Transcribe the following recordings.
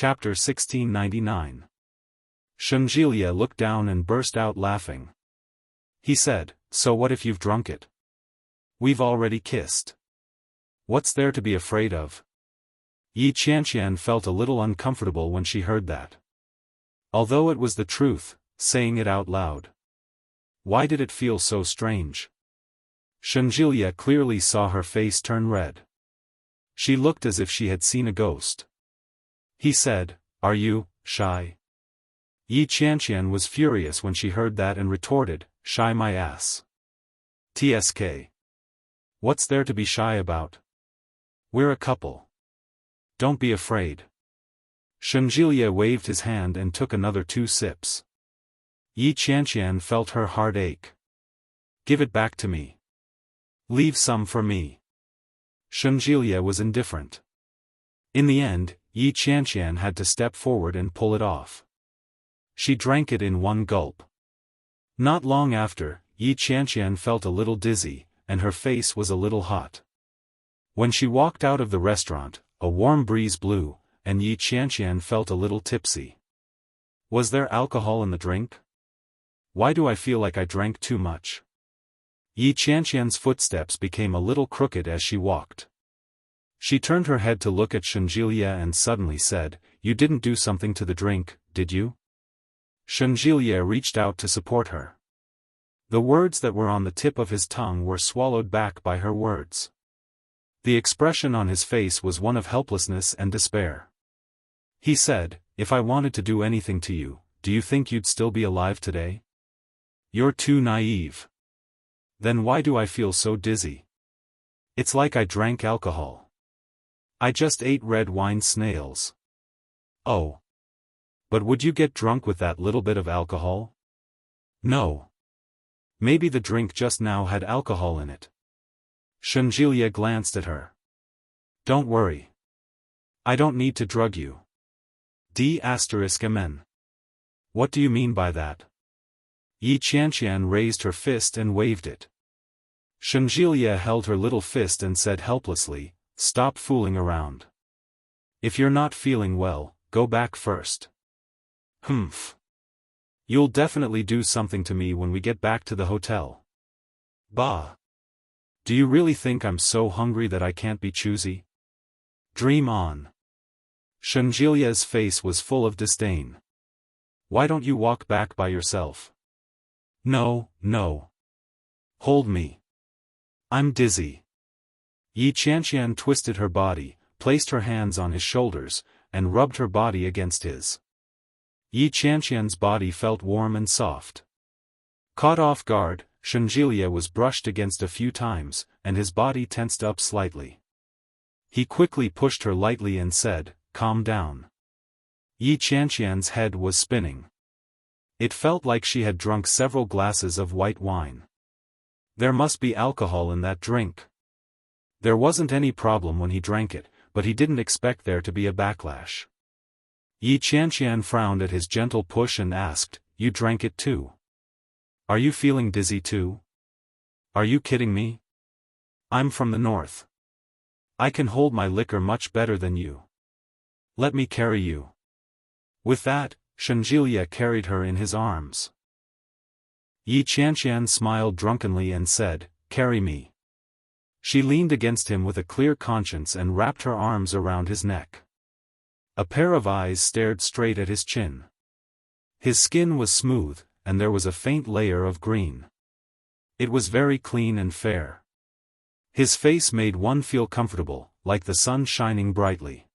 Chapter 1699. Shunjilia looked down and burst out laughing. He said, "So what if you've drunk it? We've already kissed. What's there to be afraid of?" Yi Qianqian felt a little uncomfortable when she heard that. Although it was the truth, saying it out loud. Why did it feel so strange? Shunjilia clearly saw her face turn red. She looked as if she had seen a ghost. He said, "Are you shy?" Yi Qianqian was furious when she heard that and retorted, "Shy my ass. TSK. What's there to be shy about? We're a couple. Don't be afraid." Shunjilia waved his hand and took another 2 sips. Yi Qianqian felt her heart ache. "Give it back to me. Leave some for me." Shunjilia was indifferent. In the end, Yi Qianqian had to step forward and pull it off. She drank it in one gulp. Not long after, Yi Qianqian felt a little dizzy, and her face was a little hot. When she walked out of the restaurant, a warm breeze blew, and Yi Qianqian felt a little tipsy. Was there alcohol in the drink? Why do I feel like I drank too much? Yi Qianqian's footsteps became a little crooked as she walked. She turned her head to look at Shunjilia and suddenly said, "You didn't do something to the drink, did you?" Shunjilia reached out to support her. The words that were on the tip of his tongue were swallowed back by her words. The expression on his face was one of helplessness and despair. He said, "If I wanted to do anything to you, do you think you'd still be alive today? You're too naive. Then why do I feel so dizzy? It's like I drank alcohol. I just ate red wine snails." "Oh. But would you get drunk with that little bit of alcohol?" "No. Maybe the drink just now had alcohol in it." Shunjilia glanced at her. "Don't worry. I don't need to drug you." D***mn. What do you mean by that? Yi Qianqian raised her fist and waved it. Shunjilia held her little fist and said helplessly, "Stop fooling around. If you're not feeling well, go back first." "Humph. You'll definitely do something to me when we get back to the hotel." "Bah. Do you really think I'm so hungry that I can't be choosy? Dream on." Shunjilia's face was full of disdain. "Why don't you walk back by yourself?" "No, no. Hold me. I'm dizzy." Yi Qianqian twisted her body, placed her hands on his shoulders, and rubbed her body against his. Yi Qianqian's body felt warm and soft. Caught off guard, Shunjilia was brushed against a few times, and his body tensed up slightly. He quickly pushed her lightly and said, "Calm down." Yi Qianqian's head was spinning. It felt like she had drunk several glasses of white wine. There must be alcohol in that drink. There wasn't any problem when he drank it, but he didn't expect there to be a backlash. Yi Qianqian frowned at his gentle push and asked, "You drank it too? Are you feeling dizzy too? Are you kidding me? I'm from the north. I can hold my liquor much better than you. Let me carry you." With that, Shunjilia carried her in his arms. Yi Qianqian smiled drunkenly and said, "Carry me." She leaned against him with a clear conscience and wrapped her arms around his neck. A pair of eyes stared straight at his chin. His skin was smooth, and there was a faint layer of green. It was very clean and fair. His face made one feel comfortable, like the sun shining brightly.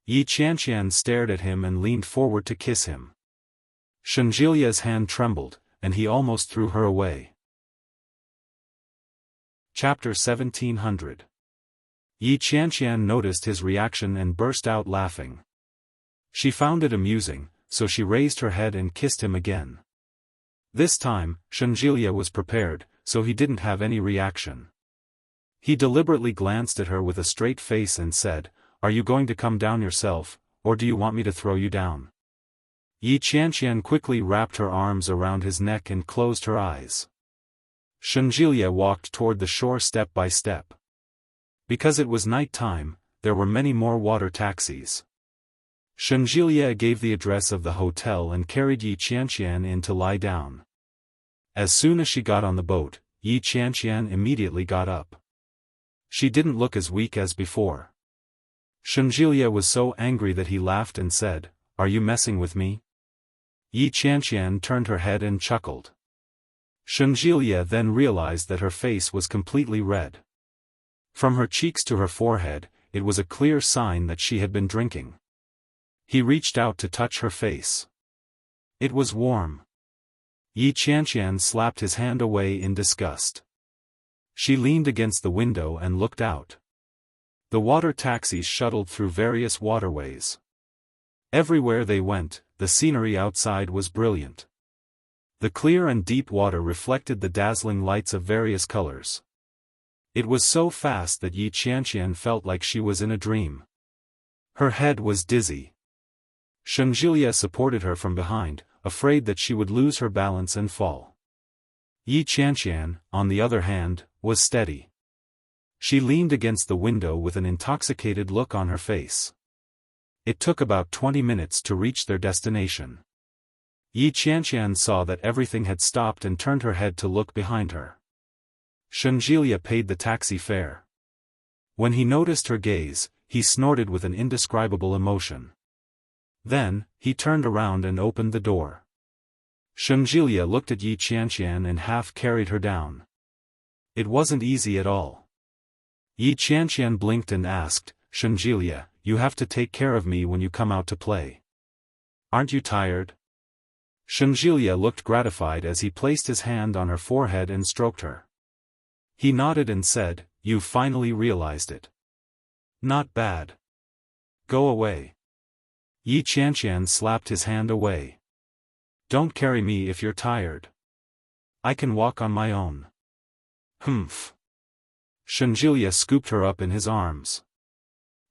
Yi Qianqian stared at him and leaned forward to kiss him. Shunjilia's hand trembled, and he almost threw her away. Chapter 1700. Yi Qianqian noticed his reaction and burst out laughing. She found it amusing, so she raised her head and kissed him again. This time, Shunjilia was prepared, so he didn't have any reaction. He deliberately glanced at her with a straight face and said, "Are you going to come down yourself, or do you want me to throw you down?" Yi Qianqian quickly wrapped her arms around his neck and closed her eyes. Shunjilia walked toward the shore step by step. Because it was night time, there were many more water taxis. Shenjilia gave the address of the hotel and carried Yi Qianqian in to lie down. As soon as she got on the boat, Yi Qianqian immediately got up. She didn't look as weak as before. Shenjilia was so angry that he laughed and said, "Are you messing with me?" Yi Qianqian turned her head and chuckled. Shenjilia then realized that her face was completely red. From her cheeks to her forehead, it was a clear sign that she had been drinking. He reached out to touch her face. It was warm. Yi Qianqian slapped his hand away in disgust. She leaned against the window and looked out. The water taxis shuttled through various waterways. Everywhere they went, the scenery outside was brilliant. The clear and deep water reflected the dazzling lights of various colors. It was so fast that Yi Qianqian felt like she was in a dream. Her head was dizzy. Shenjilia supported her from behind, afraid that she would lose her balance and fall. Yi Qianqian, on the other hand, was steady. She leaned against the window with an intoxicated look on her face. It took about 20 minutes to reach their destination. Yi Qianqian saw that everything had stopped and turned her head to look behind her. Shenjilia paid the taxi fare. When he noticed her gaze, he snorted with an indescribable emotion. Then, he turned around and opened the door. Shenjilia looked at Yi Qianqian and half carried her down. It wasn't easy at all. Yi Qianqian blinked and asked, "Shenjilia, you have to take care of me when you come out to play. Aren't you tired?" Shenjilia looked gratified as he placed his hand on her forehead and stroked her. He nodded and said, "You've finally realized it. Not bad. Go away." Yi Qianqian slapped his hand away. "Don't carry me if you're tired. I can walk on my own." "Humph." Shenjilia scooped her up in his arms.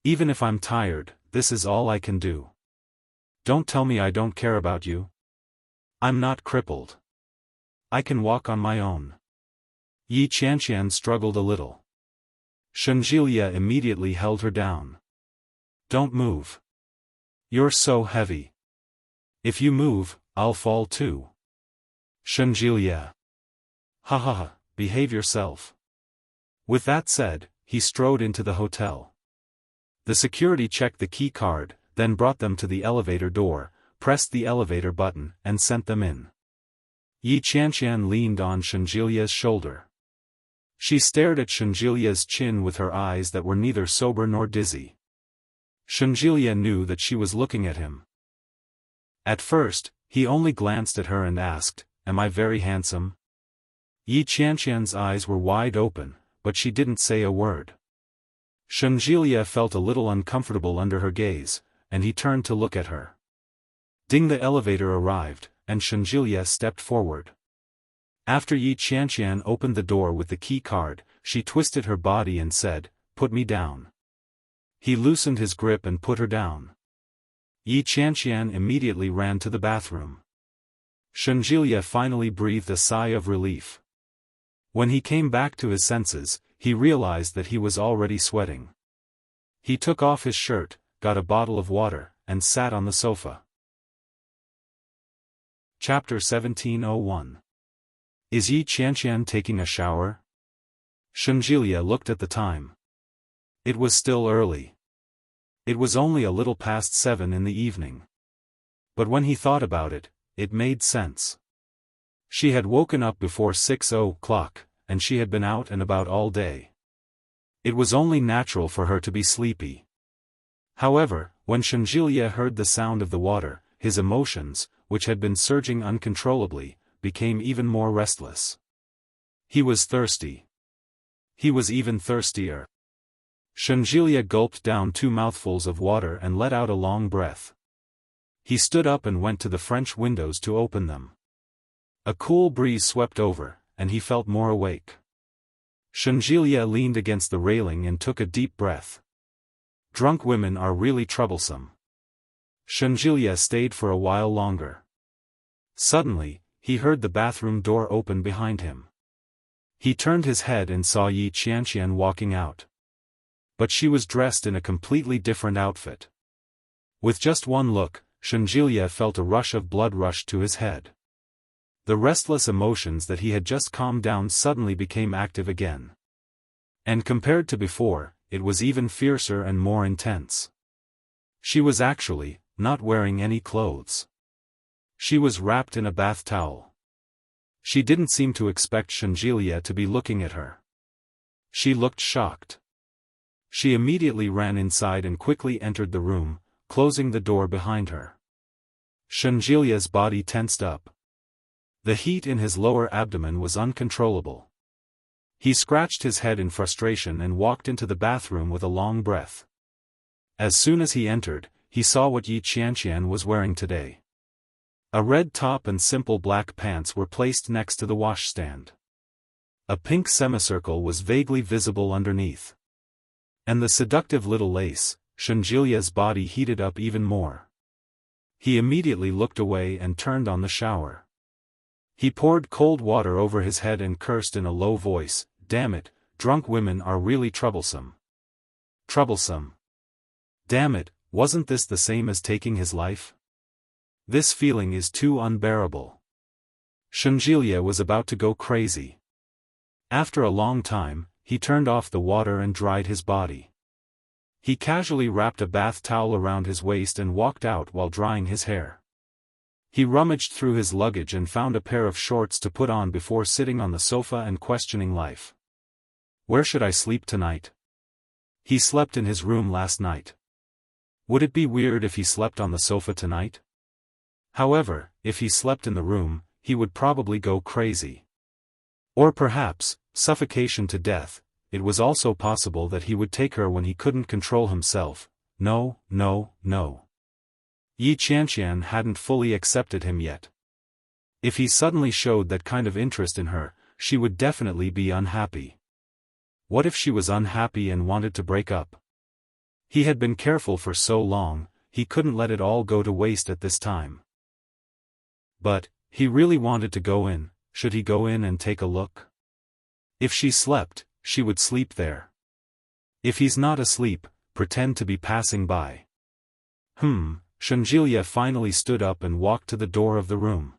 "Even if I'm tired, this is all I can do. Don't tell me I don't care about you. I'm not crippled. I can walk on my own." Yi Qianqian struggled a little. Shenjilia immediately held her down. "Don't move. You're so heavy. If you move, I'll fall too." Shenjilia. "Ha ha ha, behave yourself." With that said, he strode into the hotel. The security checked the key card, then brought them to the elevator door, pressed the elevator button, and sent them in. Yi Qianqian leaned on Shenjilia's shoulder. She stared at Shenjilia's chin with her eyes that were neither sober nor dizzy. Shenjilia knew that she was looking at him. At first, he only glanced at her and asked, "Am I very handsome?" Yi Qianqian's eyes were wide open, but she didn't say a word. Shenjilia felt a little uncomfortable under her gaze, and he turned to look at her. Ding! The elevator arrived, and Shenjilia stepped forward. After Yi Qianqian opened the door with the key card, she twisted her body and said, "Put me down." He loosened his grip and put her down. Yi Qianqian immediately ran to the bathroom. Shenjilia finally breathed a sigh of relief. When he came back to his senses, he realized that he was already sweating. He took off his shirt, got a bottle of water, and sat on the sofa. Chapter 1701. Is Yi Qianqian taking a shower? Shenjilia looked at the time. It was still early. It was only a little past 7 in the evening. But when he thought about it, it made sense. She had woken up before 6 o'clock, and she had been out and about all day. It was only natural for her to be sleepy. However, when Shenjilia heard the sound of the water, his emotions, which had been surging uncontrollably, became even more restless. He was thirsty. He was even thirstier. Shenjilia gulped down 2 mouthfuls of water and let out a long breath. He stood up and went to the French windows to open them. A cool breeze swept over, and he felt more awake. Shenjilia leaned against the railing and took a deep breath. Drunk women are really troublesome. Shenjilia stayed for a while longer. Suddenly, he heard the bathroom door open behind him. He turned his head and saw Yi Qianqian walking out. But she was dressed in a completely different outfit. With just one look, Shenjilia felt a rush of blood rush to his head. The restless emotions that he had just calmed down suddenly became active again. And compared to before, it was even fiercer and more intense. She was actually not wearing any clothes. She was wrapped in a bath towel. She didn't seem to expect Shenjilia to be looking at her. She looked shocked. She immediately ran inside and quickly entered the room, closing the door behind her. Shenjilia's body tensed up. The heat in his lower abdomen was uncontrollable. He scratched his head in frustration and walked into the bathroom with a long breath. As soon as he entered, he saw what Yi Qianqian was wearing today. A red top and simple black pants were placed next to the washstand. A pink semicircle was vaguely visible underneath. And the seductive little lace, Shenjilia's body heated up even more. He immediately looked away and turned on the shower. He poured cold water over his head and cursed in a low voice, "Damn it, drunk women are really troublesome. Troublesome. Damn it, wasn't this the same as taking his life? This feeling is too unbearable." Shenjilia was about to go crazy. After a long time, he turned off the water and dried his body. He casually wrapped a bath towel around his waist and walked out while drying his hair. He rummaged through his luggage and found a pair of shorts to put on before sitting on the sofa and questioning life. Where should I sleep tonight? He slept in his room last night. Would it be weird if he slept on the sofa tonight? However, if he slept in the room, he would probably go crazy. Or perhaps, suffocation to death. It was also possible that he would take her when he couldn't control himself. No, no, no. Yi Qianqian hadn't fully accepted him yet. If he suddenly showed that kind of interest in her, she would definitely be unhappy. What if she was unhappy and wanted to break up? He had been careful for so long, he couldn't let it all go to waste at this time. But, he really wanted to go in. Should he go in and take a look? If she slept, she would sleep there. If he's not asleep, pretend to be passing by. Shenjilia finally stood up and walked to the door of the room.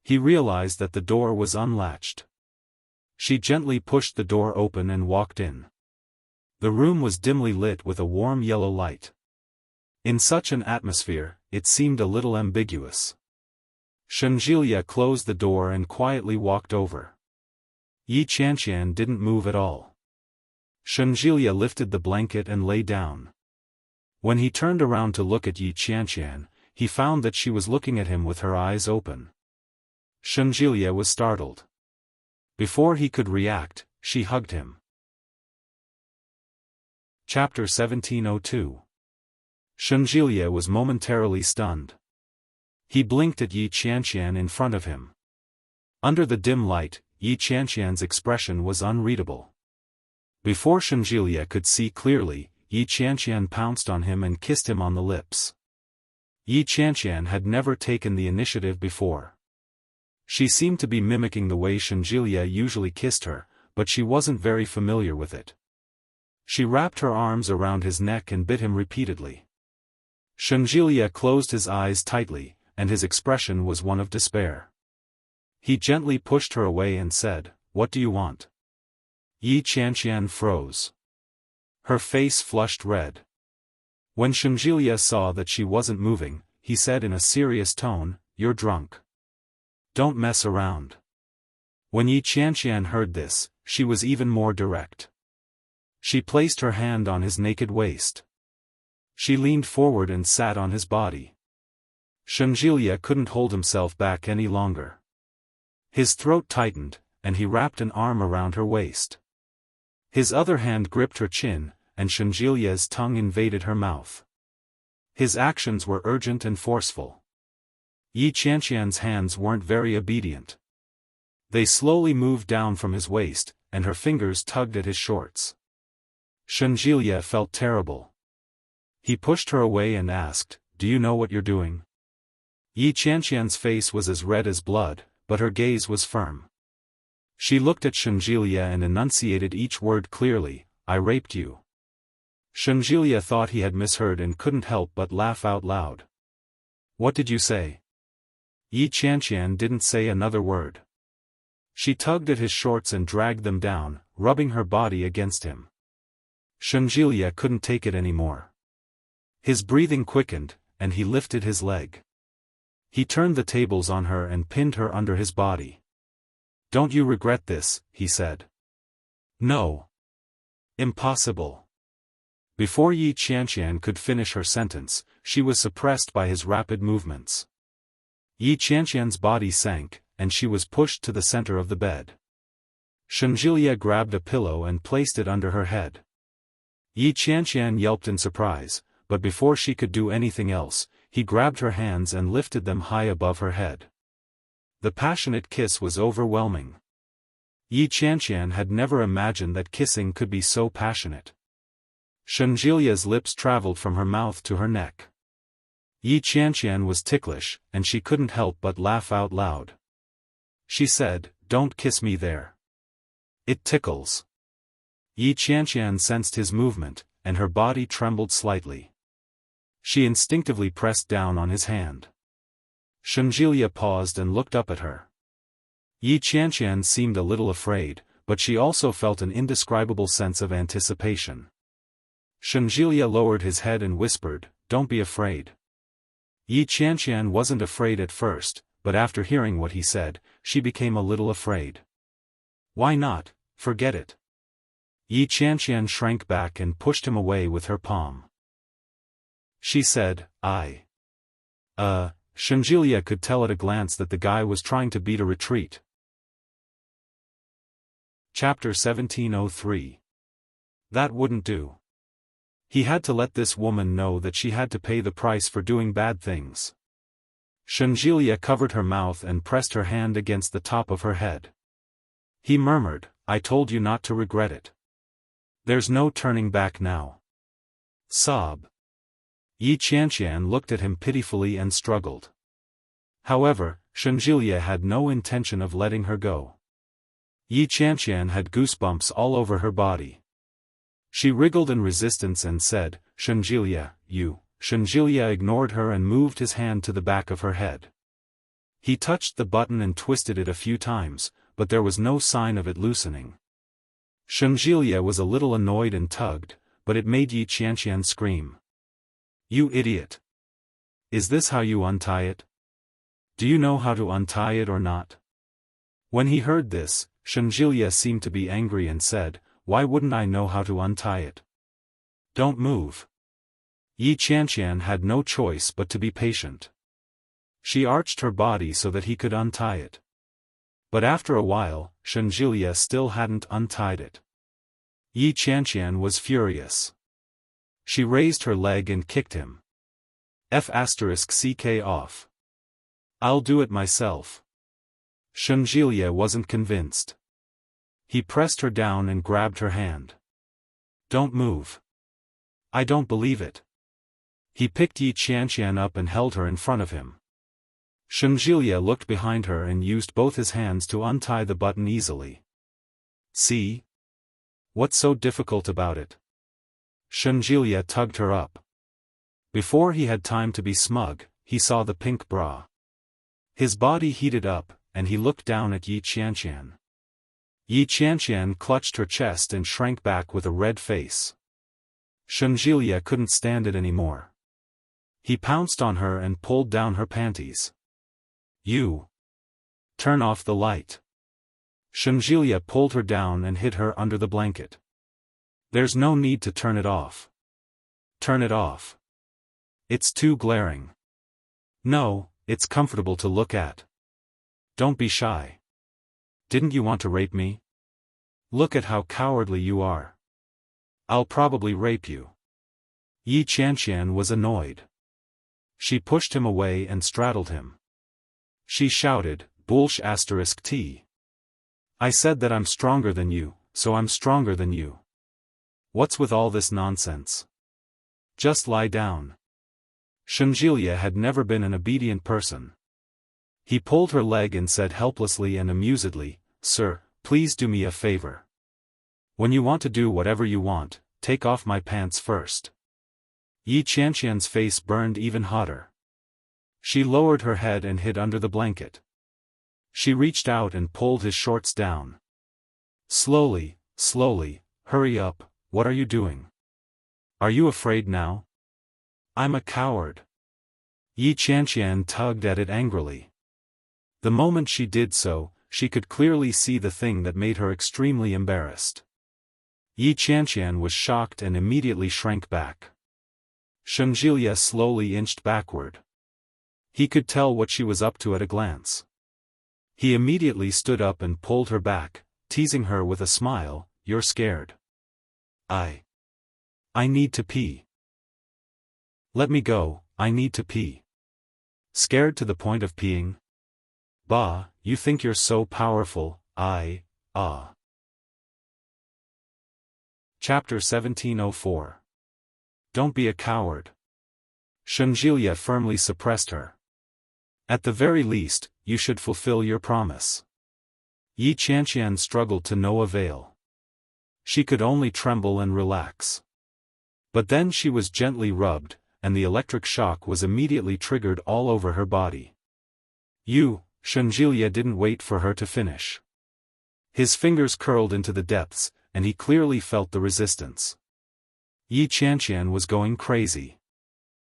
He realized that the door was unlatched. She gently pushed the door open and walked in. The room was dimly lit with a warm yellow light. In such an atmosphere, it seemed a little ambiguous. Shenjilia closed the door and quietly walked over. Yi Qianqian didn't move at all. Shenjilia lifted the blanket and lay down. When he turned around to look at Yi Qianqian, he found that she was looking at him with her eyes open. Shenjilia was startled. Before he could react, she hugged him. Chapter 1702. Shenjilia was momentarily stunned. He blinked at Yi Qianqian in front of him. Under the dim light, Yi Qianqian's expression was unreadable. Before Shenjilia could see clearly, Yi Qianqian pounced on him and kissed him on the lips. Yi Qianqian had never taken the initiative before. She seemed to be mimicking the way Shenjilia usually kissed her, but she wasn't very familiar with it. She wrapped her arms around his neck and bit him repeatedly. Shenjilia closed his eyes tightly, and his expression was one of despair. He gently pushed her away and said, "What do you want?" Yi Qianqian froze. Her face flushed red. When Shenjilia saw that she wasn't moving, he said in a serious tone, "You're drunk. Don't mess around." When Yi Qianqian heard this, she was even more direct. She placed her hand on his naked waist. She leaned forward and sat on his body. Shenjilia couldn't hold himself back any longer. His throat tightened, and he wrapped an arm around her waist. His other hand gripped her chin, and Shenjilia's tongue invaded her mouth. His actions were urgent and forceful. Yi Qianqian's hands weren't very obedient. They slowly moved down from his waist, and her fingers tugged at his shorts. Shenjilia felt terrible. He pushed her away and asked, "Do you know what you're doing?" Yi Qianqian's face was as red as blood, but her gaze was firm. She looked at Shenjilia and enunciated each word clearly, "I raped you." Shenjilia thought he had misheard and couldn't help but laugh out loud. What did you say? Yi Qianqian didn't say another word. She tugged at his shorts and dragged them down, rubbing her body against him. Shenjilia couldn't take it anymore. His breathing quickened, and he lifted his leg. He turned the tables on her and pinned her under his body. Don't you regret this, he said. No. Impossible. Before Yi Qianqian could finish her sentence, she was suppressed by his rapid movements. Yi Qianqian's body sank, and she was pushed to the center of the bed. Shenjilia grabbed a pillow and placed it under her head. Yi Qianqian yelped in surprise, but before she could do anything else, he grabbed her hands and lifted them high above her head. The passionate kiss was overwhelming. Yi Qianqian had never imagined that kissing could be so passionate. Shenjilia's lips traveled from her mouth to her neck. Yi Qianqian was ticklish, and she couldn't help but laugh out loud. She said, "Don't kiss me there. It tickles." Yi Qianqian sensed his movement, and her body trembled slightly. She instinctively pressed down on his hand. Shenjilia paused and looked up at her. Yi Qianqian seemed a little afraid, but she also felt an indescribable sense of anticipation. Shenjilia lowered his head and whispered, "Don't be afraid." Yi Qianqian wasn't afraid at first, but after hearing what he said, she became a little afraid. Why not? Forget it. Yi Qianqian shrank back and pushed him away with her palm. She said, Shenjilia could tell at a glance that the guy was trying to beat a retreat. Chapter 1703. That wouldn't do. He had to let this woman know that she had to pay the price for doing bad things. Shenjilia covered her mouth and pressed her hand against the top of her head. He murmured, "I told you not to regret it. There's no turning back now." Sob. Yi Qianqian looked at him pitifully and struggled. However, Shenjilia had no intention of letting her go. Yi Qianqian had goosebumps all over her body. She wriggled in resistance and said, "Shenjilia, you." Shenjilia ignored her and moved his hand to the back of her head. He touched the button and twisted it a few times, but there was no sign of it loosening. Shenjilia was a little annoyed and tugged, but it made Yi Qianqian scream. "You idiot! Is this how you untie it? Do you know how to untie it or not?" When he heard this, Shenjilia seemed to be angry and said, "Why wouldn't I know how to untie it? Don't move." Yi Qianqian had no choice but to be patient. She arched her body so that he could untie it. But after a while, Shenjilia still hadn't untied it. Yi Qianqian was furious. She raised her leg and kicked him. F***ck off. "I'll do it myself." Shenjilia wasn't convinced. He pressed her down and grabbed her hand. "Don't move. I don't believe it." He picked Yi Qianqian up and held her in front of him. Shenjilia looked behind her and used both his hands to untie the button easily. "See? What's so difficult about it?" Shenjilia tugged her up. Before he had time to be smug, he saw the pink bra. His body heated up, and he looked down at Yi Qianqian. Yi Qianqian clutched her chest and shrank back with a red face. Shenjilia couldn't stand it anymore. He pounced on her and pulled down her panties. "You! Turn off the light." Shenjilia pulled her down and hid her under the blanket. "There's no need to turn it off." "Turn it off. It's too glaring." "No, it's comfortable to look at. Don't be shy. Didn't you want to rape me? Look at how cowardly you are. I'll probably rape you." Yi Qianqian was annoyed. She pushed him away and straddled him. She shouted, "Bullsh**t. I said that I'm stronger than you, so I'm stronger than you. What's with all this nonsense? Just lie down." Shenjilia had never been an obedient person. He pulled her leg and said helplessly and amusedly, "Sir, please do me a favor. When you want to do whatever you want, take off my pants first. Yi Qianqian's face burned even hotter. She lowered her head and hid under the blanket. She reached out and pulled his shorts down. Slowly, slowly, hurry up, what are you doing? Are you afraid now? I'm a coward. Yi Qianqian tugged at it angrily. The moment she did so, she could clearly see the thing that made her extremely embarrassed. Yi Qianqian was shocked and immediately shrank back. Shengjilie slowly inched backward. He could tell what she was up to at a glance. He immediately stood up and pulled her back, teasing her with a smile, "You're scared." I need to pee. Let me go, I need to pee. Scared to the point of peeing? Bah, you think you're so powerful, Chapter 1704. Don't be a coward. Shengjilie firmly suppressed her. At the very least, you should fulfill your promise. Yi Qianqian struggled to no avail. She could only tremble and relax. But then she was gently rubbed, and the electric shock was immediately triggered all over her body. Shengjilie didn't wait for her to finish. His fingers curled into the depths, and he clearly felt the resistance. Yi Qianqian was going crazy.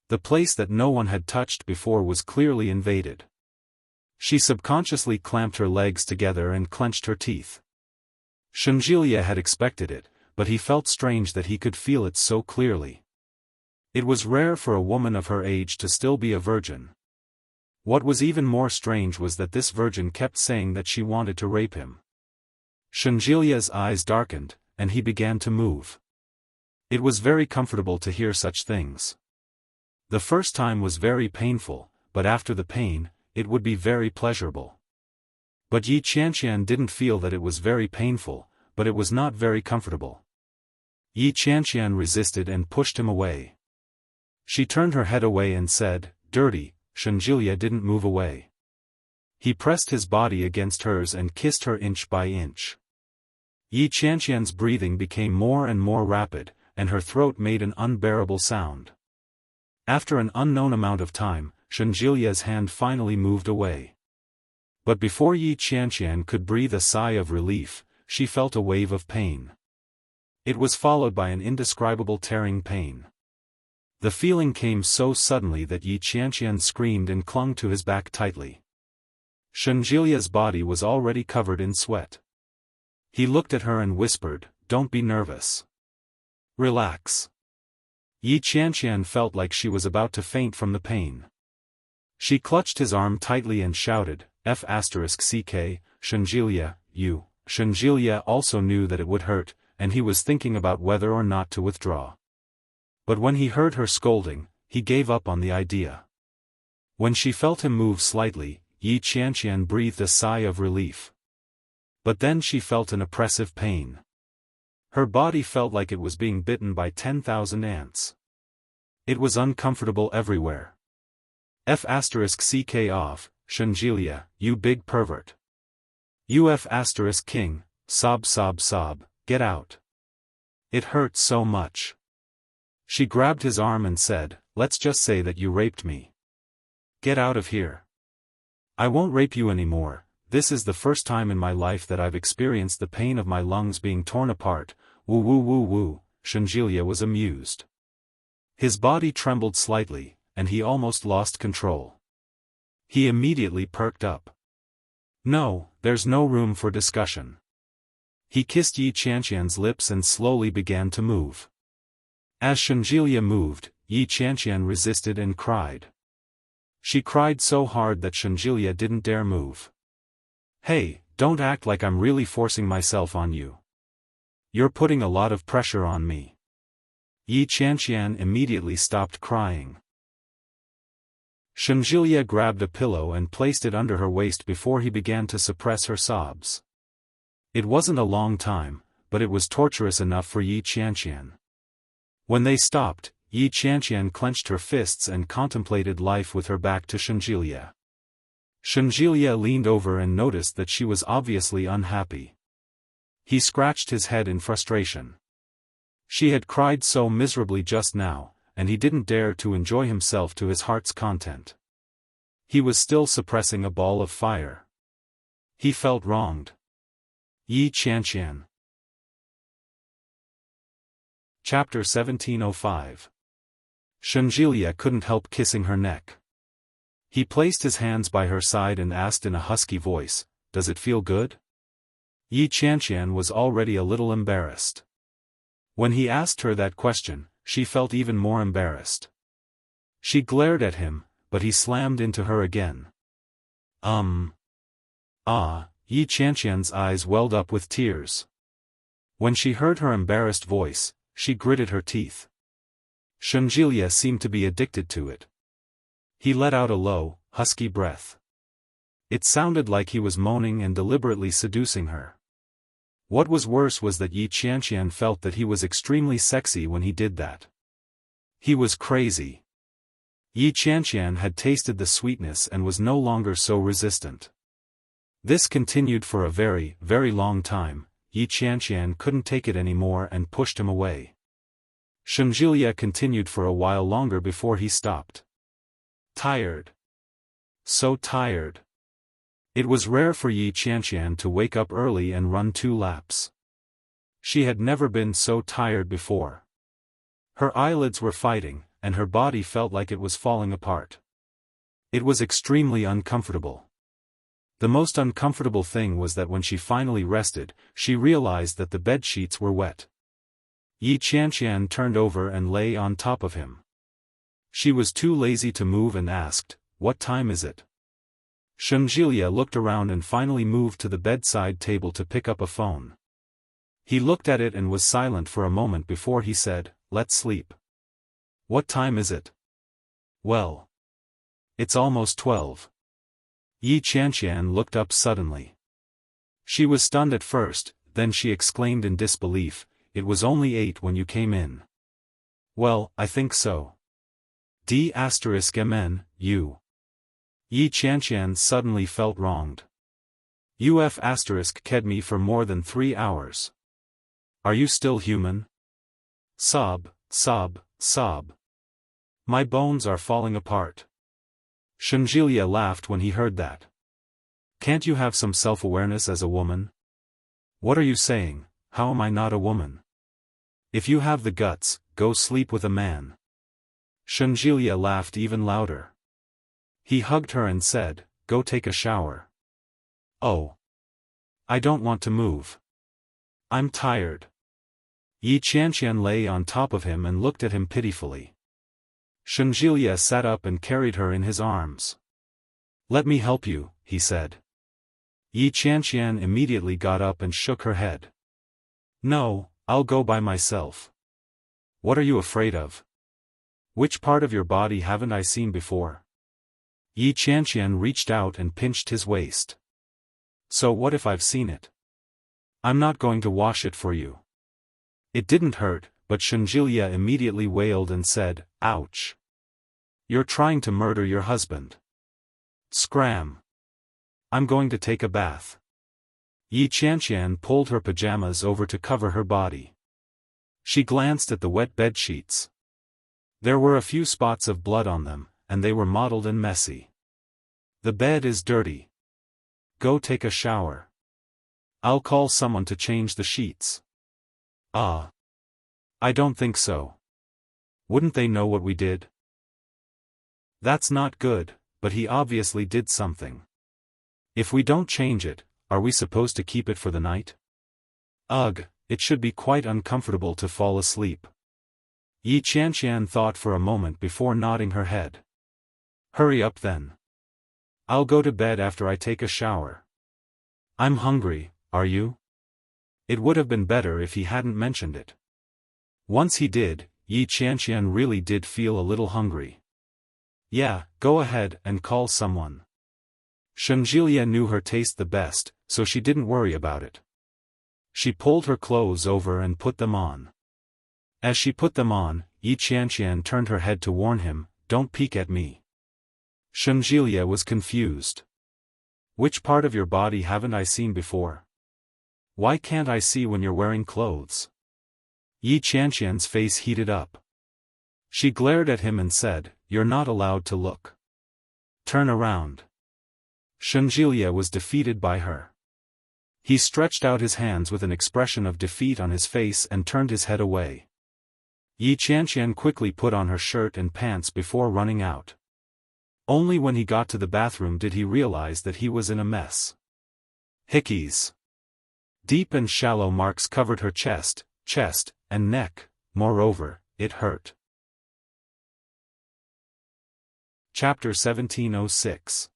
The place that no one had touched before was clearly invaded. She subconsciously clamped her legs together and clenched her teeth. Shengjilie had expected it, but he felt strange that he could feel it so clearly. It was rare for a woman of her age to still be a virgin. What was even more strange was that this virgin kept saying that she wanted to rape him. Shengilie's eyes darkened, and he began to move. It was very comfortable to hear such things. The first time was very painful, but after the pain, it would be very pleasurable. But Yi Qianqian didn't feel that it was very painful, but it was not very comfortable. Yi Qianqian resisted and pushed him away. She turned her head away and said, "Dirty." Shengjilie didn't move away. He pressed his body against hers and kissed her inch by inch. Yi Qianqian's breathing became more and more rapid, and her throat made an unbearable sound. After an unknown amount of time, Shengilie's hand finally moved away. But before Yi Qianqian could breathe a sigh of relief, she felt a wave of pain. It was followed by an indescribable tearing pain. The feeling came so suddenly that Yi Qianqian screamed and clung to his back tightly. Shengilie's body was already covered in sweat. He looked at her and whispered, "Don't be nervous. Relax." Yi Qianqian felt like she was about to faint from the pain. She clutched his arm tightly and shouted, "F***ck, Shengjilie, you." Shengjilie also knew that it would hurt, and he was thinking about whether or not to withdraw. But when he heard her scolding, he gave up on the idea. When she felt him move slightly, Yi Qianqian breathed a sigh of relief. But then she felt an oppressive pain. Her body felt like it was being bitten by 10,000 ants. It was uncomfortable everywhere. F***ck off, Shengjilie, you big pervert. You F***king, sob, get out. It hurt so much. She grabbed his arm and said, "Let's just say that you raped me. Get out of here. I won't rape you anymore. This is the first time in my life that I've experienced the pain of my lungs being torn apart." Woo woo woo woo, Shengjilie was amused. His body trembled slightly, and he almost lost control. He immediately perked up. "No, there's no room for discussion." He kissed Yi Qianqian's lips and slowly began to move. As Shengjilie moved, Yi Qianqian resisted and cried. She cried so hard that Shengjilie didn't dare move. "Hey, don't act like I'm really forcing myself on you. You're putting a lot of pressure on me." Yi Qianqian immediately stopped crying. Shengjilie grabbed a pillow and placed it under her waist before he began to suppress her sobs. It wasn't a long time, but it was torturous enough for Yi Qianqian. When they stopped, Yi Qianqian clenched her fists and contemplated life with her back to Shengjilie. Shengjilie leaned over and noticed that she was obviously unhappy. He scratched his head in frustration. She had cried so miserably just now, and he didn't dare to enjoy himself to his heart's content. He was still suppressing a ball of fire. He felt wronged. Yi Qianqian. Chapter 1705. Shenjilia couldn't help kissing her neck. He placed his hands by her side and asked in a husky voice, "Does it feel good?" Yi Qianqian was already a little embarrassed. When he asked her that question, she felt even more embarrassed. She glared at him, but he slammed into her again. Yi Qianqian's eyes welled up with tears. When she heard her embarrassed voice, she gritted her teeth. Shenjilia seemed to be addicted to it. He let out a low, husky breath. It sounded like he was moaning and deliberately seducing her. What was worse was that Yi Qianqian felt that he was extremely sexy when he did that. He was crazy. Yi Qianqian had tasted the sweetness and was no longer so resistant. This continued for a very, very long time. Yi Qianqian couldn't take it anymore and pushed him away. Shenjilia continued for a while longer before he stopped. Tired. So tired. It was rare for Yi Qianqian to wake up early and run 2 laps. She had never been so tired before. Her eyelids were fighting, and her body felt like it was falling apart. It was extremely uncomfortable. The most uncomfortable thing was that when she finally rested, she realized that the bedsheets were wet. Yi Qianqian turned over and lay on top of him. She was too lazy to move and asked, "What time is it?" Shenjilia looked around and finally moved to the bedside table to pick up a phone. He looked at it and was silent for a moment before he said, "Let's sleep." "What time is it?" "Well, it's almost 12. Yi Qianqian looked up suddenly. She was stunned at first, then she exclaimed in disbelief, "It was only 8 when you came in." "Well, I think so." D*mn, you. Yi Qianqian suddenly felt wronged. You've ked me for more than 3 hours. Are you still human? Sob, sob, sob. My bones are falling apart. Shenjilia laughed when he heard that. Can't you have some self-awareness as a woman? What are you saying? How am I not a woman? If you have the guts, go sleep with a man. Shenjilia laughed even louder. He hugged her and said, "Go take a shower." "Oh. I don't want to move. I'm tired." Yi Qianqian lay on top of him and looked at him pitifully. Shenjilia sat up and carried her in his arms. "Let me help you," he said. Yi Qianqian immediately got up and shook her head. "No, I'll go by myself." "What are you afraid of? Which part of your body haven't I seen before?" Yi Qianqian reached out and pinched his waist. "So what if I've seen it? I'm not going to wash it for you." It didn't hurt, but Shenjilia immediately wailed and said, "Ouch! You're trying to murder your husband." Scram! I'm going to take a bath. Yi Qianqian pulled her pajamas over to cover her body. She glanced at the wet bedsheets. There were a few spots of blood on them, and they were mottled and messy. "The bed is dirty. Go take a shower. I'll call someone to change the sheets." I don't think so. Wouldn't they know what we did? That's not good, but he obviously did something. If we don't change it, are we supposed to keep it for the night? Ugh, it should be quite uncomfortable to fall asleep. Yi Qianqian thought for a moment before nodding her head. Hurry up then. I'll go to bed after I take a shower. I'm hungry, are you? It would have been better if he hadn't mentioned it. Once he did, Yi Qianqian really did feel a little hungry. Yeah, go ahead and call someone. Shenjilia knew her taste the best, so she didn't worry about it. She pulled her clothes over and put them on. As she put them on, Yi Qianqian turned her head to warn him, "Don't peek at me." Shenjilia was confused. Which part of your body haven't I seen before? Why can't I see when you're wearing clothes? Yi Qianqian's face heated up. She glared at him and said, "You're not allowed to look. Turn around." Shengjilie was defeated by her. He stretched out his hands with an expression of defeat on his face and turned his head away. Yi Qianqian quickly put on her shirt and pants before running out. Only when he got to the bathroom did he realize that he was in a mess. Hickeys. Deep and shallow marks covered her chest, and neck. Moreover, it hurt. Chapter 1706.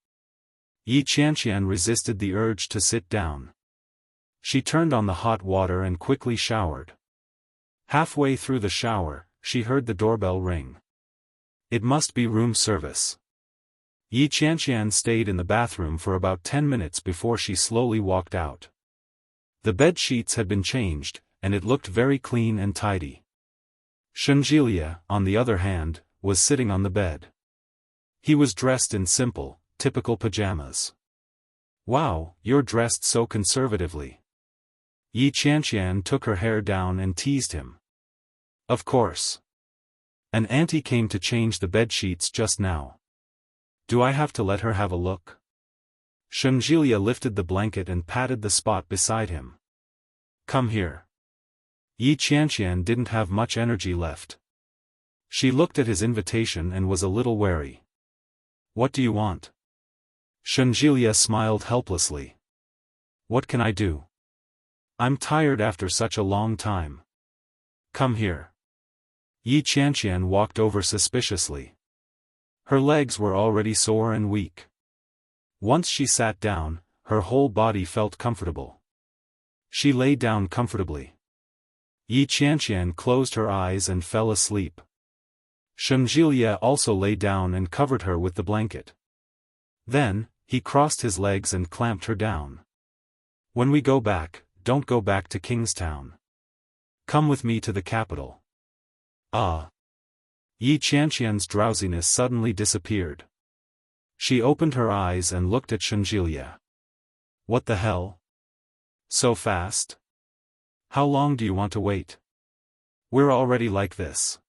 Yi Qianqian resisted the urge to sit down. She turned on the hot water and quickly showered. Halfway through the shower, she heard the doorbell ring. It must be room service. Yi Qianqian stayed in the bathroom for about 10 minutes before she slowly walked out. The bed sheets had been changed, and it looked very clean and tidy. Shengjilie, on the other hand, was sitting on the bed. He was dressed in simple, typical pajamas. "Wow, you're dressed so conservatively." Yi Qianqian took her hair down and teased him. "Of course. An auntie came to change the bed sheets just now. Do I have to let her have a look?" Shengjilie lifted the blanket and patted the spot beside him. "Come here." Yi Qianqian didn't have much energy left. She looked at his invitation and was a little wary. "What do you want?" Shengjilie smiled helplessly. "What can I do? I'm tired after such a long time." "Come here." Yi Qianqian walked over suspiciously. Her legs were already sore and weak. Once she sat down, her whole body felt comfortable. She lay down comfortably. Yi Qianqian closed her eyes and fell asleep. Shengjilie also lay down and covered her with the blanket. Then, he crossed his legs and clamped her down. "When we go back, don't go back to Kingstown. Come with me to the capital." "Ah." Yi Qianqian's drowsiness suddenly disappeared. She opened her eyes and looked at Shengjilie. "What the hell? So fast? How long do you want to wait? We're already like this.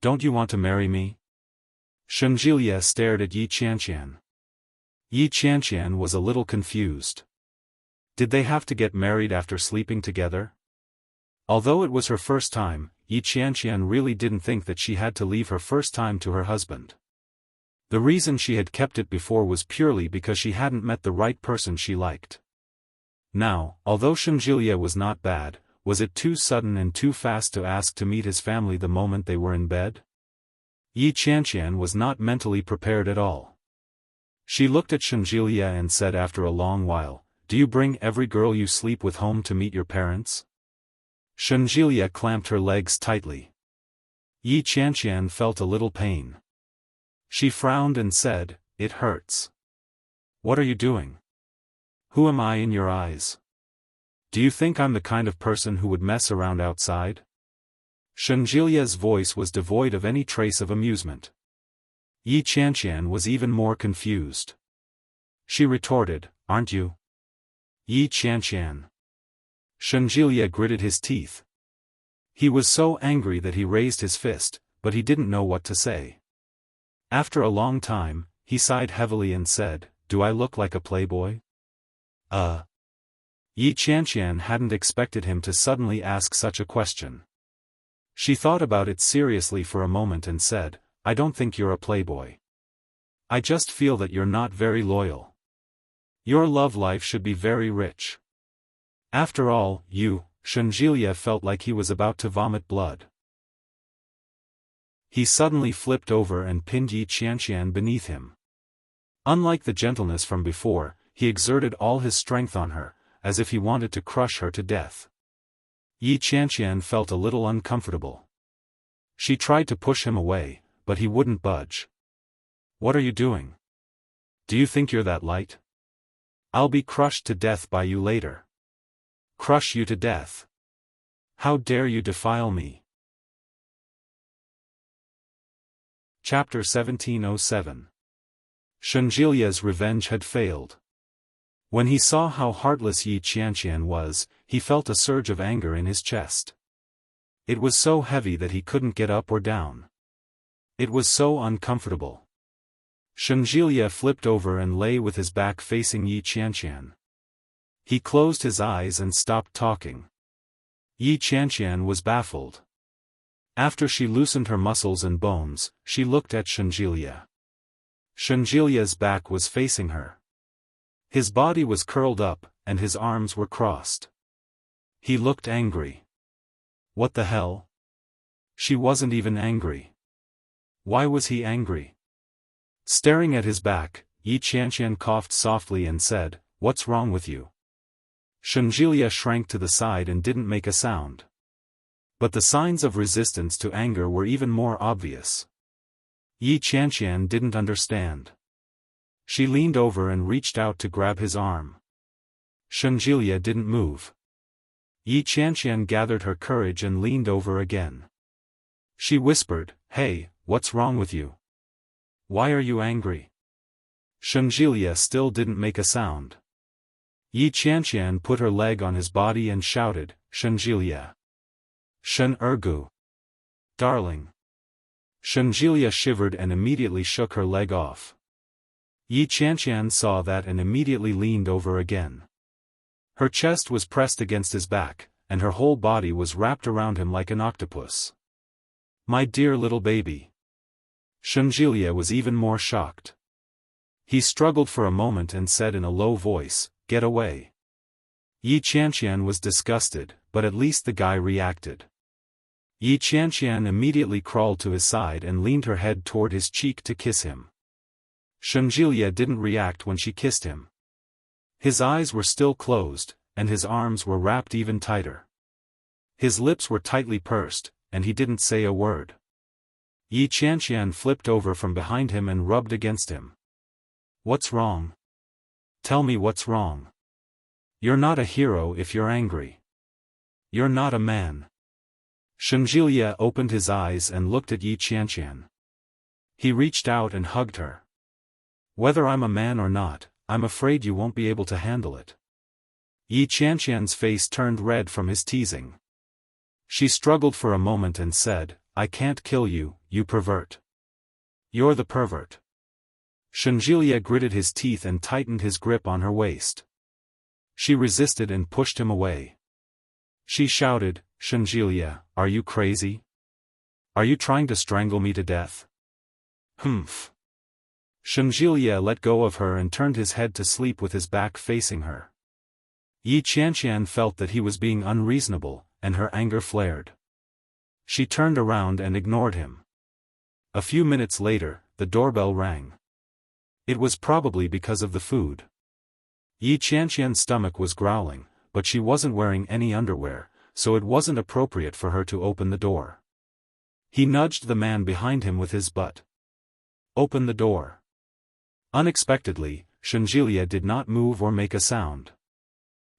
Don't you want to marry me?" Shengjilie stared at Yi Qianqian. Yi Qianqian was a little confused. Did they have to get married after sleeping together? Although it was her first time, Yi Qianqian really didn't think that she had to leave her first time to her husband. The reason she had kept it before was purely because she hadn't met the right person she liked. Now, although Shengjilie was not bad, was it too sudden and too fast to ask to meet his family the moment they were in bed? Yi Qianqian was not mentally prepared at all. She looked at Shengjilie and said after a long while, "Do you bring every girl you sleep with home to meet your parents?" Shengjilie clamped her legs tightly. Yi Qianqian felt a little pain. She frowned and said, "It hurts." "What are you doing? Who am I in your eyes? Do you think I'm the kind of person who would mess around outside?" Shengjielie's voice was devoid of any trace of amusement. Yi Qianqian was even more confused. She retorted, "Aren't you?" "Yi Qianqian." Shengjilie gritted his teeth. He was so angry that he raised his fist, but he didn't know what to say. After a long time, he sighed heavily and said, "Do I look like a playboy?" Yi Qianqian hadn't expected him to suddenly ask such a question. She thought about it seriously for a moment and said, "I don't think you're a playboy. I just feel that you're not very loyal. Your love life should be very rich. After all, Shengjilie felt like he was about to vomit blood. He suddenly flipped over and pinned Yi Qianqian beneath him. Unlike the gentleness from before, he exerted all his strength on her, as if he wanted to crush her to death. Yi Qianqian felt a little uncomfortable. She tried to push him away, but he wouldn't budge. "What are you doing? Do you think you're that light? I'll be crushed to death by you later." "Crush you to death? How dare you defile me?" Chapter 1707. Shengjielie's revenge had failed. When he saw how heartless Yi Qianqian was, he felt a surge of anger in his chest. It was so heavy that he couldn't get up or down. It was so uncomfortable. Shenjilia flipped over and lay with his back facing Yi Qianqian. He closed his eyes and stopped talking. Yi Qianqian was baffled. After she loosened her muscles and bones, she looked at Shenjilia. Shenjilia's back was facing her. His body was curled up, and his arms were crossed. He looked angry. What the hell? She wasn't even angry. Why was he angry? Staring at his back, Yi Qianqian coughed softly and said, "What's wrong with you?" Shenjilia shrank to the side and didn't make a sound. But the signs of resistance to anger were even more obvious. Yi Qianqian didn't understand. She leaned over and reached out to grab his arm. Shenjilia didn't move. Yi Qianqian gathered her courage and leaned over again. She whispered, "Hey, what's wrong with you? Why are you angry?" Shenjilia still didn't make a sound. Yi Qianqian put her leg on his body and shouted, "Shenjilia! Shen Ergu! Darling!" Shenjilia shivered and immediately shook her leg off. Yi Qianqian saw that and immediately leaned over again. Her chest was pressed against his back, and her whole body was wrapped around him like an octopus. "My dear little baby." Shenjilia was even more shocked. He struggled for a moment and said in a low voice, "Get away." Yi Qianqian was disgusted, but at least the guy reacted. Yi Qianqian immediately crawled to his side and leaned her head toward his cheek to kiss him. Shenjilia didn't react when she kissed him. His eyes were still closed, and his arms were wrapped even tighter. His lips were tightly pursed, and he didn't say a word. Yi Qianqian flipped over from behind him and rubbed against him. "What's wrong? Tell me what's wrong. You're not a hero if you're angry. You're not a man." Shenjilia opened his eyes and looked at Yi Qianqian. He reached out and hugged her. "Whether I'm a man or not, I'm afraid you won't be able to handle it." Yi Qianqian's face turned red from his teasing. She struggled for a moment and said, "I can't kill you, you pervert. You're the pervert." Shenjilia gritted his teeth and tightened his grip on her waist. She resisted and pushed him away. She shouted, "Shenjilia, are you crazy? Are you trying to strangle me to death?" "Humph." Shenjilia let go of her and turned his head to sleep with his back facing her. Yi Qianqian felt that he was being unreasonable, and her anger flared. She turned around and ignored him. A few minutes later, the doorbell rang. It was probably because of the food. Yi Qianqian's stomach was growling, but she wasn't wearing any underwear, so it wasn't appropriate for her to open the door. He nudged the man behind him with his butt. "Open the door." Unexpectedly, Shenjilia did not move or make a sound.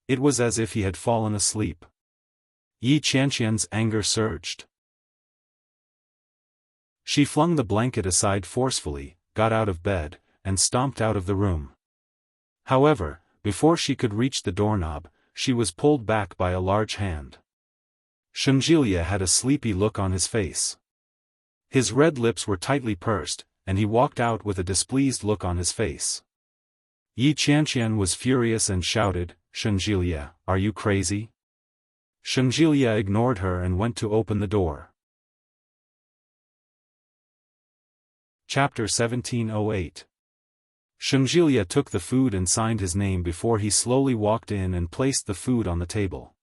It was as if he had fallen asleep. Yi Qianqian's anger surged. She flung the blanket aside forcefully, got out of bed, and stomped out of the room. However, before she could reach the doorknob, she was pulled back by a large hand. Shenjilia had a sleepy look on his face. His red lips were tightly pursed, and he walked out with a displeased look on his face. Yi Qianqian was furious and shouted, "Shenjilia, are you crazy?" Shenjilia ignored her and went to open the door. Chapter 1708. Shenjilia took the food and signed his name before he slowly walked in and placed the food on the table.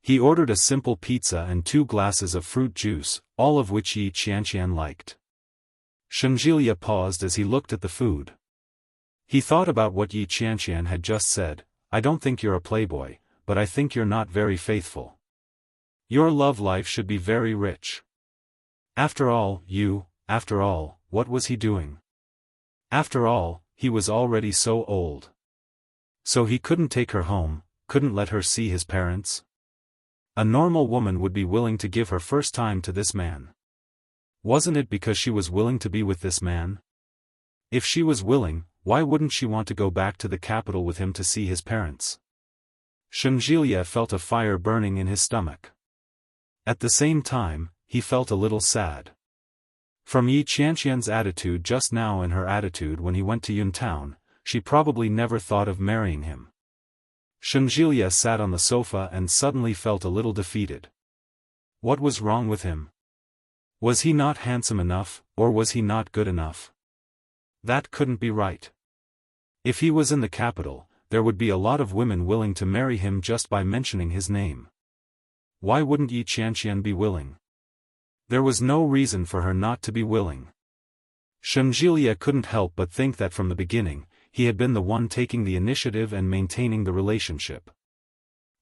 He ordered a simple pizza and 2 glasses of fruit juice, all of which Yi Qianqian liked. Shenjilia paused as he looked at the food. He thought about what Yi Qianqian had just said, "I don't think you're a playboy, but I think you're not very faithful. Your love life should be very rich. After all, what was he doing? After all, he was already so old. So he couldn't take her home, couldn't let her see his parents? A normal woman would be willing to give her first time to this man. Wasn't it because she was willing to be with this man? If she was willing, why wouldn't she want to go back to the capital with him to see his parents?" Shenjilia felt a fire burning in his stomach. At the same time, he felt a little sad. From Yi Qianqian's attitude just now and her attitude when he went to Yuntown, she probably never thought of marrying him. Shengjilie sat on the sofa and suddenly felt a little defeated. What was wrong with him? Was he not handsome enough, or was he not good enough? That couldn't be right. If he was in the capital, there would be a lot of women willing to marry him just by mentioning his name. Why wouldn't Yi Qianqian be willing? There was no reason for her not to be willing. Shengjilie couldn't help but think that from the beginning, he had been the one taking the initiative and maintaining the relationship.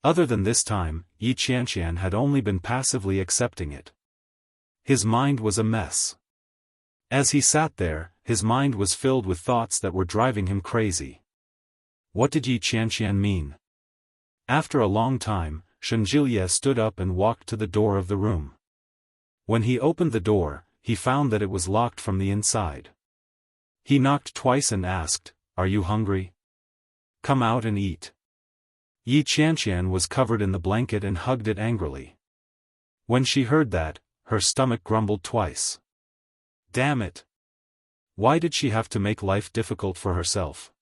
Other than this time, Yi Qianqian had only been passively accepting it. His mind was a mess. As he sat there, his mind was filled with thoughts that were driving him crazy. What did Yi Qianqian mean? After a long time, Shengjilie stood up and walked to the door of the room. When he opened the door, he found that it was locked from the inside. He knocked twice and asked, "Are you hungry? Come out and eat." Yi Qianqian was covered in the blanket and hugged it angrily. When she heard that, her stomach grumbled twice. Damn it! Why did she have to make life difficult for herself?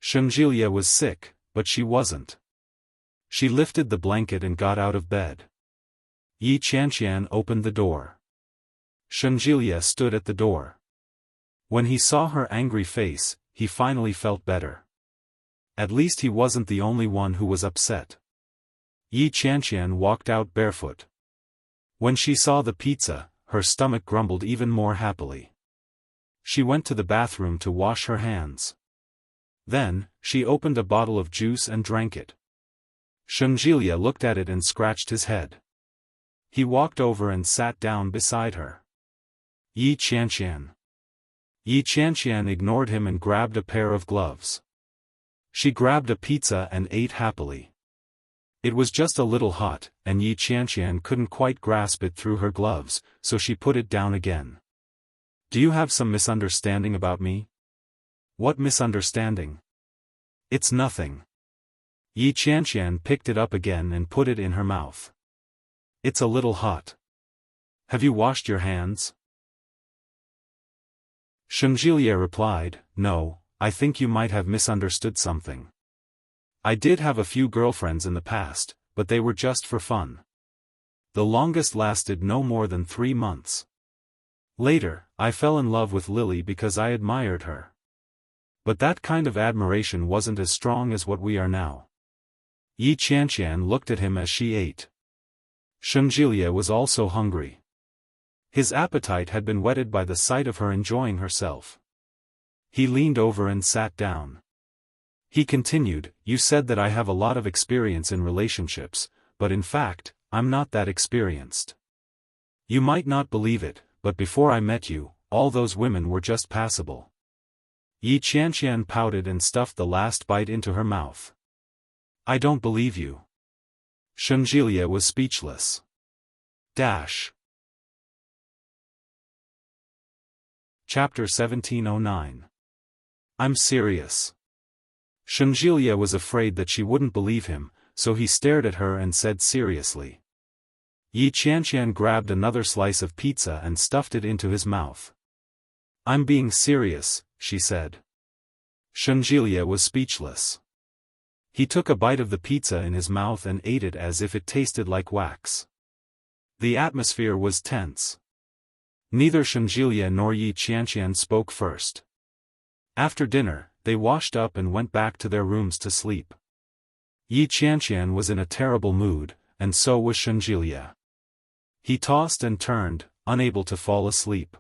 Shengjilie was sick, but she wasn't. She lifted the blanket and got out of bed. Yi Qianqian opened the door. Shengjilie stood at the door. When he saw her angry face, he finally felt better. At least he wasn't the only one who was upset. Yi Qianqian walked out barefoot. When she saw the pizza, her stomach grumbled even more happily. She went to the bathroom to wash her hands. Then, she opened a bottle of juice and drank it. Shengjilie looked at it and scratched his head. He walked over and sat down beside her. Yi Qianqian. Yi Qianqian ignored him and grabbed a pair of gloves. She grabbed a pizza and ate happily. It was just a little hot, and Yi Qianqian couldn't quite grasp it through her gloves, so she put it down again. Do you have some misunderstanding about me? What misunderstanding? It's nothing. Yi Qianqian picked it up again and put it in her mouth. It's a little hot. Have you washed your hands? Shengjilie replied, No, I think you might have misunderstood something. I did have a few girlfriends in the past, but they were just for fun. The longest lasted no more than 3 months. Later, I fell in love with Lily because I admired her. But that kind of admiration wasn't as strong as what we are now. Yi Qianqian looked at him as she ate. Shengjilie was also hungry. His appetite had been whetted by the sight of her enjoying herself. He leaned over and sat down. He continued, You said that I have a lot of experience in relationships, but in fact, I'm not that experienced. You might not believe it, but before I met you, all those women were just passable. Yi Qianqian pouted and stuffed the last bite into her mouth. I don't believe you. Shengjilie was speechless. Chapter 1709. I'm serious. Shengjilie was afraid that she wouldn't believe him, so he stared at her and said seriously. Yi Qianqian grabbed another slice of pizza and stuffed it into his mouth. I'm being serious, she said. Shengjilie was speechless. He took a bite of the pizza in his mouth and ate it as if it tasted like wax. The atmosphere was tense. Neither Shengjilie nor Yi Qianqian spoke first. After dinner, they washed up and went back to their rooms to sleep. Yi Qianqian was in a terrible mood, and so was Shengjilie. He tossed and turned, unable to fall asleep.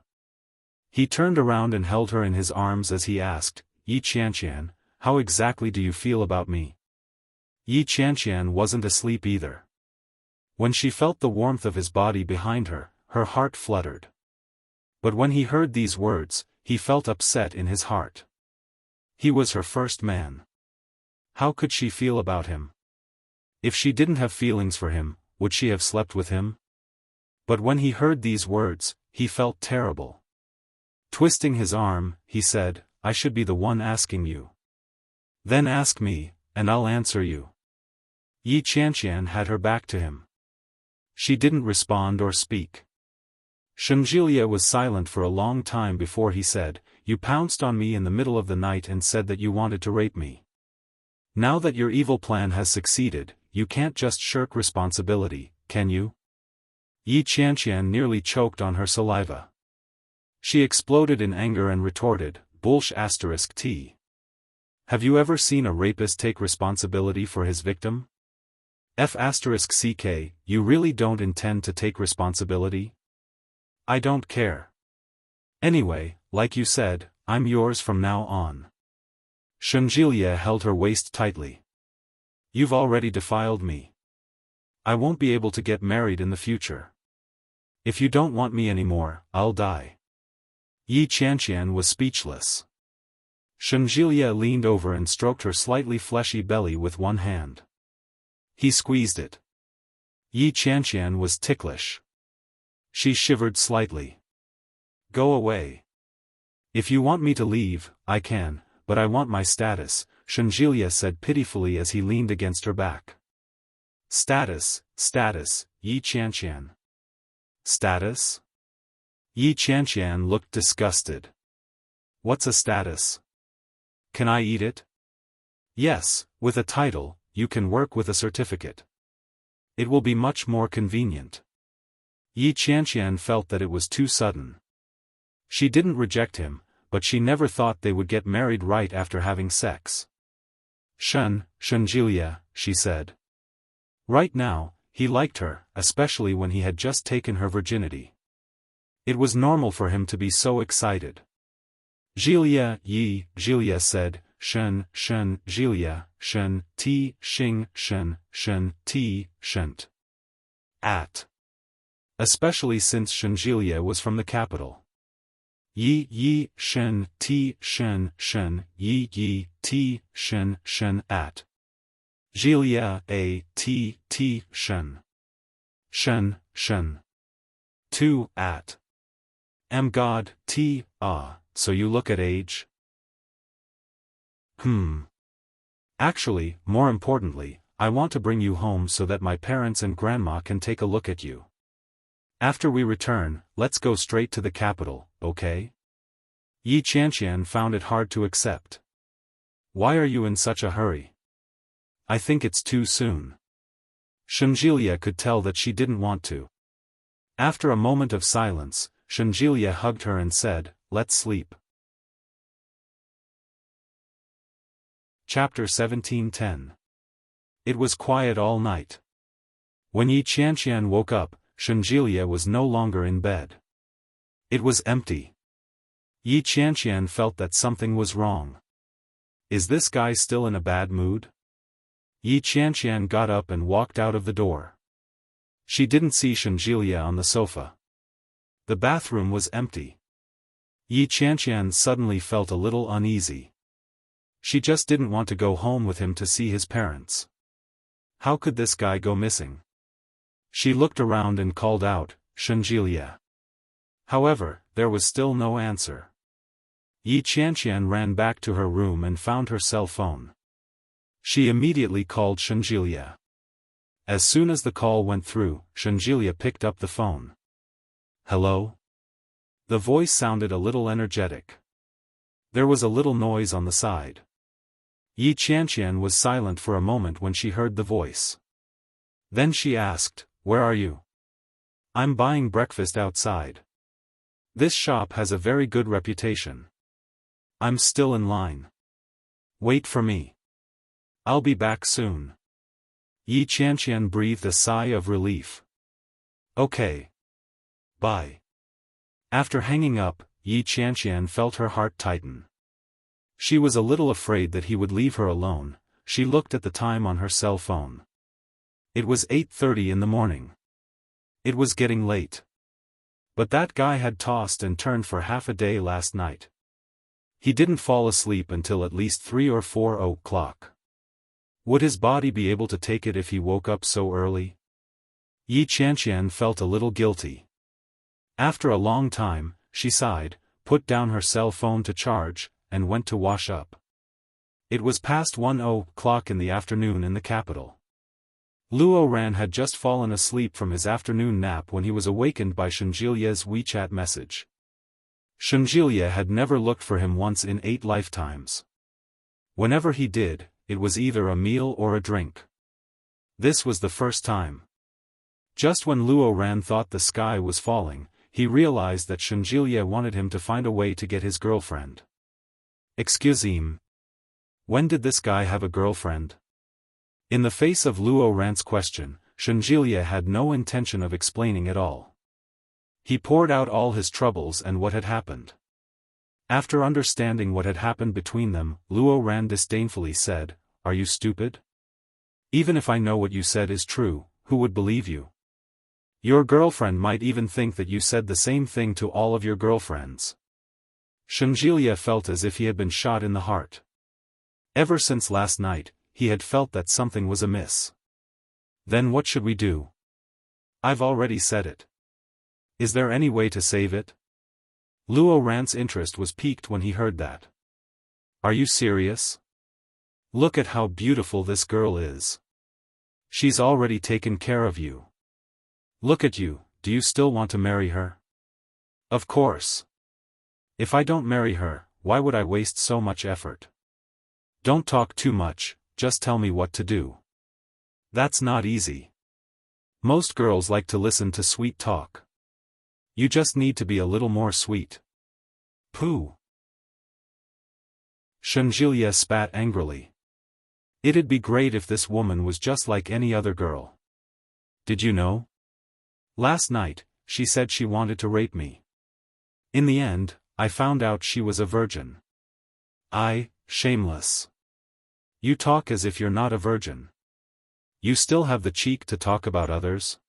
He turned around and held her in his arms as he asked, Yi Qianqian, how exactly do you feel about me? Yi Qianqian wasn't asleep either. When she felt the warmth of his body behind her, her heart fluttered. But when he heard these words, he felt upset in his heart. He was her first man. How could she feel about him? If she didn't have feelings for him, would she have slept with him? But when he heard these words, he felt terrible. Twisting his arm, he said, I should be the one asking you. Then ask me, and I'll answer you. Yi Qianqian had her back to him. She didn't respond or speak. Shangjilia was silent for a long time before he said, "You pounced on me in the middle of the night and said that you wanted to rape me. Now that your evil plan has succeeded, you can't just shirk responsibility, can you?" Yi Qianqian nearly choked on her saliva. She exploded in anger and retorted, "T. Have you ever seen a rapist take responsibility for his victim? F*ck, you really don't intend to take responsibility? I don't care. Anyway, like you said, I'm yours from now on." Shangjilia held her waist tightly. "You've already defiled me. I won't be able to get married in the future. If you don't want me anymore, I'll die." Yi Qianqian was speechless. Shangjilia leaned over and stroked her slightly fleshy belly with one hand. He squeezed it. Yi Qianqian was ticklish. She shivered slightly. "Go away. If you want me to leave, I can, but I want my status," Shangjilia said pitifully as he leaned against her back. Status, Yi Qianqian. Status? Yi Qianqian looked disgusted. "What's a status? Can I eat it?" "Yes, with a title, you can work with a certificate. It will be much more convenient." Yi Qianqian felt that it was too sudden. She didn't reject him, but she never thought they would get married right after having sex. Shangjilia, she said. Right now, he liked her, especially when he had just taken her virginity. It was normal for him to be so excited. "Jilia, Jilia said, Jilia, ti, xing, ti, shent. At. Especially since Shangjilia was from the capital. Yi, ti, yi, ti, at. Jilia, ti, shen. 2, at. God, ti, so you look at age? Actually, more importantly, I want to bring you home so that my parents and grandma can take a look at you. After we return, let's go straight to the capital, okay?" Yi Qianqian found it hard to accept. "Why are you in such a hurry? I think it's too soon." Shangjilia could tell that she didn't want to. After a moment of silence, Shangjilia hugged her and said, "Let's sleep." Chapter 17:10. It was quiet all night. When Yi Qianqian woke up, Shangjilia was no longer in bed. It was empty. Yi Qianqian felt that something was wrong. Is this guy still in a bad mood? Yi Qianqian got up and walked out of the door. She didn't see Shangjilia on the sofa. The bathroom was empty. Yi Qianqian suddenly felt a little uneasy. She just didn't want to go home with him to see his parents. How could this guy go missing? She looked around and called out, "Shangjilia." However, there was still no answer. Yi Qianqian ran back to her room and found her cell phone. She immediately called Shangjilia. As soon as the call went through, Shangjilia picked up the phone. "Hello?" The voice sounded a little energetic. There was a little noise on the side. Yi Qianqian was silent for a moment when she heard the voice. Then she asked, "Where are you?" "I'm buying breakfast outside. This shop has a very good reputation. I'm still in line. Wait for me. I'll be back soon." Yi Qianqian breathed a sigh of relief. "Okay. Bye." After hanging up, Yi Qianqian felt her heart tighten. She was a little afraid that he would leave her alone. She looked at the time on her cell phone. It was 8:30 in the morning. It was getting late. But that guy had tossed and turned for half a day last night. He didn't fall asleep until at least 3 or 4 o'clock. Would his body be able to take it if he woke up so early? Yi Qianqian felt a little guilty. After a long time, she sighed, put down her cell phone to charge, and went to wash up. It was past 1 o'clock in the afternoon in the capital. Luo Ran had just fallen asleep from his afternoon nap when he was awakened by Shenjilia's WeChat message. Shenjilia had never looked for him once in 8 lifetimes. Whenever he did, it was either a meal or a drink. This was the first time. Just when Luo Ran thought the sky was falling, he realized that Shenjilia wanted him to find a way to get his girlfriend. Excuse me. When did this guy have a girlfriend? In the face of Luo Ran's question, Shenjilia had no intention of explaining at all. He poured out all his troubles and what had happened. After understanding what had happened between them, Luo Ran disdainfully said, "Are you stupid? Even if I know what you said is true, who would believe you? Your girlfriend might even think that you said the same thing to all of your girlfriends." Shenjilia felt as if he had been shot in the heart. Ever since last night, he had felt that something was amiss. Then what should we do? I've already said it. Is there any way to save it? Luo Ran's interest was piqued when he heard that. Are you serious? Look at how beautiful this girl is. She's already taken care of you. Look at you, do you still want to marry her? Of course. If I don't marry her, why would I waste so much effort? Don't talk too much, just tell me what to do. That's not easy. Most girls like to listen to sweet talk. You just need to be a little more sweet. Pooh. Shenjilia spat angrily. It'd be great if this woman was just like any other girl. Did you know? Last night, she said she wanted to rape me. In the end, I found out she was a virgin. Shameless. You talk as if you're not a virgin. You still have the cheek to talk about others?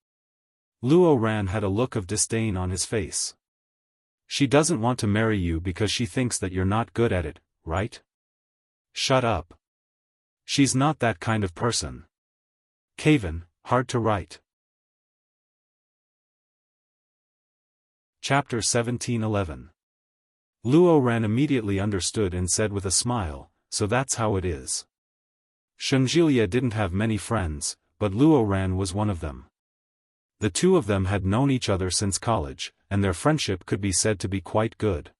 Luo Ran had a look of disdain on his face. She doesn't want to marry you because she thinks that you're not good at it, right? Shut up. She's not that kind of person. Caven, hard to write. Chapter 17:11. Luo Ran immediately understood and said with a smile, "So that's how it is." Shenjilia didn't have many friends, but Luo Ran was one of them. The two of them had known each other since college, and their friendship could be said to be quite good.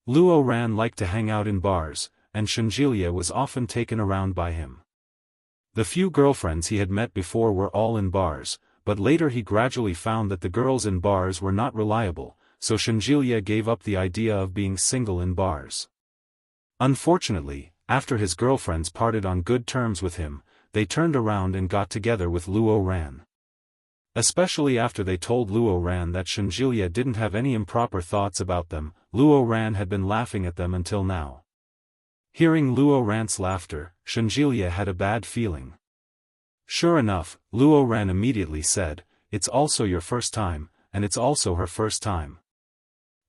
Luo Ran liked to hang out in bars, and Shenjilia was often taken around by him. The few girlfriends he had met before were all in bars, but later he gradually found that the girls in bars were not reliable, so Shenjilia gave up the idea of being single in bars. Unfortunately, after his girlfriends parted on good terms with him, they turned around and got together with Luo Ran. Especially after they told Luo Ran that Shenjilia didn't have any improper thoughts about them, Luo Ran had been laughing at them until now. Hearing Luo Ran's laughter, Shenjilia had a bad feeling. Sure enough, Luo Ran immediately said, "It's also your first time, and it's also her first time.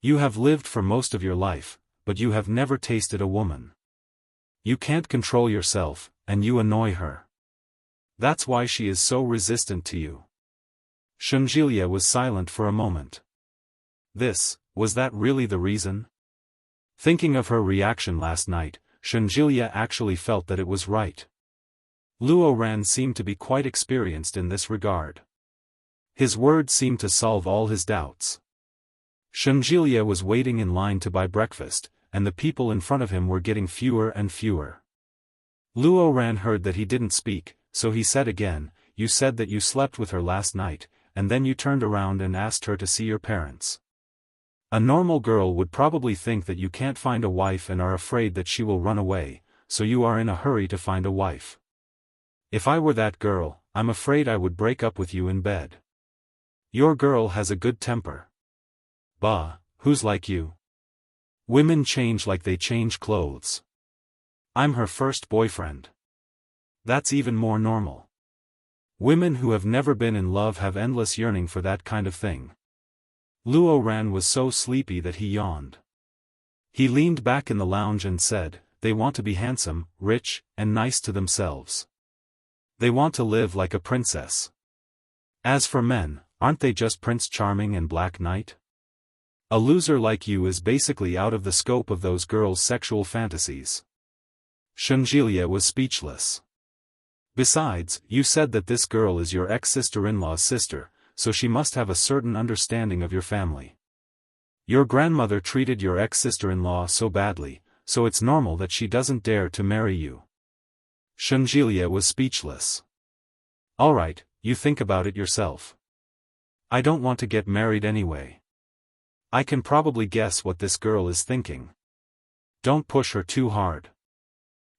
You have lived for most of your life, but you have never tasted a woman. You can't control yourself, and you annoy her. That's why she is so resistant to you." Shenjilia was silent for a moment. Was that really the reason? Thinking of her reaction last night, Shenjilia actually felt that it was right. Luo Ran seemed to be quite experienced in this regard. His words seemed to solve all his doubts. Shenjilia was waiting in line to buy breakfast, and the people in front of him were getting fewer and fewer. Luo Ran heard that he didn't speak, so he said again, "You said that you slept with her last night, and then you turned around and asked her to see your parents. A normal girl would probably think that you can't find a wife and are afraid that she will run away, so you are in a hurry to find a wife. If I were that girl, I'm afraid I would break up with you in bed. Your girl has a good temper. Bah, who's like you? Women change like they change clothes. I'm her first boyfriend. That's even more normal. Women who have never been in love have endless yearning for that kind of thing." Luo Ran was so sleepy that he yawned. He leaned back in the lounge and said, "They want to be handsome, rich, and nice to themselves. They want to live like a princess. As for men, aren't they just Prince Charming and Black Knight? A loser like you is basically out of the scope of those girls' sexual fantasies." Shenjilia was speechless. Besides, you said that this girl is your ex-sister-in-law's sister, so she must have a certain understanding of your family. Your grandmother treated your ex-sister-in-law so badly, so it's normal that she doesn't dare to marry you. Shenjilie was speechless. Alright, you think about it yourself. I don't want to get married anyway. I can probably guess what this girl is thinking. Don't push her too hard.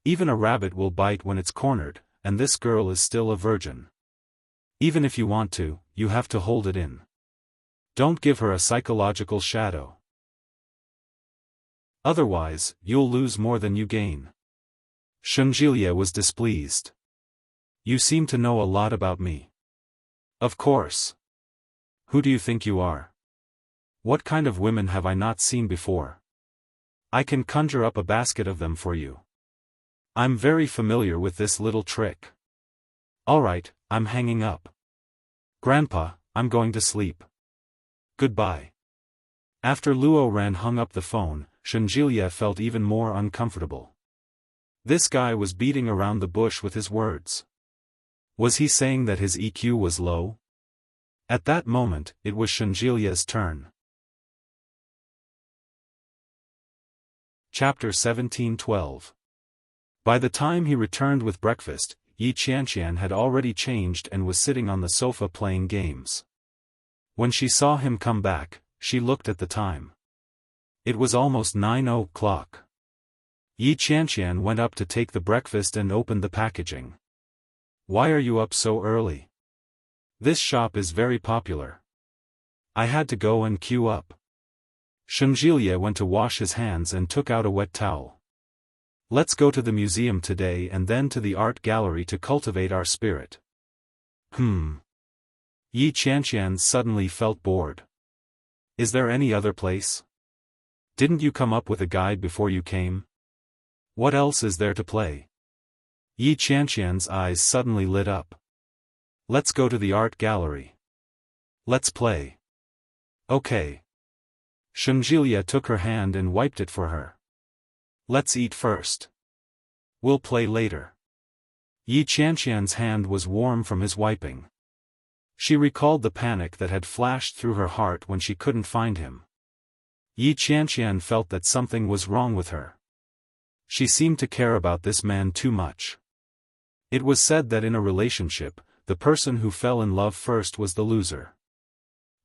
Even a rabbit will bite when it's cornered, and this girl is still a virgin. Even if you want to, you have to hold it in. Don't give her a psychological shadow. Otherwise, you'll lose more than you gain. Shenjilie was displeased. You seem to know a lot about me. Of course. Who do you think you are? What kind of women have I not seen before? I can conjure up a basket of them for you. I'm very familiar with this little trick. Alright, I'm hanging up. Grandpa, I'm going to sleep. Goodbye. After Luo Ran hung up the phone, Shenjilie felt even more uncomfortable. This guy was beating around the bush with his words. Was he saying that his EQ was low? At that moment, it was Shenjilie's turn. Chapter 17:12. By the time he returned with breakfast, Yi Qianqian had already changed and was sitting on the sofa playing games. When she saw him come back, she looked at the time. It was almost 9 o'clock. Yi Qianqian went up to take the breakfast and opened the packaging. Why are you up so early? This shop is very popular. I had to go and queue up. Shenjilie went to wash his hands and took out a wet towel. Let's go to the museum today and then to the art gallery to cultivate our spirit. Yi Qianqian suddenly felt bored. Is there any other place? Didn't you come up with a guide before you came? What else is there to play? Yi Qianqian's eyes suddenly lit up. Let's go to the art gallery. Let's play. Okay. Shenjilie took her hand and wiped it for her. Let's eat first. We'll play later. Yi Qianqian's hand was warm from his wiping. She recalled the panic that had flashed through her heart when she couldn't find him. Yi Qianqian felt that something was wrong with her. She seemed to care about this man too much. It was said that in a relationship, the person who fell in love first was the loser.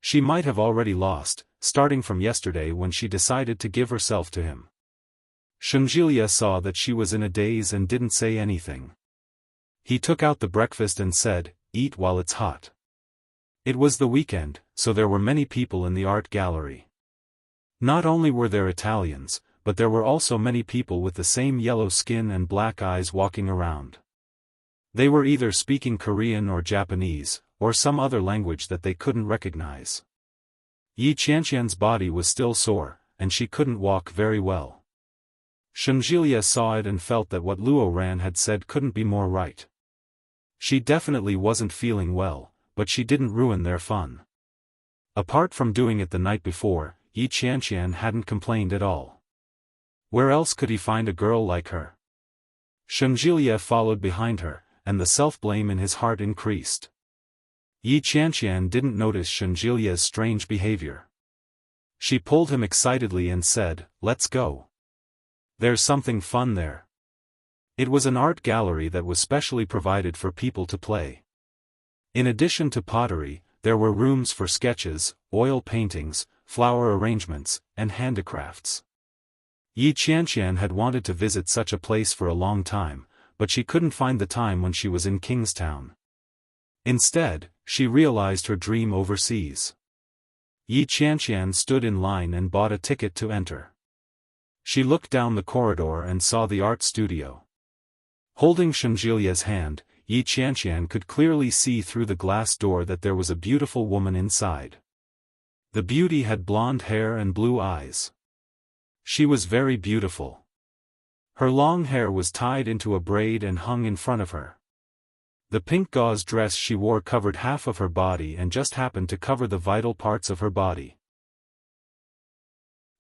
She might have already lost, starting from yesterday when she decided to give herself to him. Shenjilie saw that she was in a daze and didn't say anything. He took out the breakfast and said, "Eat while it's hot." It was the weekend, so there were many people in the art gallery. Not only were there Italians, but there were also many people with the same yellow skin and black eyes walking around. They were either speaking Korean or Japanese, or some other language that they couldn't recognize. Yi Qianqian's body was still sore, and she couldn't walk very well. Shenjilie saw it and felt that what Luo Ran had said couldn't be more right. She definitely wasn't feeling well, but she didn't ruin their fun. Apart from doing it the night before, Yi Qianqian hadn't complained at all. Where else could he find a girl like her? Shenjilie followed behind her, and the self-blame in his heart increased. Yi Qianqian didn't notice Shenjilie's strange behavior. She pulled him excitedly and said, "Let's go. There's something fun there." It was an art gallery that was specially provided for people to play. In addition to pottery, there were rooms for sketches, oil paintings, flower arrangements, and handicrafts. Yi Qianqian had wanted to visit such a place for a long time, but she couldn't find the time when she was in Kingstown. Instead, she realized her dream overseas. Yi Qianqian stood in line and bought a ticket to enter. She looked down the corridor and saw the art studio. Holding Shenjilie's hand, Yi Qianqian could clearly see through the glass door that there was a beautiful woman inside. The beauty had blonde hair and blue eyes. She was very beautiful. Her long hair was tied into a braid and hung in front of her. The pink gauze dress she wore covered half of her body and just happened to cover the vital parts of her body.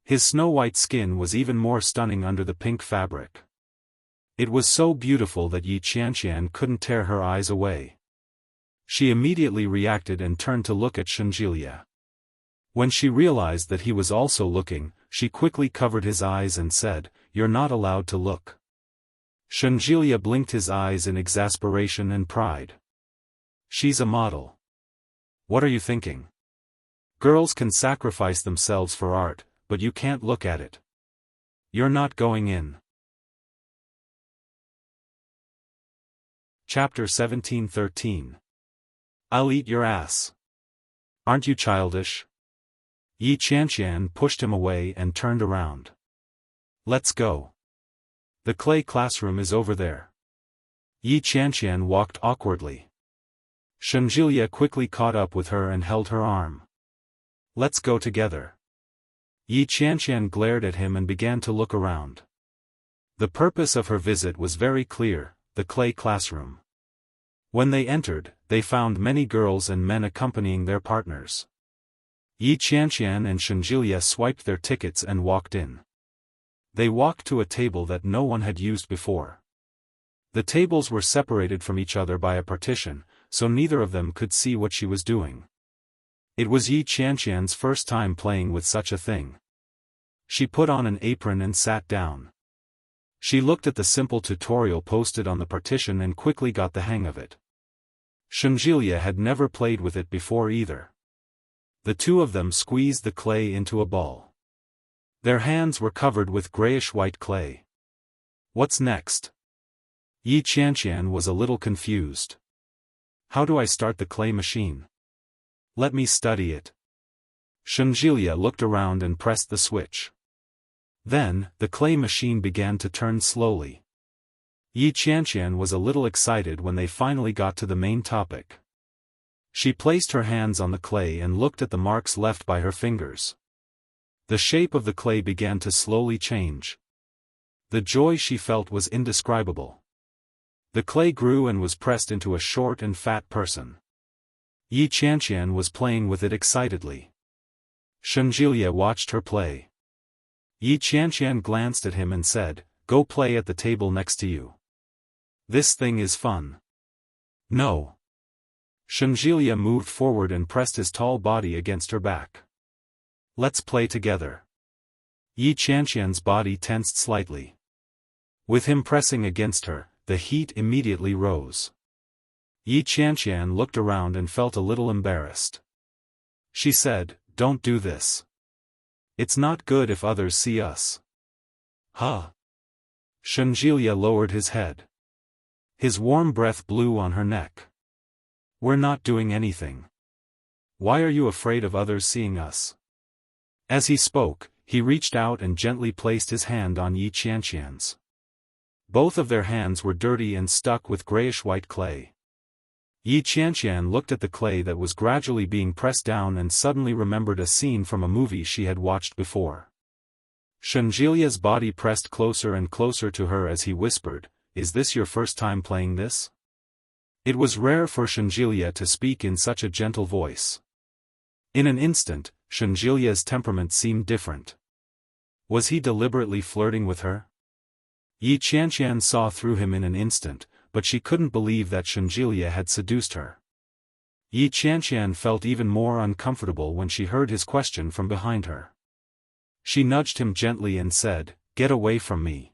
His snow-white skin was even more stunning under the pink fabric. It was so beautiful that Yi Qianqian couldn't tear her eyes away. She immediately reacted and turned to look at Shenjilia. When she realized that he was also looking, she quickly covered his eyes and said, "You're not allowed to look." Shenjilia blinked his eyes in exasperation and pride. "She's a model. What are you thinking? Girls can sacrifice themselves for art, but you can't look at it. You're not going in." Chapter 17:13. I'll eat your ass. Aren't you childish? Yi Qianqian pushed him away and turned around. "Let's go. The clay classroom is over there." Yi Qianqian walked awkwardly. Shenjilia quickly caught up with her and held her arm. "Let's go together." Yi Qianqian glared at him and began to look around. The purpose of her visit was very clear, the clay classroom. When they entered, they found many girls and men accompanying their partners. Yi Qianqian and Shenjilia swiped their tickets and walked in. They walked to a table that no one had used before. The tables were separated from each other by a partition, so neither of them could see what she was doing. It was Yi Qianqian's first time playing with such a thing. She put on an apron and sat down. She looked at the simple tutorial posted on the partition and quickly got the hang of it. Shenjilia had never played with it before either. The two of them squeezed the clay into a ball. Their hands were covered with grayish-white clay. "What's next?" Yi Qianqian was a little confused. "How do I start the clay machine? Let me study it." Shenjilia looked around and pressed the switch. Then, the clay machine began to turn slowly. Yi Qianqian was a little excited when they finally got to the main topic. She placed her hands on the clay and looked at the marks left by her fingers. The shape of the clay began to slowly change. The joy she felt was indescribable. The clay grew and was pressed into a short and fat person. Yi Qianqian was playing with it excitedly. Shenjilia watched her play. Yi Qianqian glanced at him and said, "Go play at the table next to you. This thing is fun." "No." Shenjilia moved forward and pressed his tall body against her back. "Let's play together." Yi Qianqian's body tensed slightly. With him pressing against her, the heat immediately rose. Yi Qianqian looked around and felt a little embarrassed. She said, "Don't do this. It's not good if others see us." "Huh?" Shenjilia lowered his head. His warm breath blew on her neck. "We're not doing anything. Why are you afraid of others seeing us?" As he spoke, he reached out and gently placed his hand on Yi Qianqian's. Both of their hands were dirty and stuck with grayish-white clay. Yi Qianqian looked at the clay that was gradually being pressed down and suddenly remembered a scene from a movie she had watched before. Shenjilia's body pressed closer and closer to her as he whispered, "Is this your first time playing this?" It was rare for Shenjilia to speak in such a gentle voice. In an instant, Shenjilia's temperament seemed different. Was he deliberately flirting with her? Yi Qianqian saw through him in an instant, but she couldn't believe that Shenjilia had seduced her. Yi Qianqian felt even more uncomfortable when she heard his question from behind her. She nudged him gently and said, "Get away from me.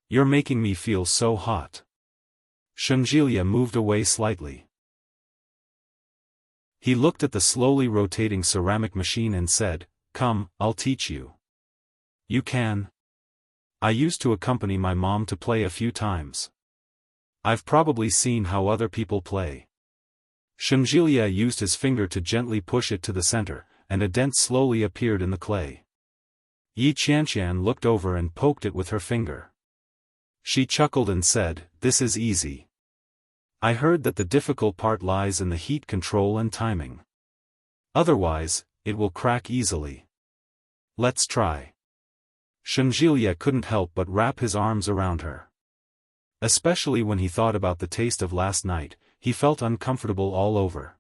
You're making me feel so hot." Shenjilia moved away slightly. He looked at the slowly rotating ceramic machine and said, "Come, I'll teach you." "You can. I used to accompany my mom to play a few times. I've probably seen how other people play." Shenjilia used his finger to gently push it to the center, and a dent slowly appeared in the clay. Yi Qianqian looked over and poked it with her finger. She chuckled and said, "This is easy. I heard that the difficult part lies in the heat control and timing. Otherwise, it will crack easily. Let's try." Shenjilia couldn't help but wrap his arms around her. Especially when he thought about the taste of last night, he felt uncomfortable all over.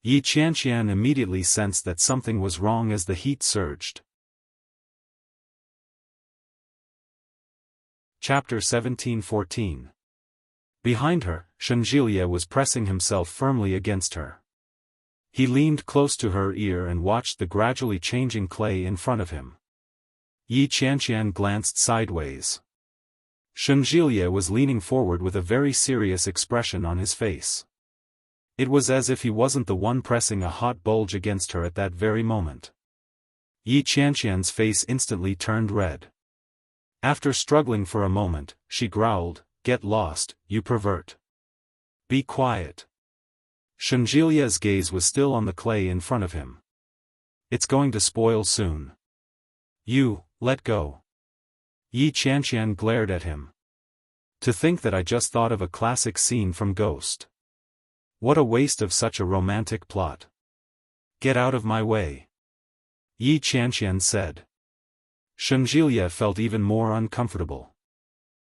Yi Qianqian immediately sensed that something was wrong as the heat surged. Chapter 17:14. Behind her, Shenjilie was pressing himself firmly against her. He leaned close to her ear and watched the gradually changing clay in front of him. Yi Qianqian glanced sideways. Shenjilie was leaning forward with a very serious expression on his face. It was as if he wasn't the one pressing a hot bulge against her at that very moment. Yi Qianqian's face instantly turned red. After struggling for a moment, she growled, "Get lost, you pervert. Be quiet." Shenjilie's gaze was still on the clay in front of him. "It's going to spoil soon. You, let go." Yi Qianqian glared at him. "To think that I just thought of a classic scene from Ghost. What a waste of such a romantic plot. Get out of my way," Yi Qianqian said. Shenjilie felt even more uncomfortable.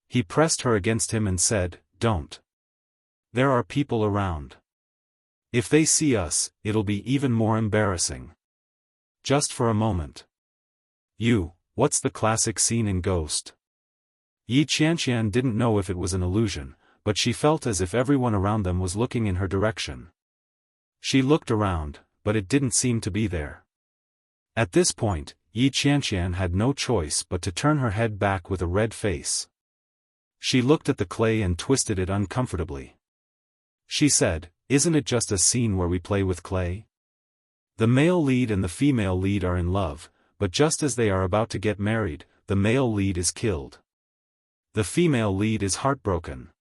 He pressed her against him and said, "Don't. There are people around. If they see us, it'll be even more embarrassing. Just for a moment. What's the classic scene in Ghost?" Yi Qianqian didn't know if it was an illusion, but she felt as if everyone around them was looking in her direction. She looked around, but it didn't seem to be there. At this point, Yi Qianqian had no choice but to turn her head back with a red face. She looked at the clay and twisted it uncomfortably. She said, "Isn't it just a scene where we play with clay? The male lead and the female lead are in love, but just as they are about to get married, the male lead is killed. The female lead is heartbroken.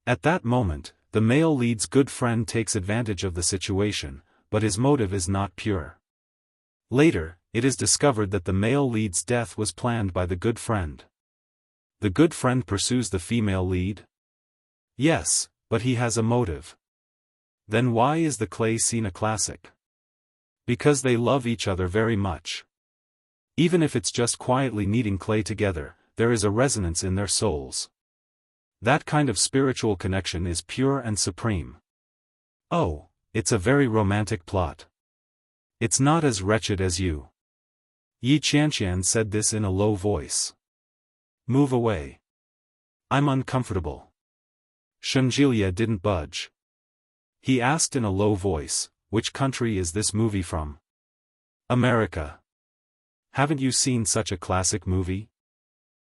At that moment, the male lead's good friend takes advantage of the situation, but his motive is not pure. Later, it is discovered that the male lead's death was planned by the good friend. The good friend pursues the female lead? Yes, but he has a motive. Then why is the clay scene a classic? Because they love each other very much. Even if it's just quietly kneading clay together, there is a resonance in their souls. That kind of spiritual connection is pure and supreme. Oh, it's a very romantic plot. It's not as wretched as you." Yi Qianqian said this in a low voice. "Move away. I'm uncomfortable." Shenjilie didn't budge. He asked in a low voice, "Which country is this movie from?" "America. Haven't you seen such a classic movie?"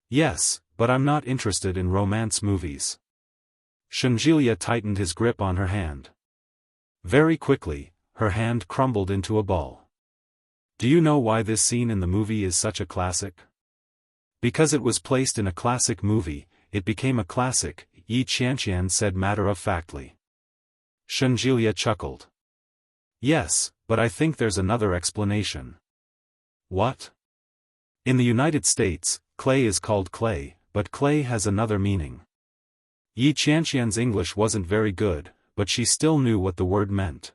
"Yes, but I'm not interested in romance movies." Shenjilie tightened his grip on her hand. Very quickly, her hand crumbled into a ball. "Do you know why this scene in the movie is such a classic?" "Because it was placed in a classic movie, it became a classic," Yi Qianqian said matter-of-factly. Shenjilie chuckled. "Yes, but I think there's another explanation." "What?" "In the United States, clay is called clay, but clay has another meaning." Yi Qianqian's English wasn't very good, but she still knew what the word meant.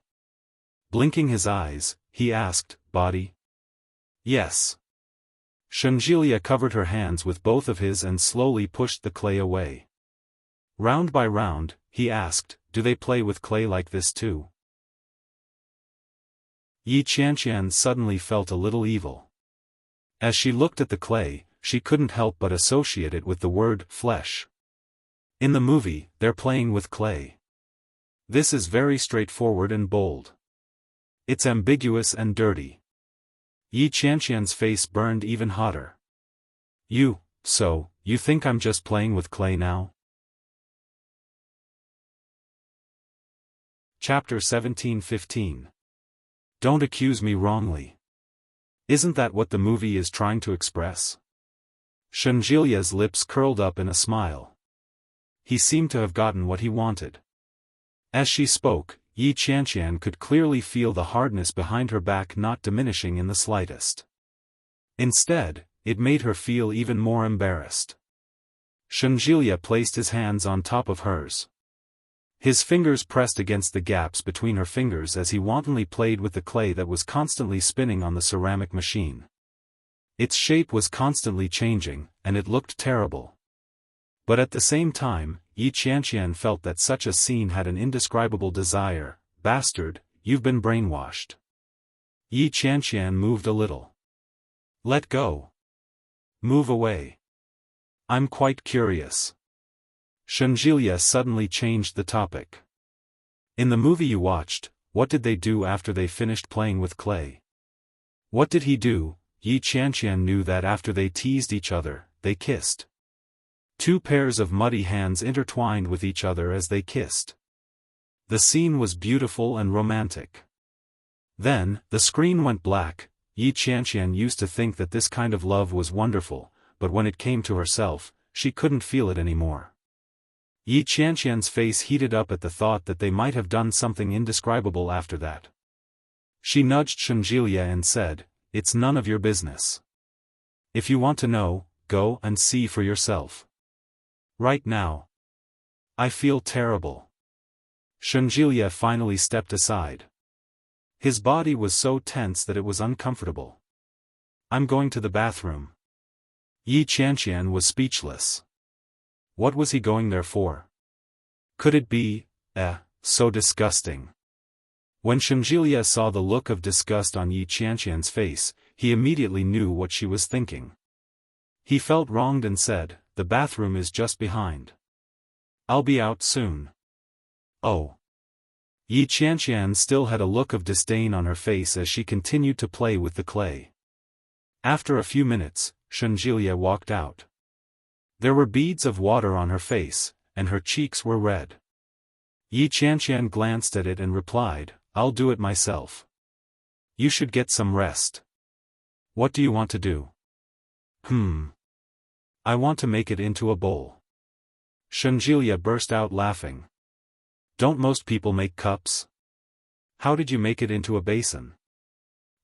Blinking his eyes, he asked, "Body?" "Yes." Shenjilie covered her hands with both of his and slowly pushed the clay away. Round by round, he asked, "Do they play with clay like this too?" Yi Qianqian suddenly felt a little evil. As she looked at the clay, she couldn't help but associate it with the word flesh. In the movie, they're playing with clay. This is very straightforward and bold. It's ambiguous and dirty. Yi Qianqian's face burned even hotter. You think I'm just playing with clay now?" Chapter 17:15. Don't accuse me wrongly. Isn't that what the movie is trying to express? Shenjilie's lips curled up in a smile. He seemed to have gotten what he wanted. As she spoke, Yi Qianqian could clearly feel the hardness behind her back not diminishing in the slightest. Instead, it made her feel even more embarrassed. Shenjilie placed his hands on top of hers. His fingers pressed against the gaps between her fingers as he wantonly played with the clay that was constantly spinning on the ceramic machine. Its shape was constantly changing, and it looked terrible. But at the same time, Yi Qianqian felt that such a scene had an indescribable desire. "Bastard, you've been brainwashed." Yi Qianqian moved a little. "Let go. Move away." I'm quite curious. Shenjilia suddenly changed the topic. In the movie you watched, what did they do after they finished playing with clay? What did he do? Yi Qianqian knew that after they teased each other, they kissed. Two pairs of muddy hands intertwined with each other as they kissed. The scene was beautiful and romantic. Then, the screen went black. Yi Qianqian used to think that this kind of love was wonderful, but when it came to herself, she couldn't feel it anymore. Yi Qianqian's face heated up at the thought that they might have done something indescribable after that. She nudged Shenjilia and said, "It's none of your business. If you want to know, go and see for yourself. Right now. I feel terrible." Shenjilia finally stepped aside. His body was so tense that it was uncomfortable. "I'm going to the bathroom." Yi Qianqian was speechless. What was he going there for? Could it be, so disgusting? When Shenjilia saw the look of disgust on Yi Qianqian's face, he immediately knew what she was thinking. He felt wronged and said, "The bathroom is just behind. I'll be out soon." Oh. Yi Qianqian still had a look of disdain on her face as she continued to play with the clay. After a few minutes, Shenjilia walked out. There were beads of water on her face, and her cheeks were red. Yi Qianqian glanced at it and replied, "I'll do it myself. You should get some rest." "What do you want to do?" I want to make it into a bowl." Shenjilia burst out laughing. "Don't most people make cups? How did you make it into a basin?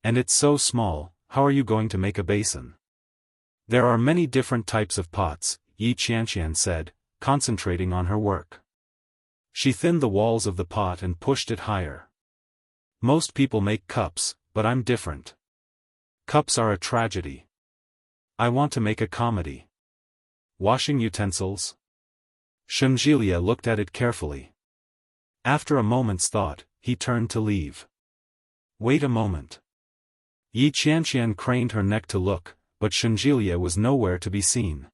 And it's so small, how are you going to make a basin?" "There are many different types of pots," Yi Qianqian said, concentrating on her work. She thinned the walls of the pot and pushed it higher. "Most people make cups, but I'm different. Cups are a tragedy. I want to make a comedy." "Washing utensils?" Shenjilia looked at it carefully. After a moment's thought, he turned to leave. "Wait a moment." Yi Qianqian craned her neck to look, but Shenjilia was nowhere to be seen.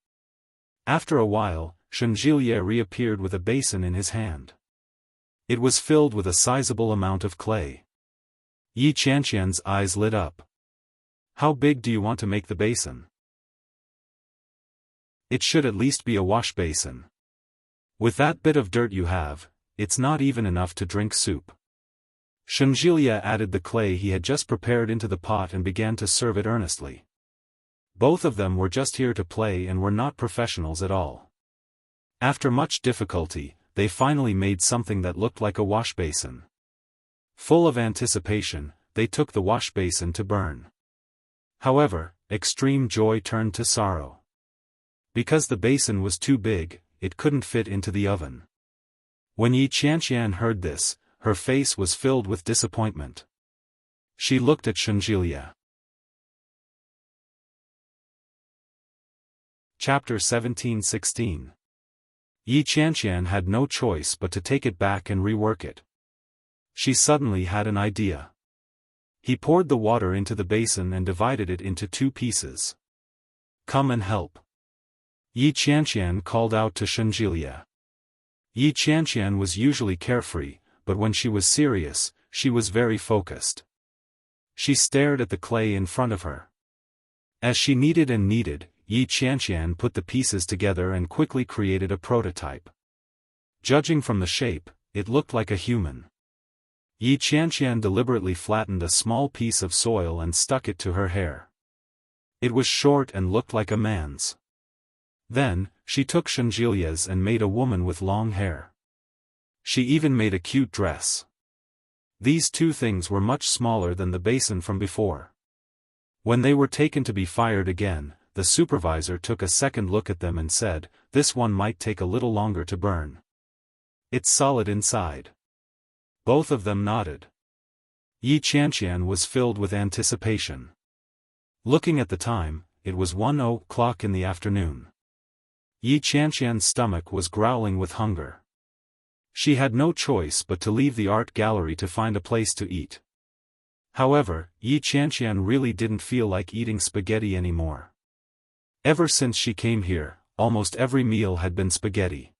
After a while, Shenjilia reappeared with a basin in his hand. It was filled with a sizable amount of clay. Yi Qianqian's eyes lit up. "How big do you want to make the basin?" "It should at least be a wash basin. With that bit of dirt you have, it's not even enough to drink soup." Shenjilia added the clay he had just prepared into the pot and began to serve it earnestly. Both of them were just here to play and were not professionals at all. After much difficulty, they finally made something that looked like a wash basin. Full of anticipation, they took the wash basin to burn. However, extreme joy turned to sorrow. Because the basin was too big, it couldn't fit into the oven. When Yi Qianqian heard this, her face was filled with disappointment. She looked at Shenjilia. Chapter 17-16. Yi Qianqian had no choice but to take it back and rework it. She suddenly had an idea. He poured the water into the basin and divided it into two pieces. "Come and help." Yi Qianqian called out to Shenjilia. Yi Qianqian was usually carefree, but when she was serious, she was very focused. She stared at the clay in front of her. As she kneaded and kneaded, Yi Qianqian put the pieces together and quickly created a prototype. Judging from the shape, it looked like a human. Yi Qianqian deliberately flattened a small piece of soil and stuck it to her hair. It was short and looked like a man's. Then, she took Shenjilia's and made a woman with long hair. She even made a cute dress. These two things were much smaller than the basin from before. When they were taken to be fired again, the supervisor took a second look at them and said, "This one might take a little longer to burn. It's solid inside." Both of them nodded. Yi Qianqian was filled with anticipation. Looking at the time, it was 1:00 in the afternoon. Yi Qianqian's stomach was growling with hunger. She had no choice but to leave the art gallery to find a place to eat. However, Yi Qianqian really didn't feel like eating spaghetti anymore. Ever since she came here, almost every meal had been spaghetti.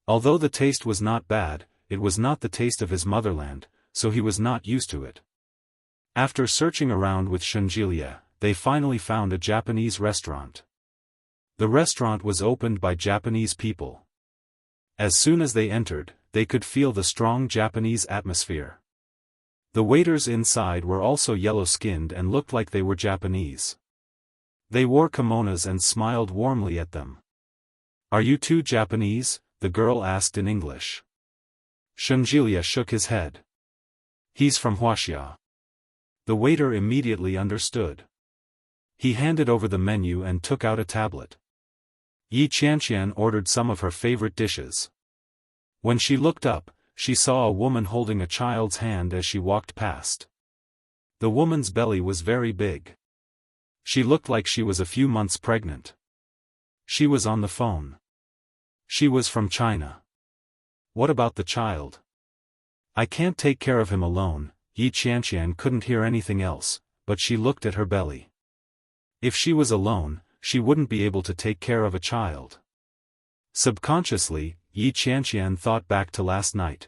Although the taste was not bad, it was not the taste of his motherland, so he was not used to it. After searching around with Shenjilia, they finally found a Japanese restaurant. The restaurant was opened by Japanese people. As soon as they entered, they could feel the strong Japanese atmosphere. The waiters inside were also yellow-skinned and looked like they were Japanese. They wore kimonos and smiled warmly at them. "Are you too Japanese?" the girl asked in English. Shenjilia shook his head. "He's from Wuxia." The waiter immediately understood. He handed over the menu and took out a tablet. Yi Qianqian ordered some of her favorite dishes. When she looked up, she saw a woman holding a child's hand as she walked past. The woman's belly was very big. She looked like she was a few months pregnant. She was on the phone. She was from China. "What about the child?" "I can't take care of him alone." Yi Qianqian couldn't hear anything else, but she looked at her belly. If she was alone, she wouldn't be able to take care of a child. Subconsciously, Yi Qianqian thought back to last night.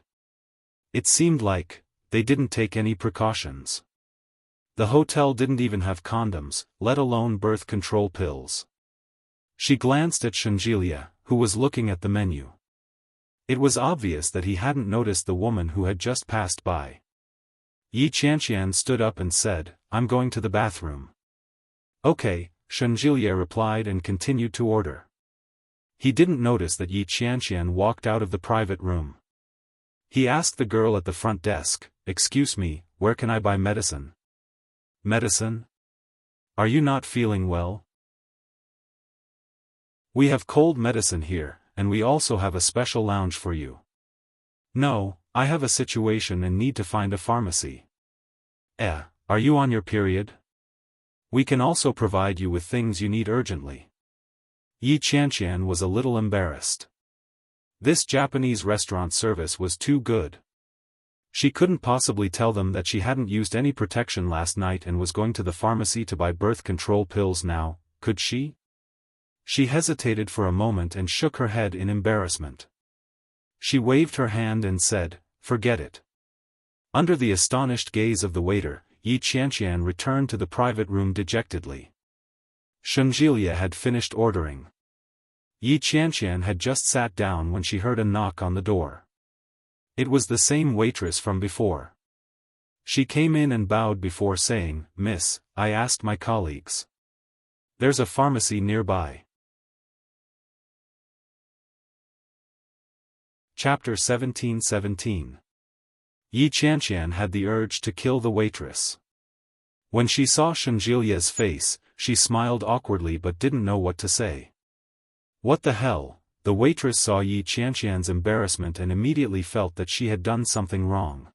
It seemed like they didn't take any precautions. The hotel didn't even have condoms, let alone birth control pills. She glanced at Shenjilia, who was looking at the menu. It was obvious that he hadn't noticed the woman who had just passed by. Yi Qianqian stood up and said, "I'm going to the bathroom." "Okay," Shenjilia replied and continued to order. He didn't notice that Yi Qianqian walked out of the private room. He asked the girl at the front desk, "Excuse me, where can I buy medicine?" "Medicine? Are you not feeling well?" "We have cold medicine here, and we also have a special lounge for you." "No, I have a situation and need to find a pharmacy." Are you on your period?" "We can also provide you with things you need urgently." Yi Qianqian was a little embarrassed. This Japanese restaurant service was too good. She couldn't possibly tell them that she hadn't used any protection last night and was going to the pharmacy to buy birth control pills now, could she? She hesitated for a moment and shook her head in embarrassment. She waved her hand and said, "Forget it." Under the astonished gaze of the waiter, Yi Qianqian returned to the private room dejectedly. Shenjilia had finished ordering. Yi Qianqian had just sat down when she heard a knock on the door. It was the same waitress from before. She came in and bowed before saying, "Miss, I asked my colleagues. There's a pharmacy nearby." Chapter 17:17. Yi Qianqian had the urge to kill the waitress. When she saw Shenjilia's face, she smiled awkwardly but didn't know what to say. What the hell? The waitress saw Yi Qianqian's embarrassment and immediately felt that she had done something wrong.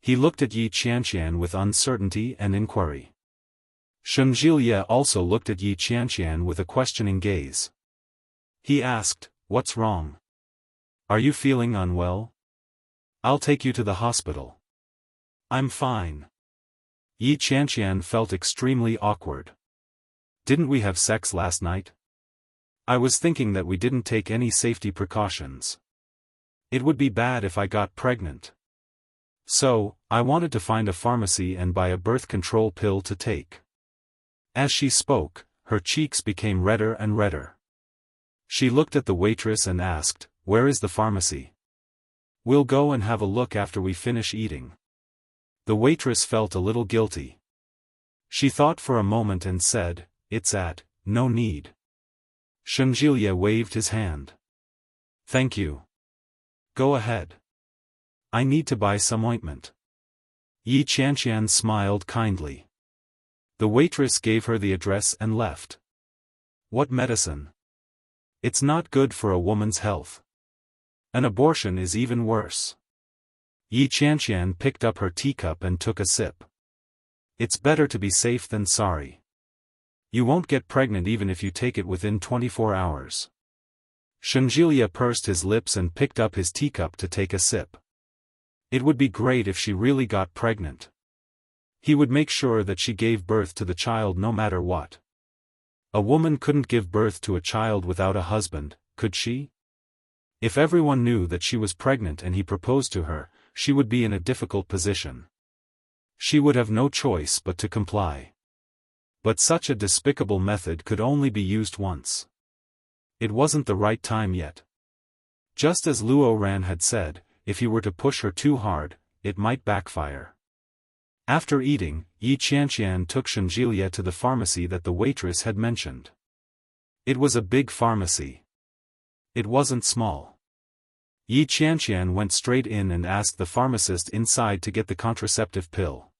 He looked at Yi Qianqian with uncertainty and inquiry. Shenjilia also looked at Yi Qianqian with a questioning gaze. He asked, "What's wrong? Are you feeling unwell? I'll take you to the hospital." "I'm fine." Yi Qianqian felt extremely awkward. "Didn't we have sex last night? I was thinking that we didn't take any safety precautions. It would be bad if I got pregnant. So, I wanted to find a pharmacy and buy a birth control pill to take." As she spoke, her cheeks became redder and redder. She looked at the waitress and asked, "Where is the pharmacy?" "We'll go and have a look after we finish eating." The waitress felt a little guilty. She thought for a moment and said, "It's no need." Shenjilia waved his hand. "Thank you. Go ahead. I need to buy some ointment." Yi Qianqian smiled kindly. The waitress gave her the address and left. "What medicine? It's not good for a woman's health. An abortion is even worse." Yi Qianqian picked up her teacup and took a sip. "It's better to be safe than sorry. You won't get pregnant even if you take it within 24 hours. Shenjilia pursed his lips and picked up his teacup to take a sip. It would be great if she really got pregnant. He would make sure that she gave birth to the child no matter what. A woman couldn't give birth to a child without a husband, could she? If everyone knew that she was pregnant and he proposed to her, she would be in a difficult position. She would have no choice but to comply. But such a despicable method could only be used once. It wasn't the right time yet. Just as Luo Ran had said, if he were to push her too hard, it might backfire. After eating, Yi Qianqian took Shenjilia to the pharmacy that the waitress had mentioned. It was a big pharmacy. It wasn't small. Yi Qianqian went straight in and asked the pharmacist inside to get the contraceptive pill.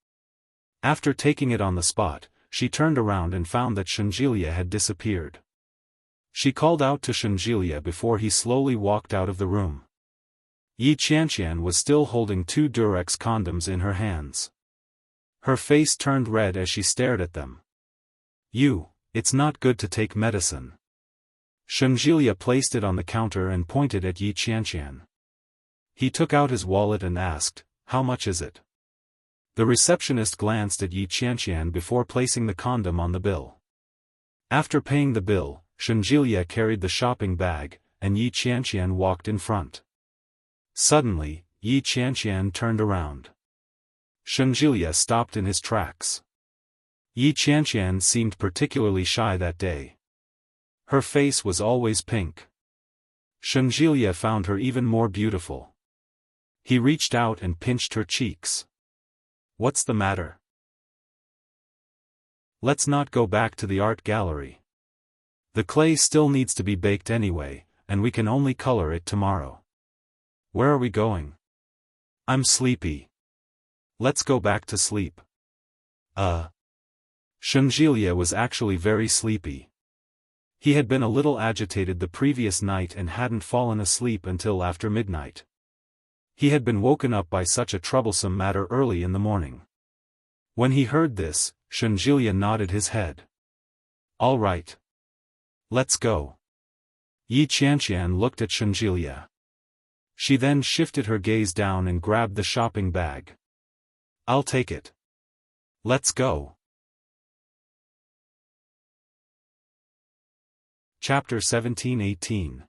After taking it on the spot, she turned around and found that Shenjilia had disappeared. She called out to Shenjilia before he slowly walked out of the room. Yi Qianqian was still holding 2 Durex condoms in her hands. Her face turned red as she stared at them. It's not good to take medicine. Shenjilia placed it on the counter and pointed at Yi Qianqian. He took out his wallet and asked, "How much is it?" The receptionist glanced at Yi Qianqian before placing the condom on the bill. After paying the bill, Shenjilia carried the shopping bag, and Yi Qianqian walked in front. Suddenly, Yi Qianqian turned around. Shenjilia stopped in his tracks. Yi Qianqian seemed particularly shy that day. Her face was always pink. Shenjilia found her even more beautiful. He reached out and pinched her cheeks. "What's the matter? Let's not go back to the art gallery. The clay still needs to be baked anyway, and we can only color it tomorrow. Where are we going? I'm sleepy. Let's go back to sleep." Shenjilia was actually very sleepy. He had been a little agitated the previous night and hadn't fallen asleep until after midnight. He had been woken up by such a troublesome matter early in the morning. When he heard this, Shenjilia nodded his head. "All right. Let's go." Yi Qianqian looked at Shenjilia. She then shifted her gaze down and grabbed the shopping bag. "I'll take it. Let's go." Chapter 17-18.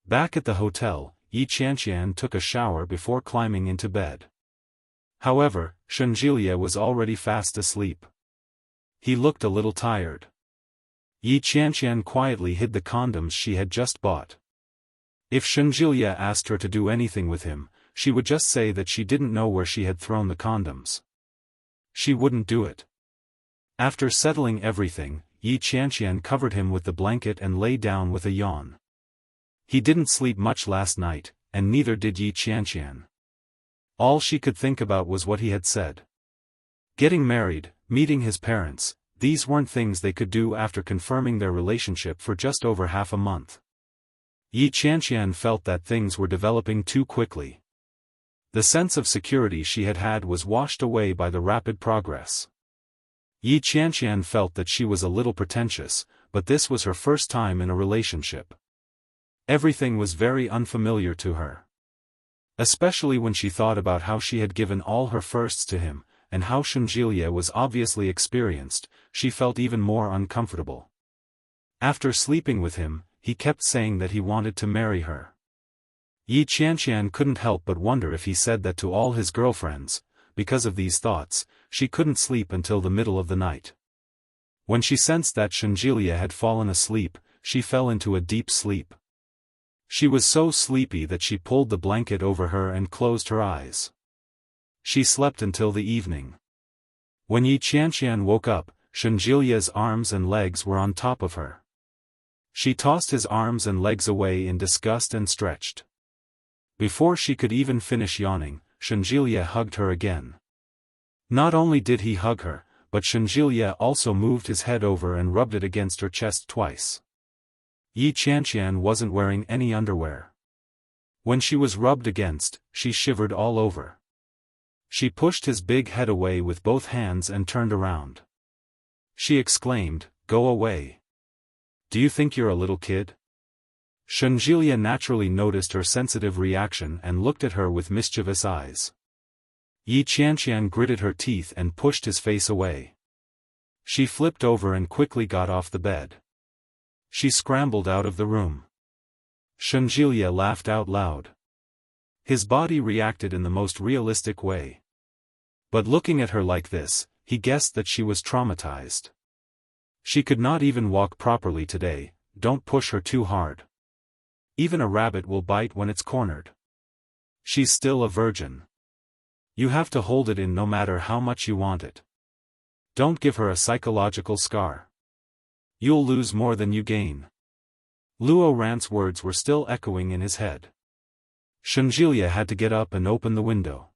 Back at the hotel, Yi Qianqian took a shower before climbing into bed. However, Shenjilia was already fast asleep. He looked a little tired. Yi Qianqian quietly hid the condoms she had just bought. If Shenjilia asked her to do anything with him, she would just say that she didn't know where she had thrown the condoms. She wouldn't do it. After settling everything, Yi Qianqian covered him with the blanket and lay down with a yawn. He didn't sleep much last night, and neither did Yi Qianqian. All she could think about was what he had said. Getting married, meeting his parents, these weren't things they could do after confirming their relationship for just over half a month. Yi Qianqian felt that things were developing too quickly. The sense of security she had had was washed away by the rapid progress. Yi Qianqian felt that she was a little pretentious, but this was her first time in a relationship. Everything was very unfamiliar to her. Especially when she thought about how she had given all her firsts to him, and how Shenjilia was obviously experienced, she felt even more uncomfortable. After sleeping with him, he kept saying that he wanted to marry her. Yi Qianqian couldn't help but wonder if he said that to all his girlfriends. Because of these thoughts, she couldn't sleep until the middle of the night. When she sensed that Shenjilia had fallen asleep, she fell into a deep sleep. She was so sleepy that she pulled the blanket over her and closed her eyes. She slept until the evening. When Yi Qianqian woke up, Shenjilia's arms and legs were on top of her. She tossed his arms and legs away in disgust and stretched. Before she could even finish yawning, Shenjilia hugged her again. Not only did he hug her, but Shenjilia also moved his head over and rubbed it against her chest twice. Yi Qianqian wasn't wearing any underwear. When she was rubbed against, she shivered all over. She pushed his big head away with both hands and turned around. She exclaimed, "Go away. Do you think you're a little kid?" Shenjilia naturally noticed her sensitive reaction and looked at her with mischievous eyes. Yi Qianqian gritted her teeth and pushed his face away. She flipped over and quickly got off the bed. She scrambled out of the room. Shenjilia laughed out loud. His body reacted in the most realistic way. But looking at her like this, he guessed that she was traumatized. She could not even walk properly today. Don't push her too hard. Even a rabbit will bite when it's cornered. She's still a virgin. You have to hold it in no matter how much you want it. Don't give her a psychological scar. You'll lose more than you gain. Luo Ran's words were still echoing in his head. Shenjilia had to get up and open the window.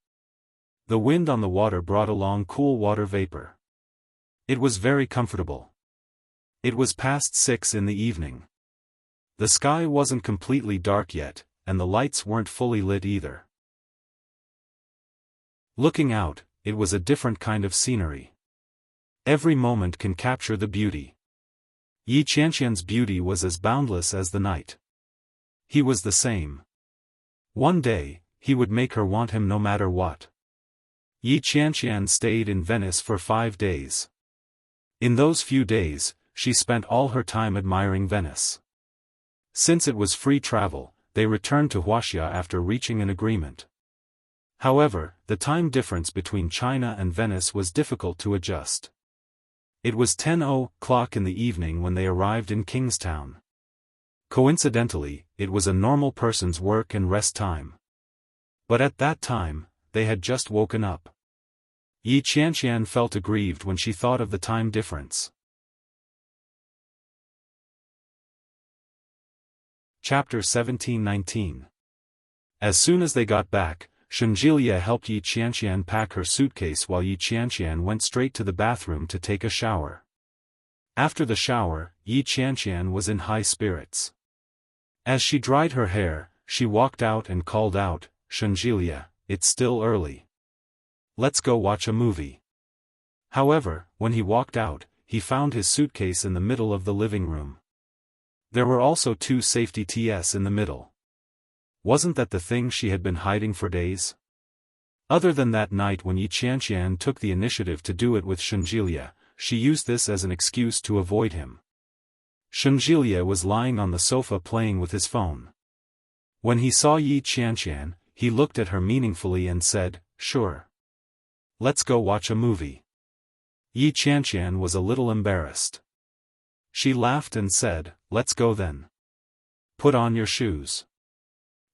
The wind on the water brought along cool water vapor. It was very comfortable. It was past 6 in the evening. The sky wasn't completely dark yet, and the lights weren't fully lit either. Looking out, it was a different kind of scenery. Every moment can capture the beauty. Yi Qianqian's beauty was as boundless as the night. He was the same. One day, he would make her want him no matter what. Yi Qianqian stayed in Venice for 5 days. In those few days, she spent all her time admiring Venice. Since it was free travel, they returned to Wuxia after reaching an agreement. However, the time difference between China and Venice was difficult to adjust. It was 10:00 in the evening when they arrived in Kingstown. Coincidentally, it was a normal person's work and rest time. But at that time, they had just woken up. Yi Qianqian felt aggrieved when she thought of the time difference. Chapter 17-19. As soon as they got back, Shenjilia helped Yi Qianqian pack her suitcase while Yi Qianqian went straight to the bathroom to take a shower. After the shower, Yi Qianqian was in high spirits. As she dried her hair, she walked out and called out, "Shenjilia, it's still early. Let's go watch a movie." However, when he walked out, he found his suitcase in the middle of the living room. There were also 2 safety TS in the middle. Wasn't that the thing she had been hiding for days? Other than that night when Yi Qianqian took the initiative to do it with Shenjilia, she used this as an excuse to avoid him. Shenjilia was lying on the sofa playing with his phone. When he saw Yi Qianqian, he looked at her meaningfully and said, "Sure. Let's go watch a movie." Yi Qianqian was a little embarrassed. She laughed and said, "Let's go then. Put on your shoes.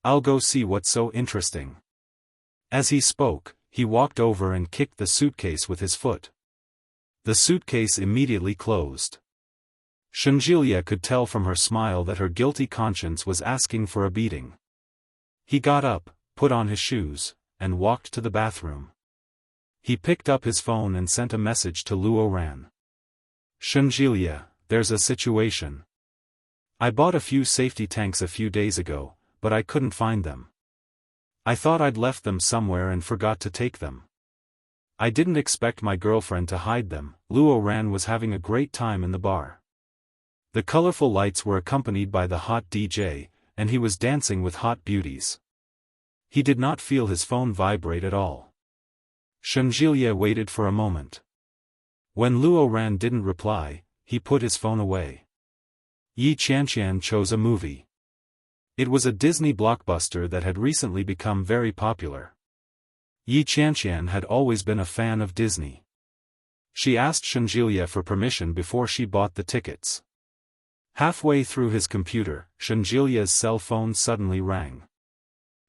I'll go see what's so interesting." As he spoke, he walked over and kicked the suitcase with his foot. The suitcase immediately closed. Shenjilia could tell from her smile that her guilty conscience was asking for a beating. He got up, put on his shoes, and walked to the bathroom. He picked up his phone and sent a message to Luo Ran. "Shenjilia, there's a situation. I bought a few safety tanks a few days ago, but I couldn't find them. I thought I'd left them somewhere and forgot to take them. I didn't expect my girlfriend to hide them." Luo Ran was having a great time in the bar. The colorful lights were accompanied by the hot DJ, and he was dancing with hot beauties. He did not feel his phone vibrate at all. Shenjilia waited for a moment. When Luo Ran didn't reply, he put his phone away. Yi Qianqian chose a movie. It was a Disney blockbuster that had recently become very popular. Yi Qianqian had always been a fan of Disney. She asked Shenjilia for permission before she bought the tickets. Halfway through his computer, Shenjilia's cell phone suddenly rang.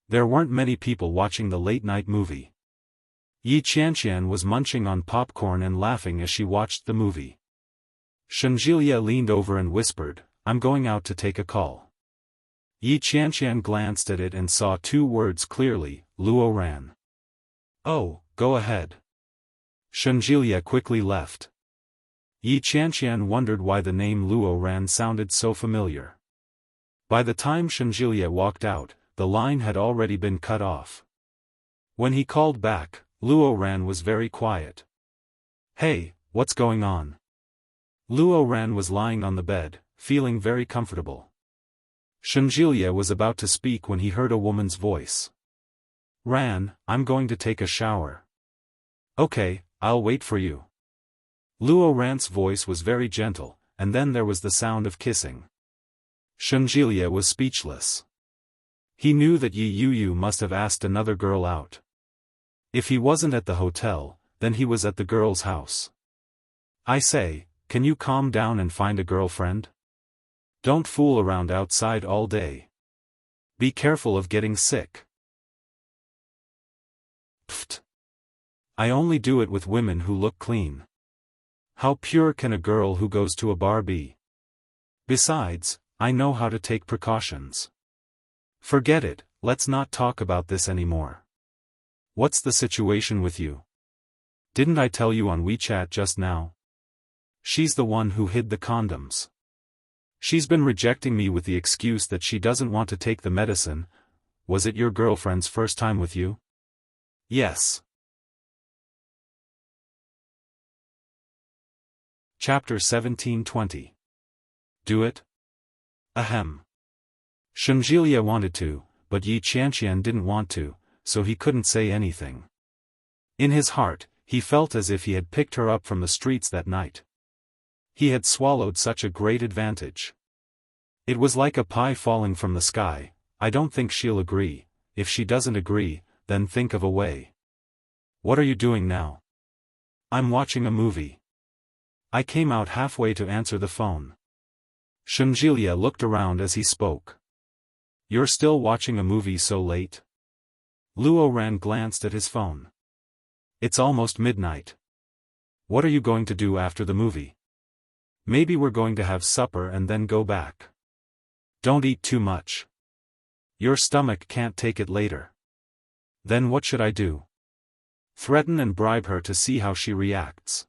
There weren't many people watching the late-night movie. Yi Qianqian was munching on popcorn and laughing as she watched the movie. Shenjilia leaned over and whispered, "I'm going out to take a call." Yi Qianqian glanced at it and saw 2 words clearly, Luo Ran. "Oh, go ahead." Shenjilia quickly left. Yi Qianqian wondered why the name Luo Ran sounded so familiar. By the time Shenjilia walked out, the line had already been cut off. When he called back, Luo Ran was very quiet. "Hey, what's going on?" Luo Ran was lying on the bed, feeling very comfortable. Shenjilia was about to speak when he heard a woman's voice. "Ran, I'm going to take a shower." "Okay, I'll wait for you." Luo Ran's voice was very gentle, and then there was the sound of kissing. Shunjilie was speechless. He knew that Yi Yuyu must have asked another girl out. If he wasn't at the hotel, then he was at the girl's house. I say, can you calm down and find a girlfriend? Don't fool around outside all day. Be careful of getting sick. Pfft. I only do it with women who look clean. How pure can a girl who goes to a bar be? Besides, I know how to take precautions. Forget it, let's not talk about this anymore. What's the situation with you? Didn't I tell you on WeChat just now? She's the one who hid the condoms. She's been rejecting me with the excuse that she doesn't want to take the medicine. Was it your girlfriend's first time with you? Yes. Chapter 17:20. Do it? Ahem. Shunjilie wanted to, but Yi Qianqian didn't want to, so he couldn't say anything. In his heart, he felt as if he had picked her up from the streets that night. He had swallowed such a great advantage. It was like a pie falling from the sky. I don't think she'll agree. If she doesn't agree, then think of a way. What are you doing now? I'm watching a movie. I came out halfway to answer the phone. Shunjilie looked around as he spoke. You're still watching a movie so late? Luo Ran glanced at his phone. It's almost midnight. What are you going to do after the movie? Maybe we're going to have supper and then go back. Don't eat too much. Your stomach can't take it later. Then what should I do? Threaten and bribe her to see how she reacts.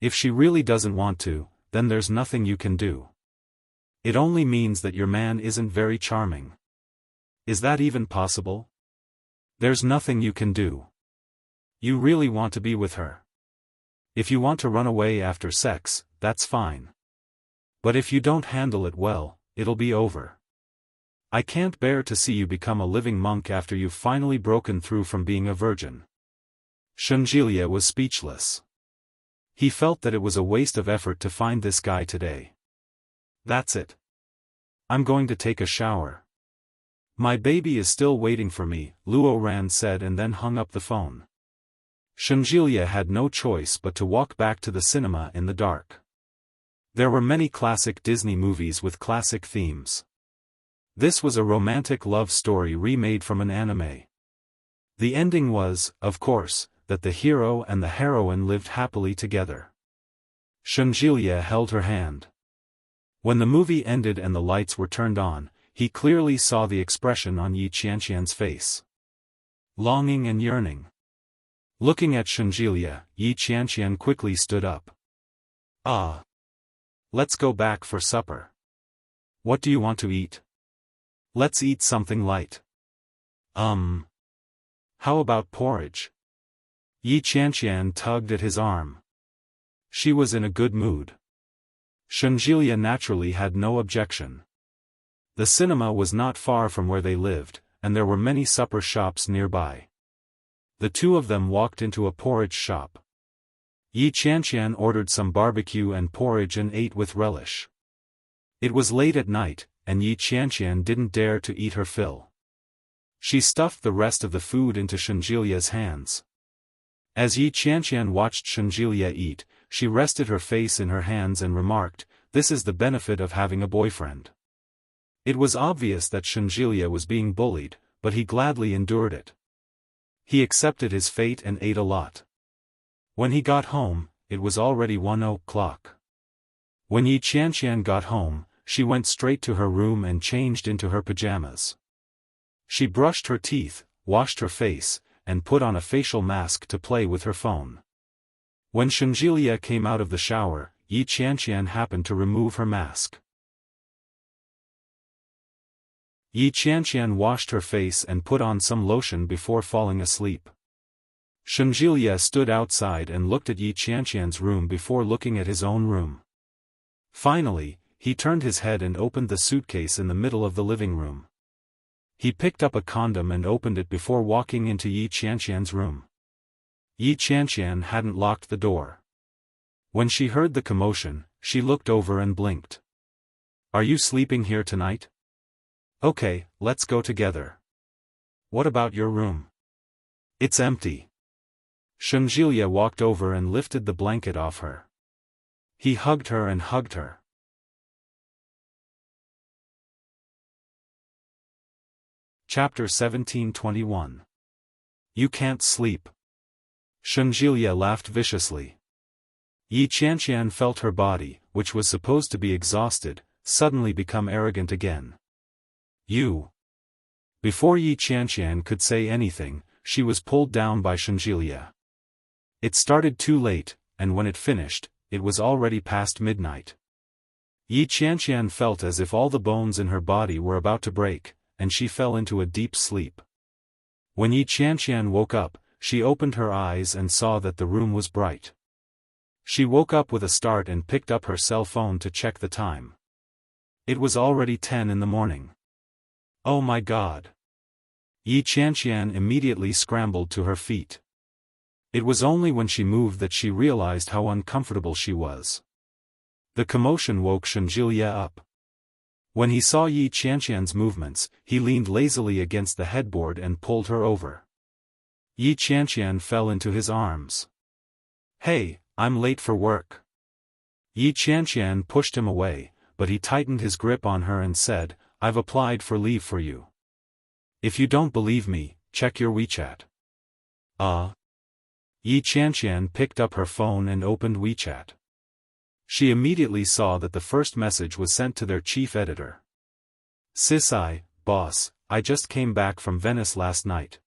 If she really doesn't want to, then there's nothing you can do. It only means that your man isn't very charming. Is that even possible? There's nothing you can do. You really want to be with her. If you want to run away after sex, that's fine. But if you don't handle it well, it'll be over. I can't bear to see you become a living monk after you've finally broken through from being a virgin. Shunjilie was speechless. He felt that it was a waste of effort to find this guy today. That's it. I'm going to take a shower. My baby is still waiting for me, Luo Ran said and then hung up the phone. Shunjilie had no choice but to walk back to the cinema in the dark. There were many classic Disney movies with classic themes. This was a romantic love story remade from an anime. The ending was, of course, that the hero and the heroine lived happily together. Shunjilie held her hand. When the movie ended and the lights were turned on, he clearly saw the expression on Yi Qianqian's face. Longing and yearning. Looking at Shunjilie, Yi Qianqian quickly stood up. Ah. Let's go back for supper. What do you want to eat? Let's eat something light. How about porridge? Yi Qianqian tugged at his arm. She was in a good mood. Shunjilie naturally had no objection. The cinema was not far from where they lived, and there were many supper shops nearby. The two of them walked into a porridge shop. Yi Qianqian ordered some barbecue and porridge and ate with relish. It was late at night, and Yi Qianqian didn't dare to eat her fill. She stuffed the rest of the food into Shunjilie's hands. As Yi Qianqian watched Shunjilie eat, she rested her face in her hands and remarked, "This is the benefit of having a boyfriend." It was obvious that Shunjilie was being bullied, but he gladly endured it. He accepted his fate and ate a lot. When he got home, it was already 1 o'clock. When Yi Qianqian got home, she went straight to her room and changed into her pajamas. She brushed her teeth, washed her face, and put on a facial mask to play with her phone. When Shunjilie came out of the shower, Yi Qianqian happened to remove her mask. Yi Qianqian washed her face and put on some lotion before falling asleep. Shunjilie stood outside and looked at Yi Qianqian's room before looking at his own room. Finally, he turned his head and opened the suitcase in the middle of the living room. He picked up a condom and opened it before walking into Yi Qianqian's room. Yi Qianqian hadn't locked the door. When she heard the commotion, she looked over and blinked. Are you sleeping here tonight? Okay, let's go together. What about your room? It's empty. Shengjilie walked over and lifted the blanket off her. He hugged her and hugged her. Chapter 1721. You can't sleep. Shengjilie laughed viciously. Yi Qianqian felt her body, which was supposed to be exhausted, suddenly become arrogant again. You. Before Yi Qianqian could say anything, she was pulled down by Shengjilie. It started too late, and when it finished, it was already past midnight. Yi Qianqian felt as if all the bones in her body were about to break, and she fell into a deep sleep. When Yi Qianqian woke up, she opened her eyes and saw that the room was bright. She woke up with a start and picked up her cell phone to check the time. It was already 10 in the morning. Oh my God! Yi Qianqian immediately scrambled to her feet. It was only when she moved that she realized how uncomfortable she was. The commotion woke Shengjilie up. When he saw Yi Qianqian's movements, he leaned lazily against the headboard and pulled her over. Yi Qianqian fell into his arms. Hey, I'm late for work. Yi Qianqian pushed him away, but he tightened his grip on her and said, I've applied for leave for you. If you don't believe me, check your WeChat. Yi Qianqian picked up her phone and opened WeChat. She immediately saw that the first message was sent to their chief editor. Boss, I just came back from Venice last night.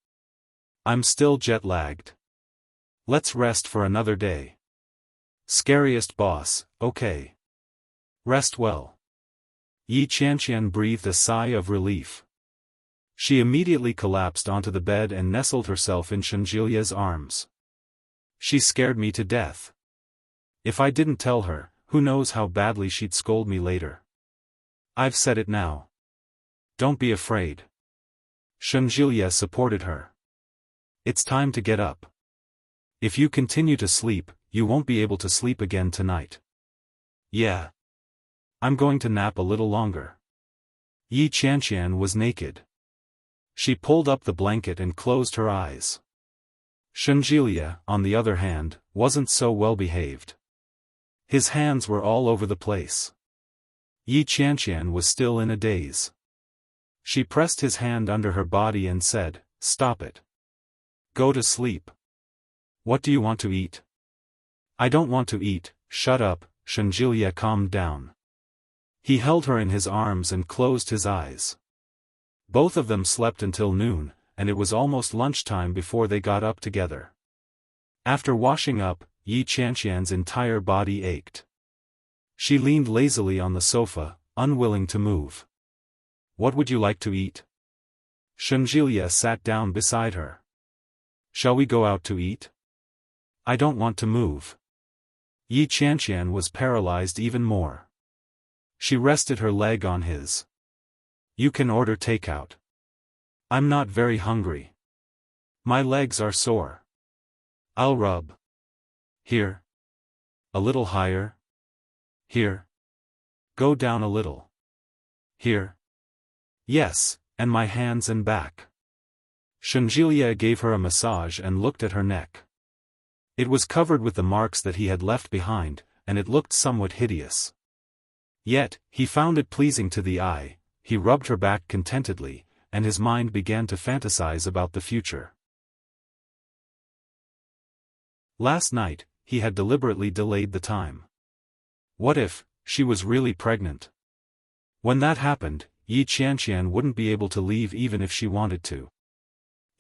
I'm still jet-lagged. Let's rest for another day. Scariest boss, okay. Rest well. Yi Qianqian breathed a sigh of relief. She immediately collapsed onto the bed and nestled herself in Shengjielie's arms. She scared me to death. If I didn't tell her, who knows how badly she'd scold me later. I've said it now. Don't be afraid. Shengjilie supported her. It's time to get up. If you continue to sleep, you won't be able to sleep again tonight. Yeah. I'm going to nap a little longer. Yi Qianqian was naked. She pulled up the blanket and closed her eyes. Shengjilie, on the other hand, wasn't so well behaved. His hands were all over the place. Yi Qianqian was still in a daze. She pressed his hand under her body and said, Stop it. Go to sleep. What do you want to eat? I don't want to eat, shut up. Shengjilie calmed down. He held her in his arms and closed his eyes. Both of them slept until noon, and it was almost lunchtime before they got up together. After washing up, Yi Qianqian's entire body ached. She leaned lazily on the sofa, unwilling to move. What would you like to eat? Shengjilie sat down beside her. Shall we go out to eat? I don't want to move. Yi Qianqian was paralyzed even more. She rested her leg on his. You can order takeout. I'm not very hungry. My legs are sore. I'll rub. Here. A little higher. Here. Go down a little. Here. Yes, and my hands and back. Shengjilie gave her a massage and looked at her neck. It was covered with the marks that he had left behind, and it looked somewhat hideous. Yet, he found it pleasing to the eye. He rubbed her back contentedly, and his mind began to fantasize about the future. Last night, he had deliberately delayed the time. What if she was really pregnant? When that happened, Yi Qianqian wouldn't be able to leave even if she wanted to.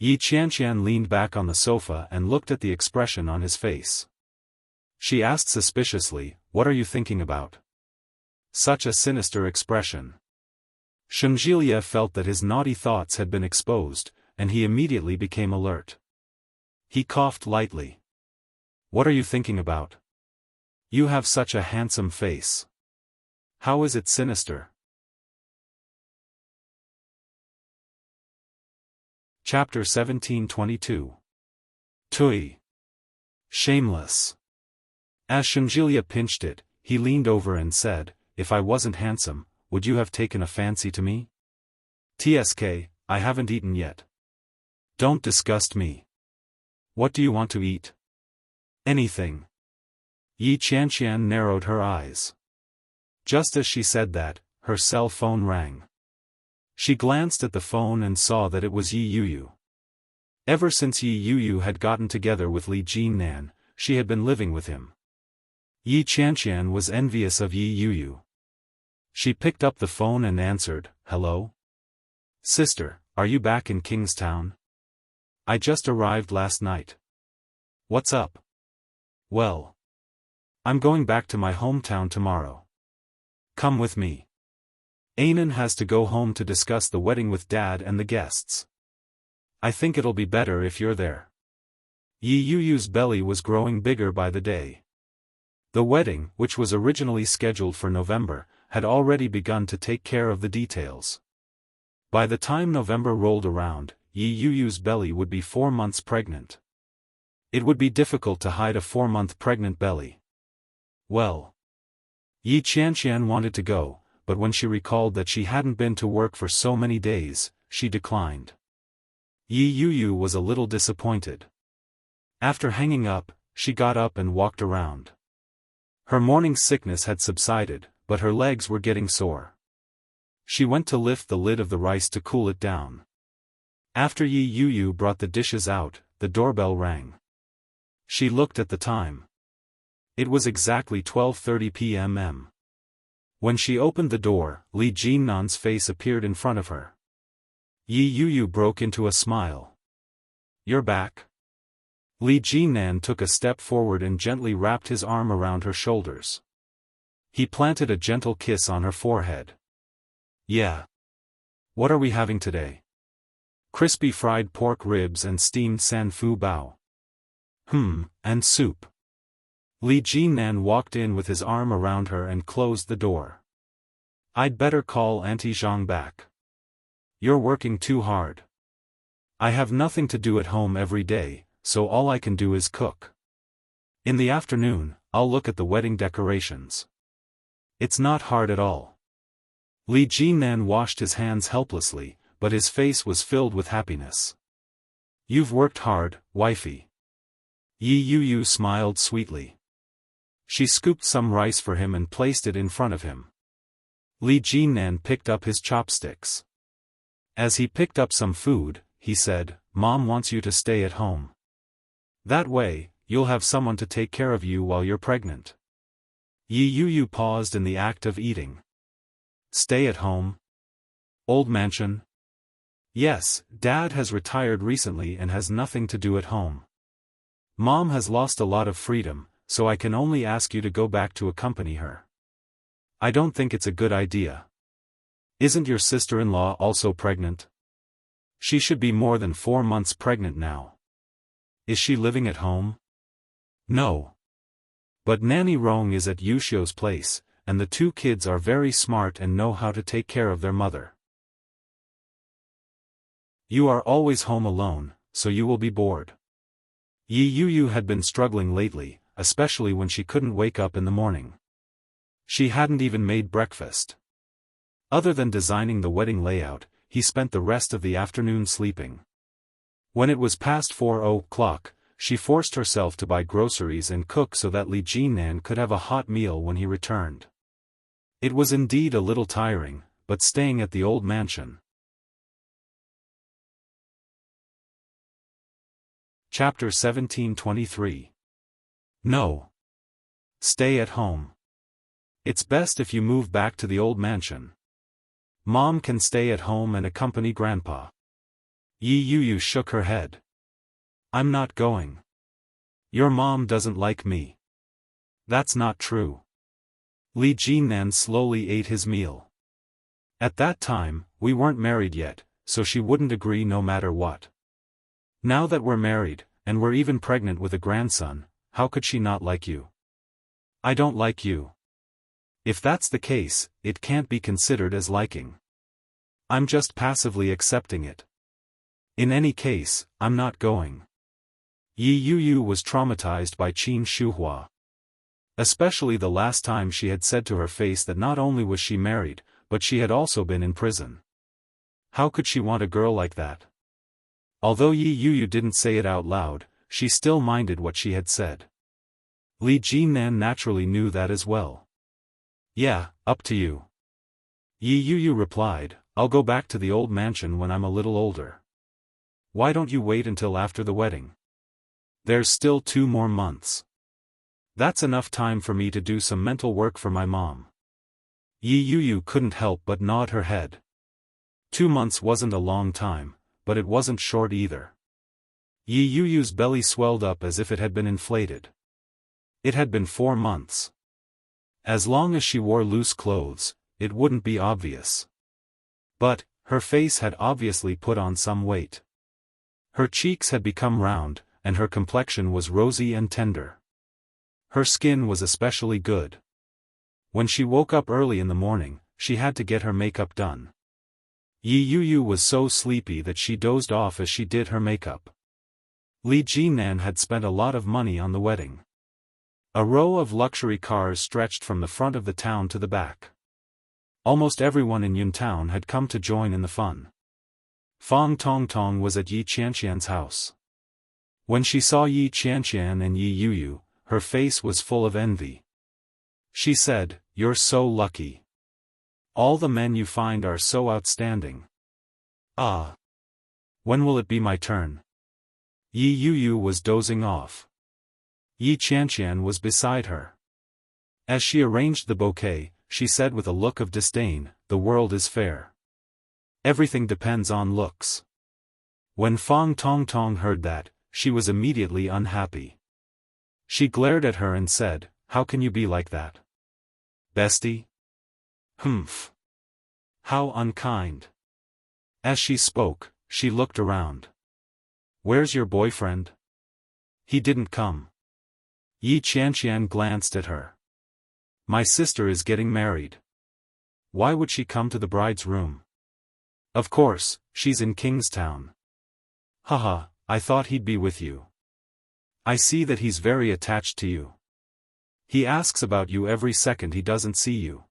Yi Qianqian leaned back on the sofa and looked at the expression on his face. She asked suspiciously, What are you thinking about? Such a sinister expression. Shengjilie felt that his naughty thoughts had been exposed, and he immediately became alert. He coughed lightly. What are you thinking about? You have such a handsome face. How is it sinister? Chapter 1722. Tui. Shameless. As Shenjilia pinched it, he leaned over and said, "If I wasn't handsome, would you have taken a fancy to me? TSK, I haven't eaten yet. Don't disgust me. What do you want to eat?" "Anything." Yi Qianqian narrowed her eyes. Just as she said that, her cell phone rang. She glanced at the phone and saw that it was Yi Yuyu. Ever since Yi Yuyu had gotten together with Li Jinnan, she had been living with him. Yi Qianqian was envious of Yi Yuyu. She picked up the phone and answered, "Hello? Sister, are you back in Kingstown? I just arrived last night. What's up?" "Well, I'm going back to my hometown tomorrow. Come with me. Anan has to go home to discuss the wedding with Dad and the guests. I think it'll be better if you're there." Yi Yuyu's belly was growing bigger by the day. The wedding, which was originally scheduled for November, had already begun to take care of the details. By the time November rolled around, Yi Yuyu's belly would be 4 months pregnant. It would be difficult to hide a 4-month pregnant belly. Well, Yi Qianqian wanted to go, but when she recalled that she hadn't been to work for so many days, she declined. Yi Yuyu was a little disappointed. After hanging up, she got up and walked around. Her morning sickness had subsided, but her legs were getting sore. She went to lift the lid of the rice to cool it down. After Yi Yuyu brought the dishes out, the doorbell rang. She looked at the time. It was exactly 12:30 p.m. When she opened the door, Li Jinnan's face appeared in front of her. Yi Yuyu broke into a smile. "You're back?" Li Jinnan took a step forward and gently wrapped his arm around her shoulders. He planted a gentle kiss on her forehead. "Yeah. What are we having today?" "Crispy fried pork ribs and steamed sanfu bao." And soup." Li Jinnan walked in with his arm around her and closed the door. "I'd better call Auntie Zhang back. You're working too hard. I have nothing to do at home every day, so all I can do is cook. In the afternoon, I'll look at the wedding decorations. It's not hard at all." Li Jinnan washed his hands helplessly, but his face was filled with happiness. "You've worked hard, wifey." Yi Yuyu smiled sweetly. She scooped some rice for him and placed it in front of him. Li Jinnan picked up his chopsticks. As he picked up some food, he said, "Mom wants you to stay at home. That way, you'll have someone to take care of you while you're pregnant." Yi Yuyu paused in the act of eating. "Stay at home? Old mansion?" "Yes, Dad has retired recently and has nothing to do at home. Mom has lost a lot of freedom, so I can only ask you to go back to accompany her. I don't think it's a good idea. Isn't your sister-in-law also pregnant? She should be more than 4 months pregnant now. Is she living at home?" "No. But Nanny Rong is at Yushio's place, and the 2 kids are very smart and know how to take care of their mother. You are always home alone, so you will be bored." Yi Yuyu had been struggling lately, especially when she couldn't wake up in the morning. She hadn't even made breakfast. Other than designing the wedding layout, he spent the rest of the afternoon sleeping. When it was past 4 o'clock, she forced herself to buy groceries and cook so that Li Jinnan could have a hot meal when he returned. It was indeed a little tiring, but staying at the old mansion. Chapter 1723. No. Stay at home. It's best if you move back to the old mansion. Mom can stay at home and accompany Grandpa. Yi Yuyu shook her head. "I'm not going. Your mom doesn't like me." "That's not true." Li Jinnan slowly ate his meal. "At that time, we weren't married yet, so she wouldn't agree no matter what. Now that we're married, and we're even pregnant with a grandson, how could she not like you?" "I don't like you." "If that's the case, it can't be considered as liking. I'm just passively accepting it. In any case, I'm not going." Yi Yuyu was traumatized by Qin Shuhua. Especially the last time she had said to her face that not only was she married, but she had also been in prison. How could she want a girl like that? Although Yi Yuyu didn't say it out loud, she still minded what she had said. Li Jinan naturally knew that as well. Yeah, up to you. Yi Yuyu replied, I'll go back to the old mansion when I'm a little older. Why don't you wait until after the wedding? There's still 2 more months. That's enough time for me to do some mental work for my mom. Yi Yuyu couldn't help but nod her head. 2 months wasn't a long time, but it wasn't short either. Yi Yuyu's belly swelled up as if it had been inflated. It had been 4 months. As long as she wore loose clothes, it wouldn't be obvious. But, her face had obviously put on some weight. Her cheeks had become round, and her complexion was rosy and tender. Her skin was especially good. When she woke up early in the morning, she had to get her makeup done. Yi Yuyu was so sleepy that she dozed off as she did her makeup. Li Jinan had spent a lot of money on the wedding. A row of luxury cars stretched from the front of the town to the back. Almost everyone in Yuntown had come to join in the fun. Fang Tongtong was at Yi Qianqian's house. When she saw Yi Qianqian and Yi Yuyu, her face was full of envy. She said, "You're so lucky. All the men you find are so outstanding. Ah. When will it be my turn?" Yi Yuyu was dozing off. Yi Qianqian was beside her. As she arranged the bouquet, she said with a look of disdain, "The world is fair. Everything depends on looks." When Fang Tongtong heard that, she was immediately unhappy. She glared at her and said, "How can you be like that? Bestie? Humph. How unkind." As she spoke, she looked around. "Where's your boyfriend? He didn't come." Yi Qianqian glanced at her. "My sister is getting married. Why would she come to the bride's room? Of course, she's in Kingstown." "Haha, I thought he'd be with you. I see that he's very attached to you. He asks about you every second he doesn't see you.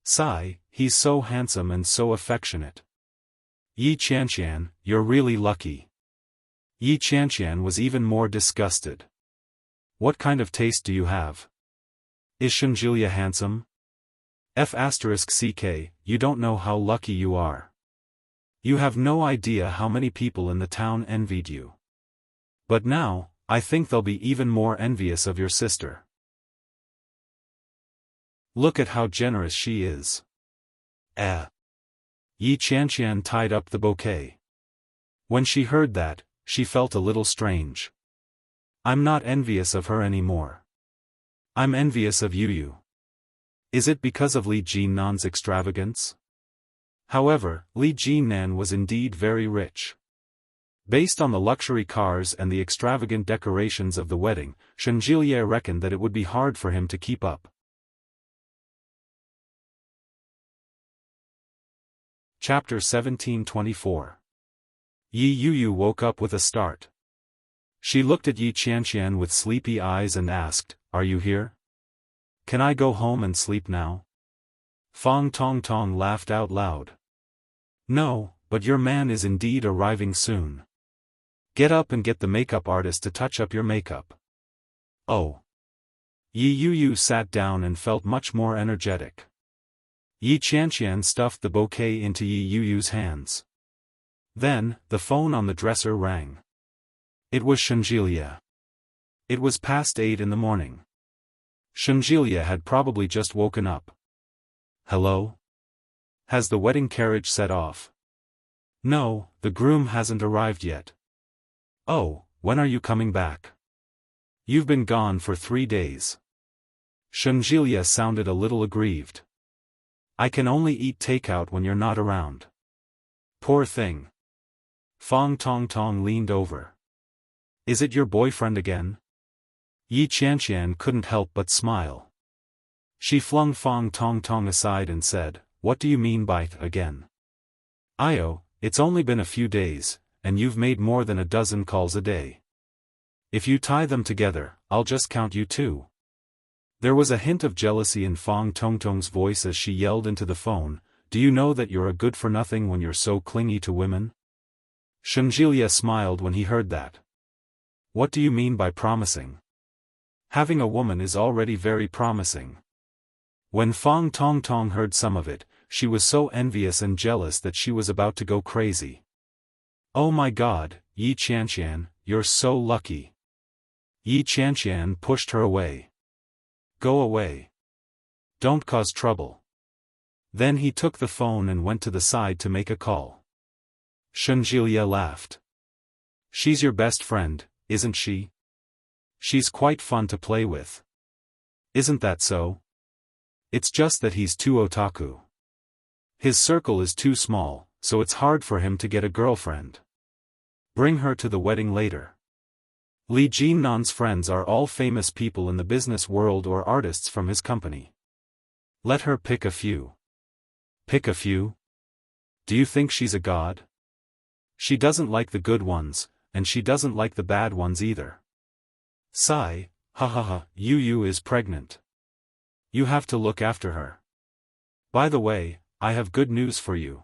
Sigh, he's so handsome and so affectionate. Yi Qianqian, you're really lucky." Yi Qianqian was even more disgusted. "What kind of taste do you have? Is Shunjilia handsome? F***ck, you don't know how lucky you are. You have no idea how many people in the town envied you. But now, I think they'll be even more envious of your sister. Look at how generous she is." Yi Qianqian tied up the bouquet. When she heard that, she felt a little strange. "I'm not envious of her anymore. I'm envious of Yuyu. Is it because of Li Jinan's extravagance?" However, Li Jinan was indeed very rich. Based on the luxury cars and the extravagant decorations of the wedding, Shunjilia reckoned that it would be hard for him to keep up. Chapter 1724. Yi Yuyu woke up with a start. She looked at Yi Qianqian with sleepy eyes and asked, "Are you here? Can I go home and sleep now?" Fang Tongtong laughed out loud. "No, but your man is indeed arriving soon. Get up and get the makeup artist to touch up your makeup." "Oh." Yi Yuyu sat down and felt much more energetic. Yi Qianqian stuffed the bouquet into Yi Yuyu's hands. Then, the phone on the dresser rang. It was Shunjilia. It was past 8 in the morning. Shunjilia had probably just woken up. "Hello? Has the wedding carriage set off?" "No, the groom hasn't arrived yet." "Oh, when are you coming back? You've been gone for 3 days." Shunjilia sounded a little aggrieved. "I can only eat takeout when you're not around." "Poor thing." Fang Tongtong leaned over. "Is it your boyfriend again?" Yi Qianqian couldn't help but smile. She flung Fang Tongtong aside and said, "What do you mean by again? Io, it's only been a few days, and you've made more than a dozen calls a day. If you tie them together, I'll just count you 2. There was a hint of jealousy in Fang Tongtong's voice as she yelled into the phone, "Do you know that you're a good-for-nothing when you're so clingy to women?" Shen Zhilie smiled when he heard that. "What do you mean by promising? Having a woman is already very promising." When Fang Tongtong heard some of it, she was so envious and jealous that she was about to go crazy. "Oh my God, Yi Qianqian, you're so lucky." Yi Qianqian pushed her away. "Go away. Don't cause trouble." Then he took the phone and went to the side to make a call. Shen Zhilie laughed. "She's your best friend, isn't she? She's quite fun to play with. Isn't that so? It's just that he's too otaku. His circle is too small, so it's hard for him to get a girlfriend. Bring her to the wedding later. Li Jinnan's friends are all famous people in the business world or artists from his company. Let her pick a few." "Pick a few? Do you think she's a god? She doesn't like the good ones, and she doesn't like the bad ones either. Sigh, ha ha ha, Yu is pregnant. You have to look after her. By the way, I have good news for you."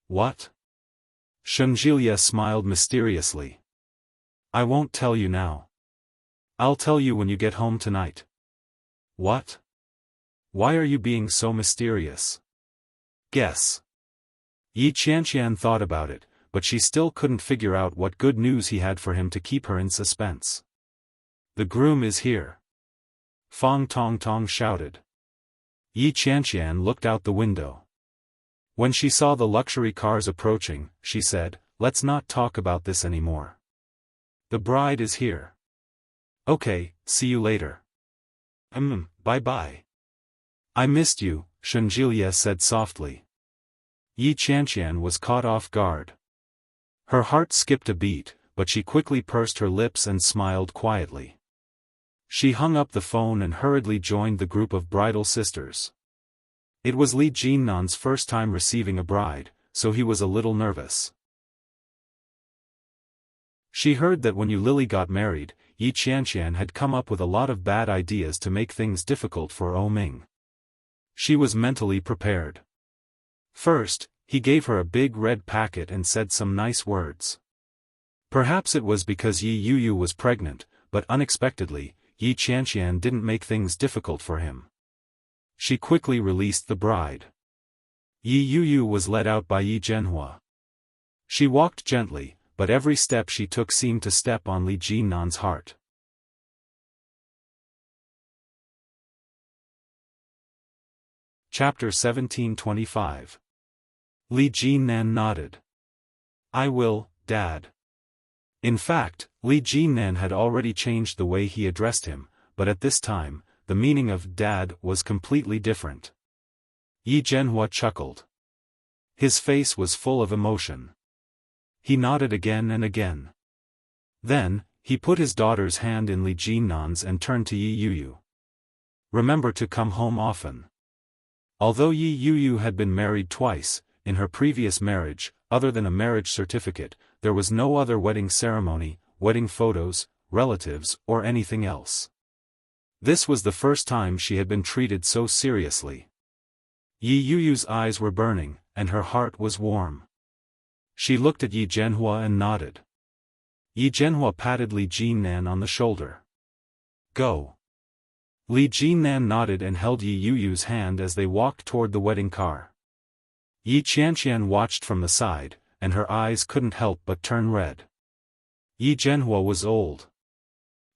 "What?" Shen Zhilie smiled mysteriously. "I won't tell you now. I'll tell you when you get home tonight." "What? Why are you being so mysterious? Guess." Yi Qianqian thought about it, but she still couldn't figure out what good news he had for him to keep her in suspense. "The groom is here!" Fang Tongtong shouted. Yi Qianqian looked out the window. When she saw the luxury cars approaching, she said, "Let's not talk about this anymore. The bride is here. Okay, see you later." Bye-bye." "I missed you," Shen Zhilie said softly. Yi Qianqian was caught off guard. Her heart skipped a beat, but she quickly pursed her lips and smiled quietly. She hung up the phone and hurriedly joined the group of bridal sisters. It was Li Jinnan's first time receiving a bride, so he was a little nervous. She heard that when Yu Lily got married, Yi Qianqian had come up with a lot of bad ideas to make things difficult for Ming. She was mentally prepared. First, he gave her a big red packet and said some nice words. Perhaps it was because Yi Yu was pregnant, but unexpectedly, Yi Qianqian didn't make things difficult for him. She quickly released the bride. Yi Yu was led out by Yi Zhenhua. She walked gently, but every step she took seemed to step on Li Jinnan's heart. Chapter 1725. Li Jinnan nodded. "I will, Dad." In fact, Li Jinnan had already changed the way he addressed him, but at this time, the meaning of "Dad" was completely different. Yi Zhenhua chuckled. His face was full of emotion. He nodded again and again. Then, he put his daughter's hand in Li Jinnan's and turned to Yi Yu. "Remember to come home often." Although Yi Yu had been married twice, in her previous marriage, other than a marriage certificate, there was no other wedding ceremony, wedding photos, relatives, or anything else. This was the first time she had been treated so seriously. Yi Yu's eyes were burning, and her heart was warm. She looked at Yi Zhenhua and nodded. Yi Zhenhua patted Li Jinnan on the shoulder. "Go." Li Jinnan nodded and held Yi Yu's hand as they walked toward the wedding car. Yi Qianqian watched from the side, and her eyes couldn't help but turn red. Yi Zhenhua was old.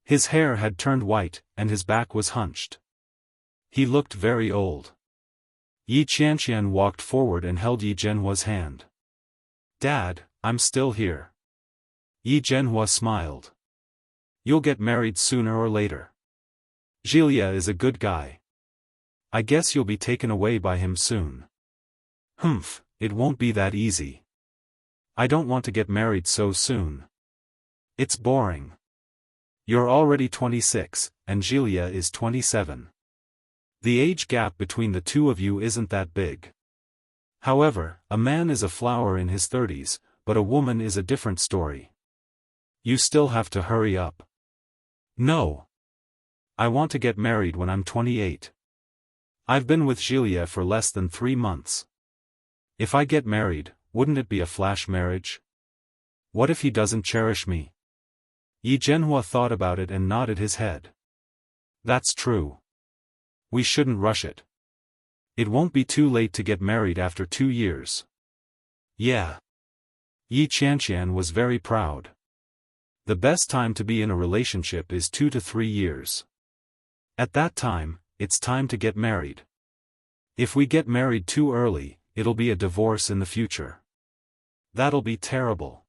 His hair had turned white, and his back was hunched. He looked very old. Yi Qianqian walked forward and held Yi Zhenhua's hand. "Dad, I'm still here." Yi Zhenhua smiled. "You'll get married sooner or later. Zhilie is a good guy. I guess you'll be taken away by him soon." "Humph, it won't be that easy. I don't want to get married so soon. It's boring. You're already 26, and Zhilie is 27. The age gap between the two of you isn't that big. However, a man is a flower in his 30s, but a woman is a different story. You still have to hurry up." "No. I want to get married when I'm 28. I've been with Xiaofan for less than 3 months. If I get married, wouldn't it be a flash marriage? What if he doesn't cherish me? Yi Zhenhua thought about it and nodded his head. That's true. We shouldn't rush it. It won't be too late to get married after 2 years. Yeah. Yi Qianqian was very proud. The best time to be in a relationship is 2 to 3 years. At that time, it's time to get married. If we get married too early, it'll be a divorce in the future. That'll be terrible.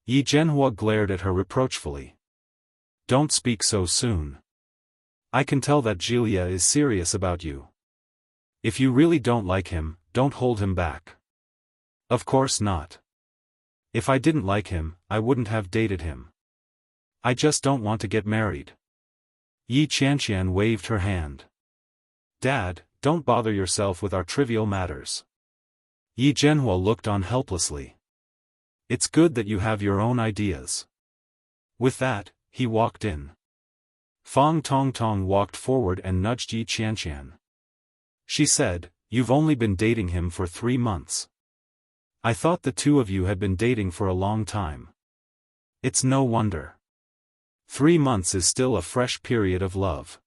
Yi Zhenhua glared at her reproachfully. Don't speak so soon. I can tell that Xiaofan is serious about you. If you really don't like him, don't hold him back. Of course not. If I didn't like him, I wouldn't have dated him. I just don't want to get married. Yi Qianqian waved her hand. Dad, don't bother yourself with our trivial matters. Yi Zhenhua looked on helplessly. It's good that you have your own ideas. With that, he walked in. Fang Tongtong walked forward and nudged Yi Qianqian. She said, You've only been dating him for 3 months. I thought the two of you had been dating for a long time. It's no wonder. 3 months is still a fresh period of love.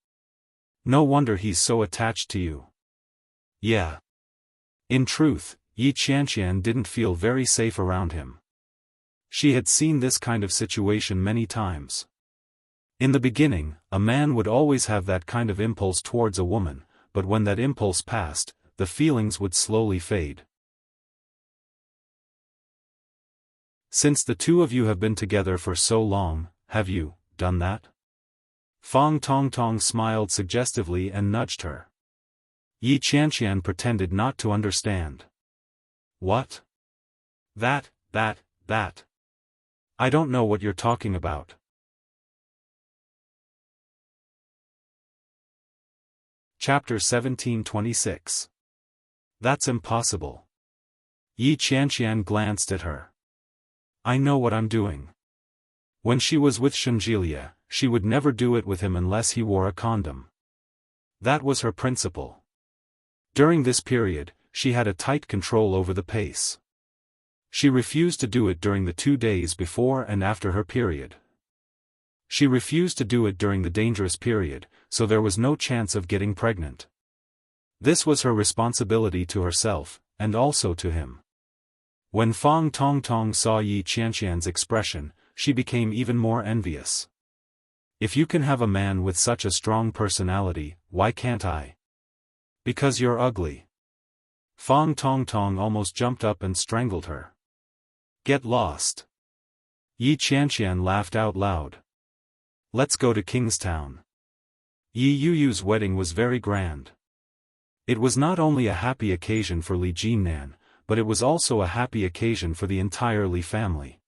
No wonder he's so attached to you. Yeah. In truth, Yi Qianqian didn't feel very safe around him. She had seen this kind of situation many times. In the beginning, a man would always have that kind of impulse towards a woman, but when that impulse passed, the feelings would slowly fade. Since the two of you have been together for so long, have you done that? Fang Tongtong smiled suggestively and nudged her. Yi Qianqian pretended not to understand. What? That. I don't know what you're talking about. Chapter 1726. That's impossible. Yi Qianqian glanced at her. I know what I'm doing. When she was with Xiaofan, she would never do it with him unless he wore a condom. That was her principle. During this period, she had a tight control over the pace. She refused to do it during the 2 days before and after her period. She refused to do it during the dangerous period, so there was no chance of getting pregnant. This was her responsibility to herself, and also to him. When Fang Tongtong saw Yi Qianqian's expression, she became even more envious. If you can have a man with such a strong personality, why can't I? Because you're ugly. Fang Tongtong almost jumped up and strangled her. Get lost. Yi Qianqian laughed out loud. Let's go to Kingstown. Yi Yuyu's wedding was very grand. It was not only a happy occasion for Li Jinnan, but it was also a happy occasion for the entire Li family.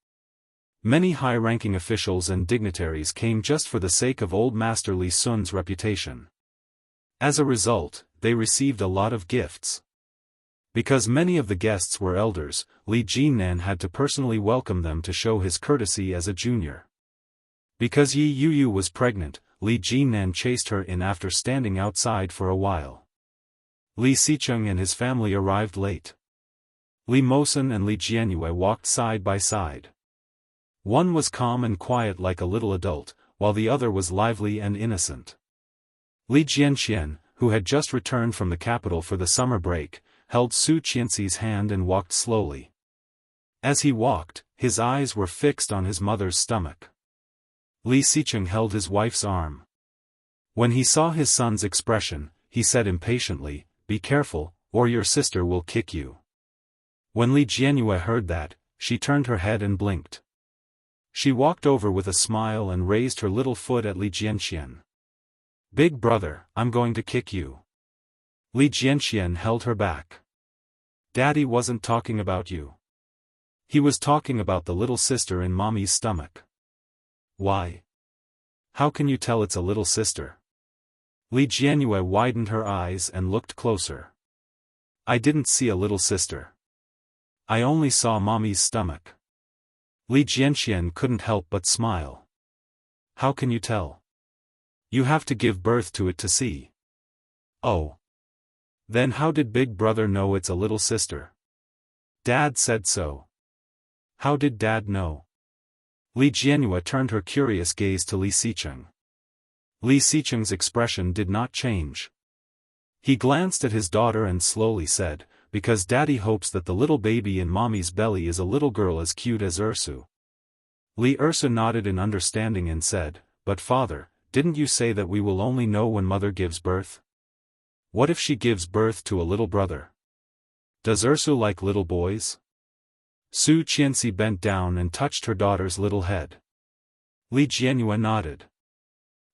Many high-ranking officials and dignitaries came just for the sake of old Master Li Sun's reputation. As a result, they received a lot of gifts. Because many of the guests were elders, Li Jinnan had to personally welcome them to show his courtesy as a junior. Because Yi Yuyu was pregnant, Li Jinnan chased her in after standing outside for a while. Li Sicheng and his family arrived late. Li Mosen and Li Jianyue walked side by side. One was calm and quiet like a little adult, while the other was lively and innocent. Li Jianqian, who had just returned from the capital for the summer break, held Su Qianxi's hand and walked slowly. As he walked, his eyes were fixed on his mother's stomach. Li Sicheng held his wife's arm. When he saw his son's expression, he said impatiently, "Be careful, or your sister will kick you." When Li Jianyue heard that, she turned her head and blinked. She walked over with a smile and raised her little foot at Li Jianqian. "Big brother, I'm going to kick you." Li Jianqian held her back. "Daddy wasn't talking about you. He was talking about the little sister in Mommy's stomach." "Why? How can you tell it's a little sister?" Li Jianyue widened her eyes and looked closer. "I didn't see a little sister. I only saw Mommy's stomach." Li Jianqian couldn't help but smile. "How can you tell?" You have to give birth to it to see. Oh. Then how did Big Brother know it's a little sister? Dad said so. How did Dad know? Li Jianhua turned her curious gaze to Li Xicheng. Li Xicheng's expression did not change. He glanced at his daughter and slowly said, because Daddy hopes that the little baby in Mommy's belly is a little girl as cute as Ursu. Li Ursu nodded in understanding and said, but father, didn't you say that we will only know when mother gives birth? What if she gives birth to a little brother? Does Ursu like little boys? Su Qianxi bent down and touched her daughter's little head. Li Jianhua nodded.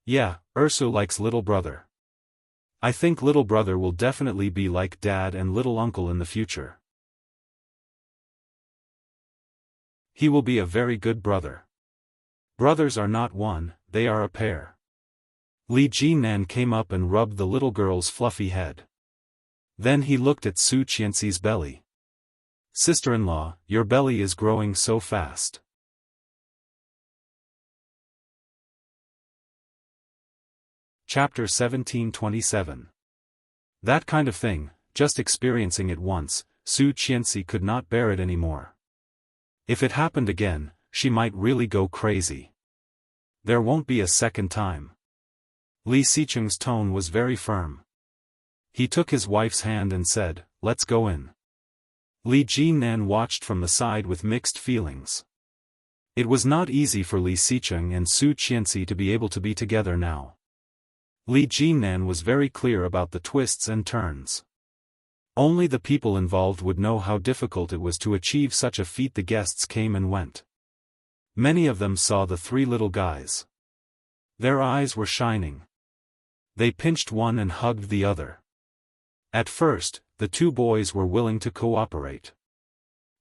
Yeah, Ursu likes little brother. I think little brother will definitely be like dad and little uncle in the future. He will be a very good brother. Brothers are not one, they are a pair. Li Jinan came up and rubbed the little girl's fluffy head. Then he looked at Su Qianxi's belly. Sister-in-law, your belly is growing so fast. Chapter 1727. That kind of thing, just experiencing it once, Su Qianxi could not bear it anymore. If it happened again, she might really go crazy. There won't be a second time. Li Xicheng's tone was very firm. He took his wife's hand and said, let's go in. Li Jinan watched from the side with mixed feelings. It was not easy for Li Xicheng and Su Qianxi to be able to be together now. Li Jinan was very clear about the twists and turns. Only the people involved would know how difficult it was to achieve such a feat. The guests came and went. Many of them saw the three little guys. Their eyes were shining. They pinched one and hugged the other. At first, the two boys were willing to cooperate.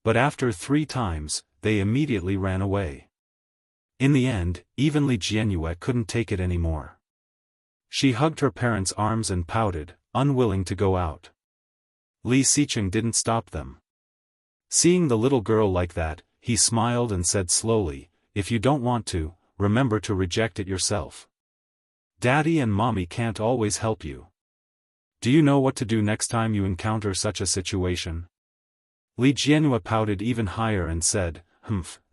But after 3 times, they immediately ran away. In the end, even Li Jianhua couldn't take it anymore. She hugged her parents' arms and pouted, unwilling to go out. Li Xicheng didn't stop them. Seeing the little girl like that, he smiled and said slowly, if you don't want to, remember to reject it yourself. Daddy and Mommy can't always help you. Do you know what to do next time you encounter such a situation? Li Jianhua pouted even higher and said,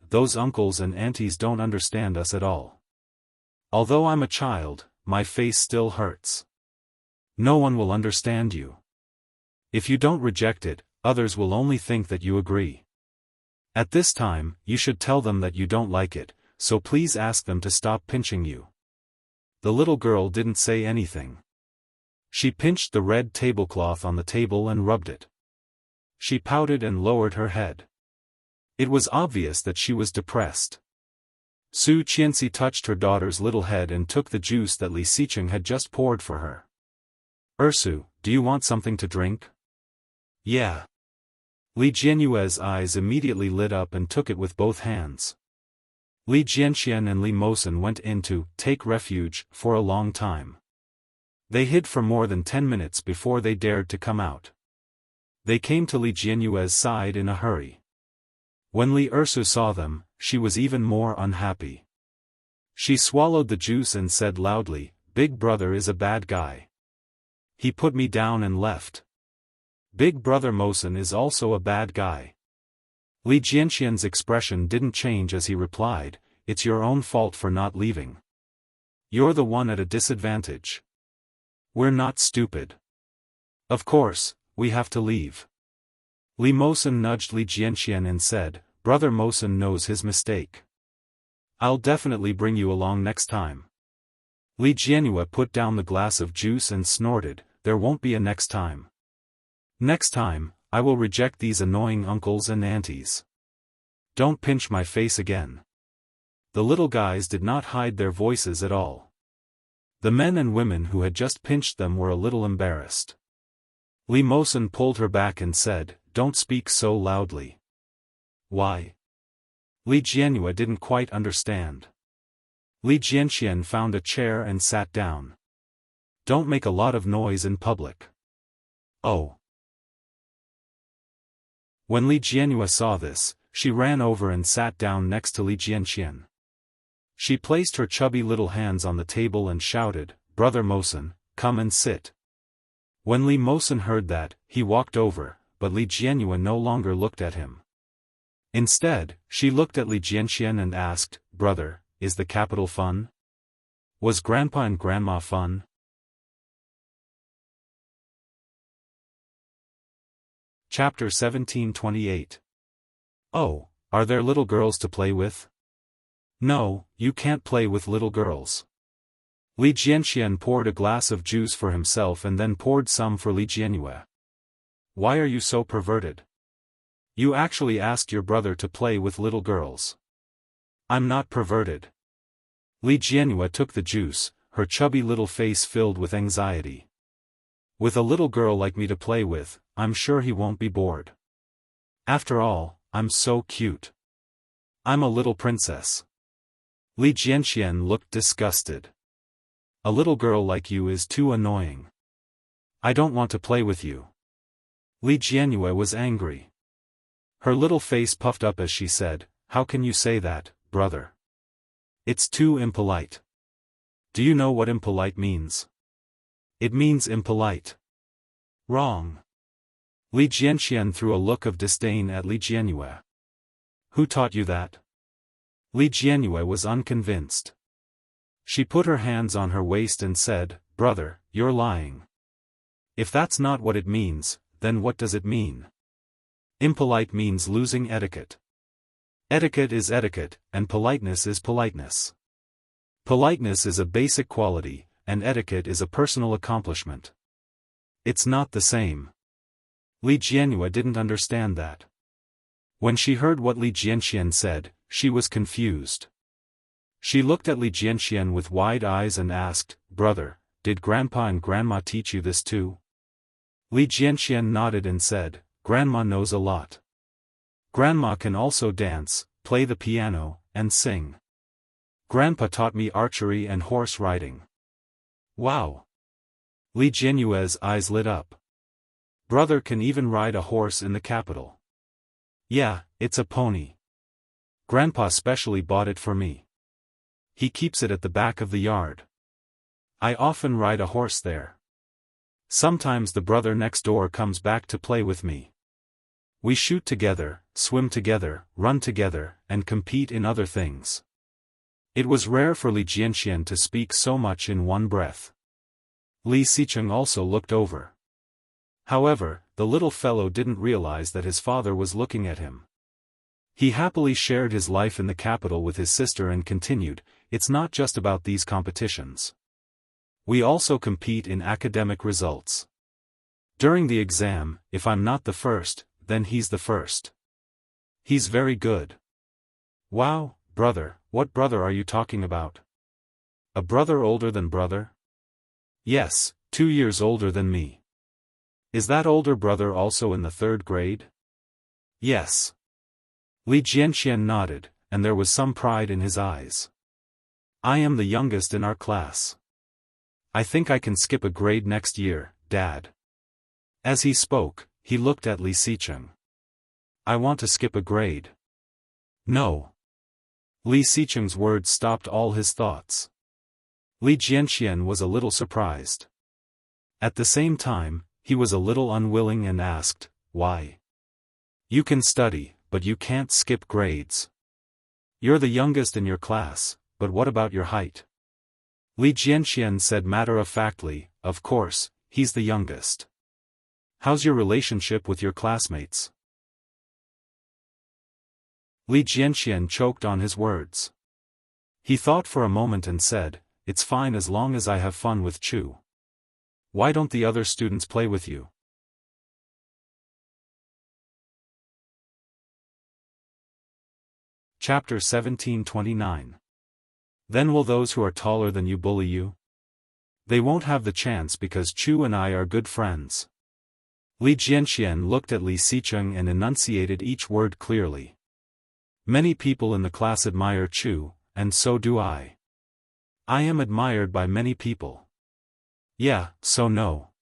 those uncles and aunties don't understand us at all. Although I'm a child, my face still hurts. No one will understand you. If you don't reject it, others will only think that you agree. At this time, you should tell them that you don't like it, so please ask them to stop pinching you. The little girl didn't say anything. She pinched the red tablecloth on the table and rubbed it. She pouted and lowered her head. It was obvious that she was depressed. Su Qianxi touched her daughter's little head and took the juice that Li Xicheng had just poured for her. Ursu, do you want something to drink? Yeah. Li Jianhua's eyes immediately lit up and took it with both hands. Li Jianxian and Li Mosen went in to take refuge for a long time. They hid for more than 10 minutes before they dared to come out. They came to Li Jianhua's side in a hurry. When Li Ursu saw them, she was even more unhappy. She swallowed the juice and said loudly, Big Brother is a bad guy. He put me down and left. Big Brother Mosen is also a bad guy. Li Jianxian's expression didn't change as he replied, it's your own fault for not leaving. You're the one at a disadvantage. We're not stupid. Of course, we have to leave. Li Mosen nudged Li Jianxian and said, Brother Mosen knows his mistake. I'll definitely bring you along next time. Li Jianhua put down the glass of juice and snorted, there won't be a next time. Next time, I will reject these annoying uncles and aunties. Don't pinch my face again. The little guys did not hide their voices at all. The men and women who had just pinched them were a little embarrassed. Li Mosen pulled her back and said, don't speak so loudly. Why? Li Jianhua didn't quite understand. Li Jianxian found a chair and sat down. Don't make a lot of noise in public. Oh. When Li Jianhua saw this, she ran over and sat down next to Li Jianxian. She placed her chubby little hands on the table and shouted, "Brother Mosen, come and sit." When Li Mosen heard that, he walked over, but Li Jianyue no longer looked at him. Instead, she looked at Li Jianxian and asked, "Brother, is the capital fun? Was Grandpa and Grandma fun?" Chapter 1728. Oh, are there little girls to play with? No, you can't play with little girls. Li Jianxian poured a glass of juice for himself and then poured some for Li Jianyue. Why are you so perverted? You actually asked your brother to play with little girls. I'm not perverted. Li Jianyue took the juice, her chubby little face filled with anxiety. With a little girl like me to play with, I'm sure he won't be bored. After all, I'm so cute. I'm a little princess. Li Jianxian looked disgusted. A little girl like you is too annoying. I don't want to play with you. Li Jianyue was angry. Her little face puffed up as she said, "How can you say that, brother? It's too impolite." Do you know what impolite means? It means impolite. Wrong. Li Jianxian threw a look of disdain at Li Jianyue. Who taught you that? Li Jianyue was unconvinced. She put her hands on her waist and said, "Brother, you're lying. If that's not what it means, then what does it mean? Impolite means losing etiquette. Etiquette is etiquette, and politeness is politeness. Politeness is a basic quality, and etiquette is a personal accomplishment. It's not the same." Li Jianyue didn't understand that. When she heard what Li Jianxian said, she was confused. She looked at Li Jianxian with wide eyes and asked, "Brother, did Grandpa and Grandma teach you this too?" Li Jianxian nodded and said, "Grandma knows a lot. Grandma can also dance, play the piano, and sing. Grandpa taught me archery and horse riding." Wow! Li Jianyue's eyes lit up. Brother can even ride a horse in the capital. Yeah, it's a pony. Grandpa specially bought it for me. He keeps it at the back of the yard. I often ride a horse there. Sometimes the brother next door comes back to play with me. We shoot together, swim together, run together, and compete in other things. It was rare for Li Jianxian to speak so much in one breath. Li Xicheng also looked over. However, the little fellow didn't realize that his father was looking at him. He happily shared his life in the capital with his sister and continued, "It's not just about these competitions. We also compete in academic results. During the exam, if I'm not the first, then he's the first. He's very good." Wow, brother, what brother are you talking about? A brother older than brother? Yes, 2 years older than me. Is that older brother also in the 3rd grade? Yes. Li Jianxian nodded, and there was some pride in his eyes. I am the youngest in our class. I think I can skip a grade next year, Dad. As he spoke, he looked at Li Xicheng. I want to skip a grade. No. Li Xicheng's words stopped all his thoughts. Li Jianxian was a little surprised. At the same time, he was a little unwilling and asked, "Why? You can study, but you can't skip grades. You're the youngest in your class, but what about your height?" Li Jianxian said matter-of-factly, "Of course, he's the youngest. How's your relationship with your classmates?" Li Jianxian choked on his words. He thought for a moment and said, "It's fine as long as I have fun with Chu. Why don't the other students play with you?" Chapter 1729. Then will those who are taller than you bully you? They won't have the chance because Chu and I are good friends. Li Jianxian looked at Li Xicheng and enunciated each word clearly. Many people in the class admire Chu, and so do I. I am admired by many people. Yeah, so no.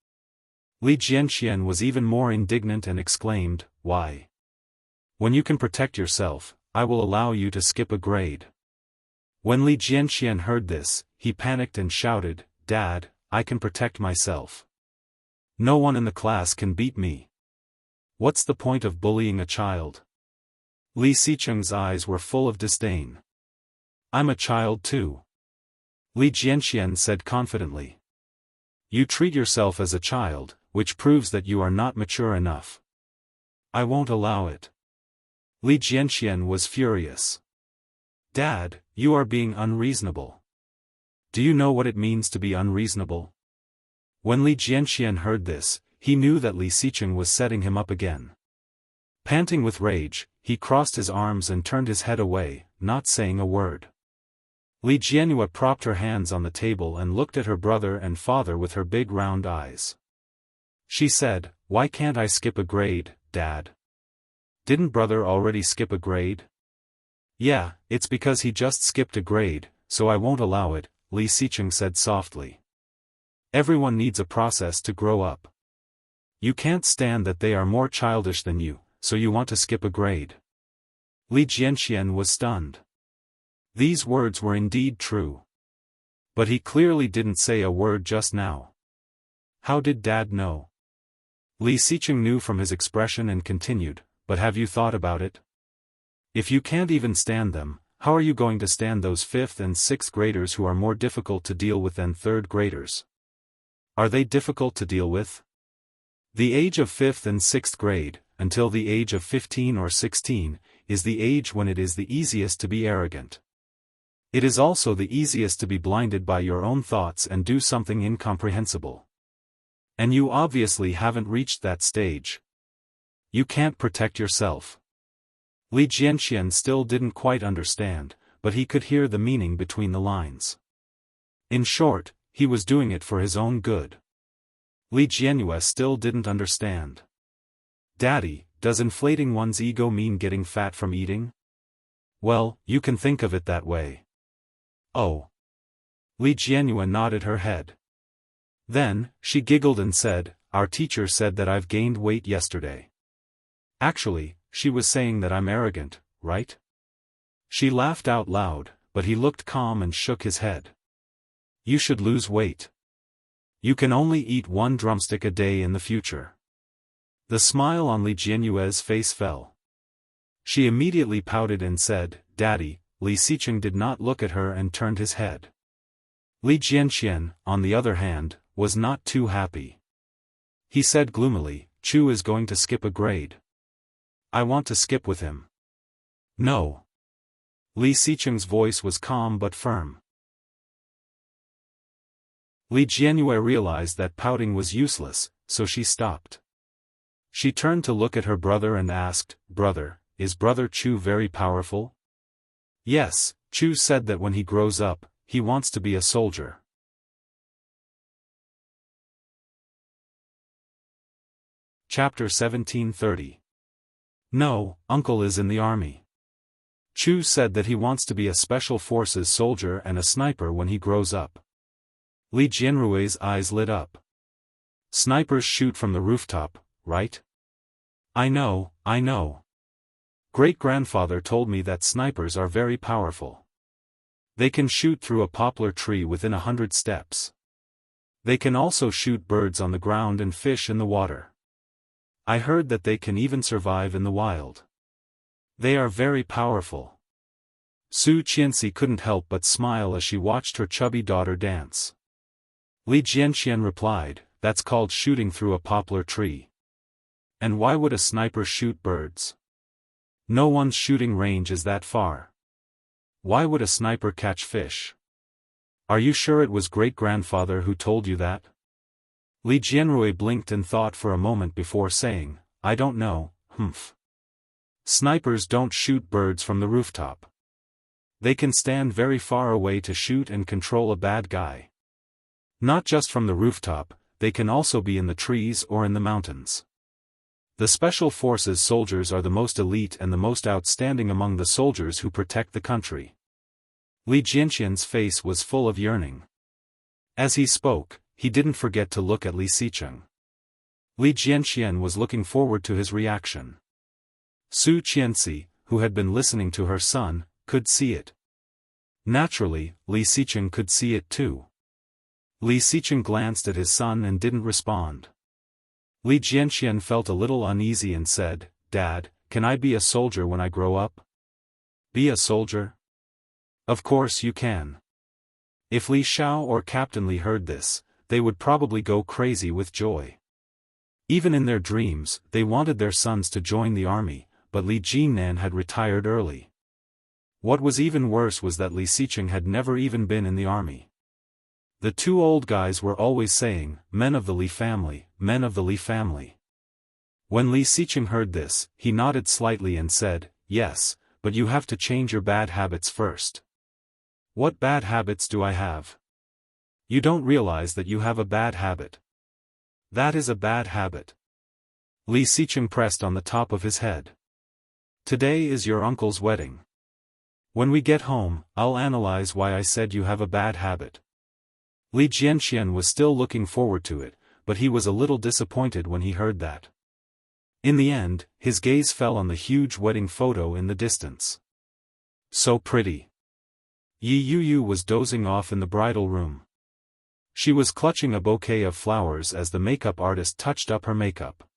Li Jianxian was even more indignant and exclaimed, "Why? When you can protect yourself, I will allow you to skip a grade." When Li Jianxian heard this, he panicked and shouted, Dad, I can protect myself. No one in the class can beat me. What's the point of bullying a child? Li Xicheng's eyes were full of disdain. I'm a child too. Li Jianxian said confidently. You treat yourself as a child, which proves that you are not mature enough. I won't allow it. Li Jianxian was furious. Dad, you are being unreasonable. Do you know what it means to be unreasonable? When Li Jianxian heard this, he knew that Li Xicheng was setting him up again. Panting with rage, he crossed his arms and turned his head away, not saying a word. Li Jianhua propped her hands on the table and looked at her brother and father with her big round eyes. She said, Why can't I skip a grade, Dad? Didn't brother already skip a grade? Yeah, it's because he just skipped a grade, so I won't allow it, Li Xicheng said softly. Everyone needs a process to grow up. You can't stand that they are more childish than you, so you want to skip a grade. Li Jianxian was stunned. These words were indeed true. But he clearly didn't say a word just now. How did Dad know? Li Xicheng knew from his expression and continued, But have you thought about it? If you can't even stand them, how are you going to stand those 5th and 6th graders who are more difficult to deal with than 3rd graders? Are they difficult to deal with? The age of 5th and 6th grade, until the age of 15 or 16, is the age when it is the easiest to be arrogant. It is also the easiest to be blinded by your own thoughts and do something incomprehensible. And you obviously haven't reached that stage. You can't protect yourself. Li Jianxian still didn't quite understand, but he could hear the meaning between the lines. In short, he was doing it for his own good. Li Jianhua still didn't understand. Daddy, does inflating one's ego mean getting fat from eating? Well, you can think of it that way. Oh. Li Jianhua nodded her head. Then, she giggled and said, Our teacher said that I've gained weight yesterday. Actually, she was saying that I'm arrogant, right? She laughed out loud, but he looked calm and shook his head. You should lose weight. You can only eat 1 drumstick a day in the future. The smile on Li Jianhua's face fell. She immediately pouted and said, Daddy. Li Xicheng did not look at her and turned his head. Li Jianxian, on the other hand, was not too happy. He said gloomily, Chu is going to skip a grade. I want to skip with him. No. Li Xicheng's voice was calm but firm. Li Jianhua realized that pouting was useless, so she stopped. She turned to look at her brother and asked, Brother, is Brother Chu very powerful? Yes, Chu said that when he grows up, he wants to be a soldier. Chapter 1730. No, Uncle is in the army. Chu said that he wants to be a special forces soldier and a sniper when he grows up. Li Jianrui's eyes lit up. Snipers shoot from the rooftop, right? I know. Great-grandfather told me that snipers are very powerful. They can shoot through a poplar tree within 100 steps. They can also shoot birds on the ground and fish in the water. I heard that they can even survive in the wild. They are very powerful. Su Qianxi couldn't help but smile as she watched her chubby daughter dance. Li Jianxian replied, That's called shooting through a poplar tree. And why would a sniper shoot birds? No one's shooting range is that far. Why would a sniper catch fish? Are you sure it was great-grandfather who told you that? Li Jianrui blinked and thought for a moment before saying, I don't know, Snipers don't shoot birds from the rooftop. They can stand very far away to shoot and control a bad guy. Not just from the rooftop, they can also be in the trees or in the mountains. The Special Forces soldiers are the most elite and the most outstanding among the soldiers who protect the country. Li Jianxian's face was full of yearning. As he spoke, he didn't forget to look at Li Xicheng. Li Jianxian was looking forward to his reaction. Su Qianxi, who had been listening to her son, could see it. Naturally, Li Xicheng could see it too. Li Xicheng glanced at his son and didn't respond. Li Jianxian felt a little uneasy and said, "Dad, can I be a soldier when I grow up?" "Be a soldier? Of course you can." If Li Xiao or Captain Li heard this, they would probably go crazy with joy. Even in their dreams, they wanted their sons to join the army, but Li Jinan had retired early. What was even worse was that Li Xicheng had never even been in the army. The two old guys were always saying, "Men of the Li family, men of the Li family." When Li Xicheng heard this, he nodded slightly and said, "Yes, but you have to change your bad habits first." "What bad habits do I have?" "You don't realize that you have a bad habit." "That is a bad habit." Li Xicheng pressed on the top of his head. "Today is your uncle's wedding. When we get home, I'll analyze why I said you have a bad habit." Li Jianxian was still looking forward to it, but he was a little disappointed when he heard that. In the end, his gaze fell on the huge wedding photo in the distance. So pretty. Yi Yuyu was dozing off in the bridal room. She was clutching a bouquet of flowers as the makeup artist touched up her makeup.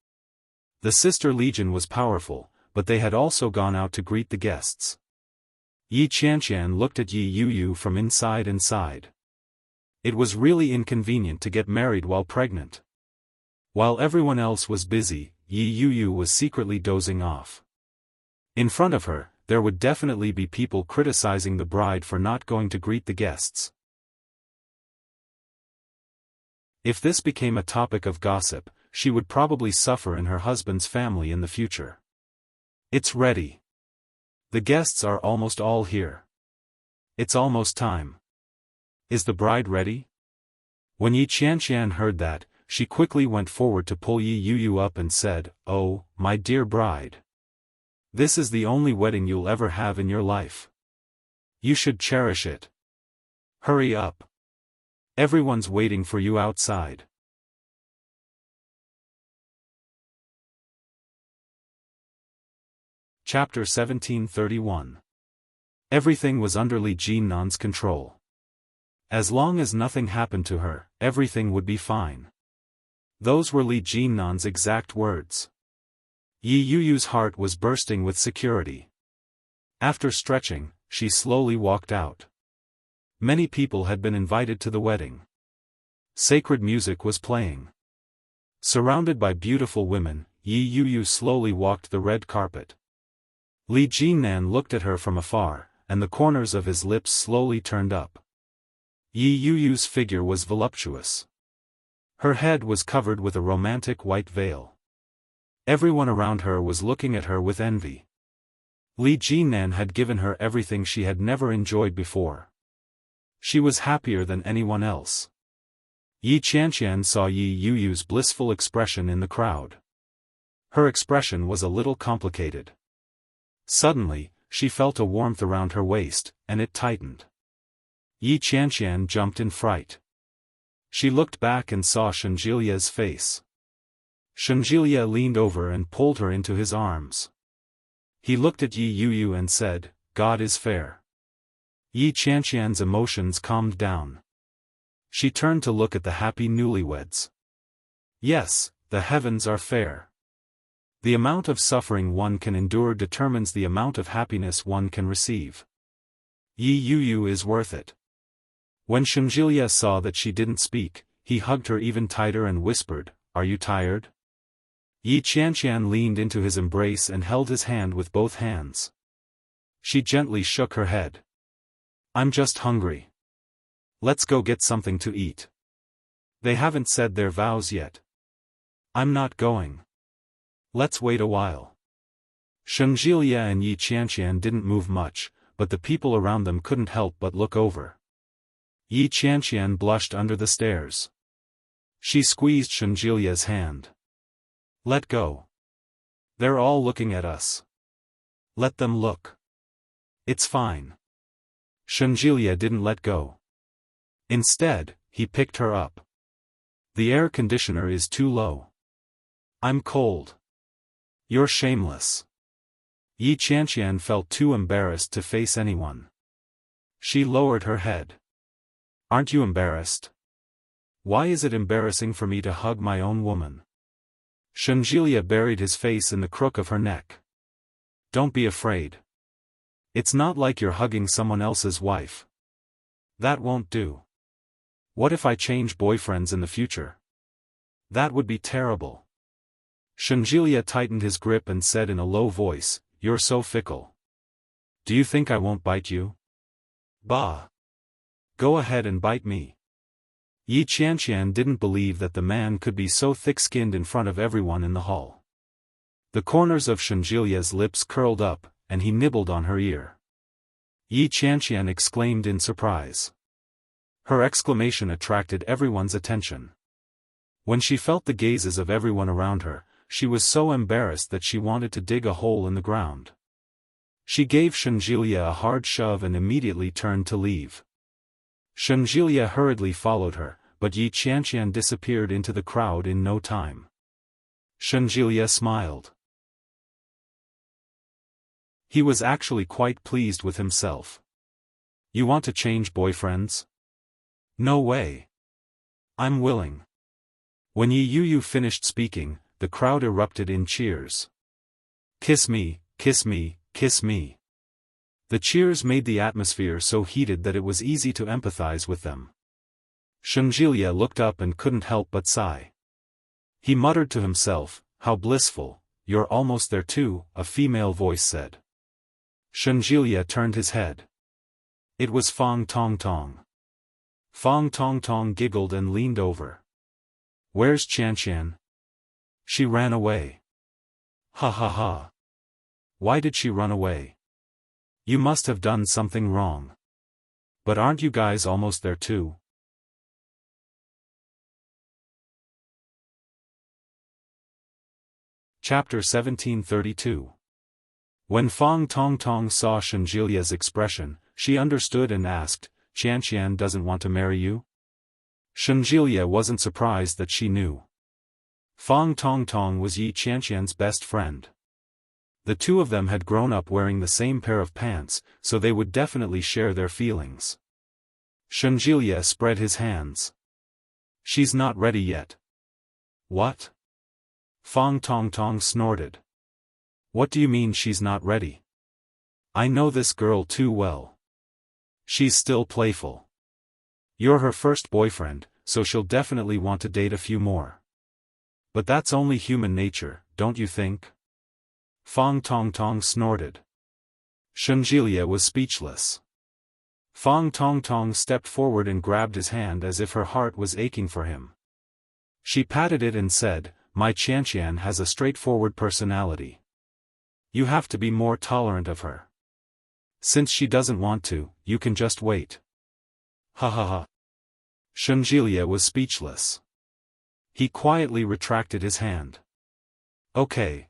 The sister legion was powerful, but they had also gone out to greet the guests. Yi Qianqian looked at Yi Yuyu from inside. It was really inconvenient to get married while pregnant. While everyone else was busy, Yi Yuyu was secretly dozing off. In front of her, there would definitely be people criticizing the bride for not going to greet the guests. If this became a topic of gossip, she would probably suffer in her husband's family in the future. "It's ready. The guests are almost all here. It's almost time. Is the bride ready?" When Yi Qianqian heard that, she quickly went forward to pull Yi Yuyu up and said, "Oh, my dear bride. This is the only wedding you'll ever have in your life. You should cherish it. Hurry up. Everyone's waiting for you outside." Chapter 1731. Everything was under Li Jinnan's control. As long as nothing happened to her, everything would be fine. Those were Li Jinnan's exact words. Yi Yuyu's heart was bursting with security. After stretching, she slowly walked out. Many people had been invited to the wedding. Sacred music was playing. Surrounded by beautiful women, Yi Yuyu slowly walked the red carpet. Li Jinnan looked at her from afar, and the corners of his lips slowly turned up. Yi Yuyu's figure was voluptuous. Her head was covered with a romantic white veil. Everyone around her was looking at her with envy. Li Jinnan had given her everything she had never enjoyed before. She was happier than anyone else. Yi Qianqian saw Yi Yuyu's blissful expression in the crowd. Her expression was a little complicated. Suddenly, she felt a warmth around her waist, and it tightened. Yi Qianqian jumped in fright. She looked back and saw Shenjilia's face. Shenjilia leaned over and pulled her into his arms. He looked at Yi Yuyu and said, "God is fair." Yi Qianqian's emotions calmed down. She turned to look at the happy newlyweds. Yes, the heavens are fair. The amount of suffering one can endure determines the amount of happiness one can receive. Yi Yuyu is worth it. When Shenjilia saw that she didn't speak, he hugged her even tighter and whispered, "Are you tired?" Yi Qianqian leaned into his embrace and held his hand with both hands. She gently shook her head. "I'm just hungry. Let's go get something to eat. They haven't said their vows yet." "I'm not going. Let's wait a while." Shenjilia and Yi Qianqian didn't move much, but the people around them couldn't help but look over. Yi Qianqian blushed under the stares. She squeezed Shenjilia's hand. "Let go. They're all looking at us. Let them look. It's fine." Shenjilia didn't let go. Instead, he picked her up. "The air conditioner is too low. I'm cold." "You're shameless." Yi Qianqian felt too embarrassed to face anyone. She lowered her head. "Aren't you embarrassed?" Why is it embarrassing for me to hug my own woman? Shenjilia buried his face in the crook of her neck. Don't be afraid. It's not like you're hugging someone else's wife. That won't do. What if I change boyfriends in the future? That would be terrible. Shenjilia tightened his grip and said in a low voice, "You're so fickle. Do you think I won't bite you? Bah! Go ahead and bite me." Yi Qianqian didn't believe that the man could be so thick-skinned in front of everyone in the hall. The corners of Shenjilia's lips curled up, and he nibbled on her ear. Yi Qianqian exclaimed in surprise. Her exclamation attracted everyone's attention. When she felt the gazes of everyone around her, she was so embarrassed that she wanted to dig a hole in the ground. She gave Shenjilia a hard shove and immediately turned to leave. Shenjilia hurriedly followed her, but Yi Qianqian disappeared into the crowd in no time. Shenjilia smiled. He was actually quite pleased with himself. You want to change boyfriends? No way. I'm willing. When Yi Yuyu finished speaking, the crowd erupted in cheers. Kiss me, kiss me, kiss me. The cheers made the atmosphere so heated that it was easy to empathize with them. Shenjilia looked up and couldn't help but sigh. He muttered to himself, "How blissful, you're almost there too," a female voice said. Shenjilia turned his head. It was Fang Tongtong. Fang Tongtong giggled and leaned over. "Where's Qianqian?" "She ran away." "Ha ha ha. Why did she run away?" "You must have done something wrong. But aren't you guys almost there too?" Chapter 1732. When Fang Tongtong saw Shenjilia's expression, she understood and asked, "Qianqian doesn't want to marry you?" Shenjilia wasn't surprised that she knew. Fang Tongtong was Yi Qianqian's best friend. The two of them had grown up wearing the same pair of pants, so they would definitely share their feelings. Shenjilia spread his hands. "She's not ready yet." "What?" Fang Tongtong snorted. "What do you mean she's not ready? I know this girl too well. She's still playful. You're her first boyfriend, so she'll definitely want to date a few more. But that's only human nature, don't you think?" Fang Tongtong snorted. Shenjilia was speechless. Fang Tongtong stepped forward and grabbed his hand as if her heart was aching for him. She patted it and said, "My Qianqian has a straightforward personality. You have to be more tolerant of her. Since she doesn't want to, you can just wait." Ha ha ha. Shenjilia was speechless. He quietly retracted his hand. "Okay.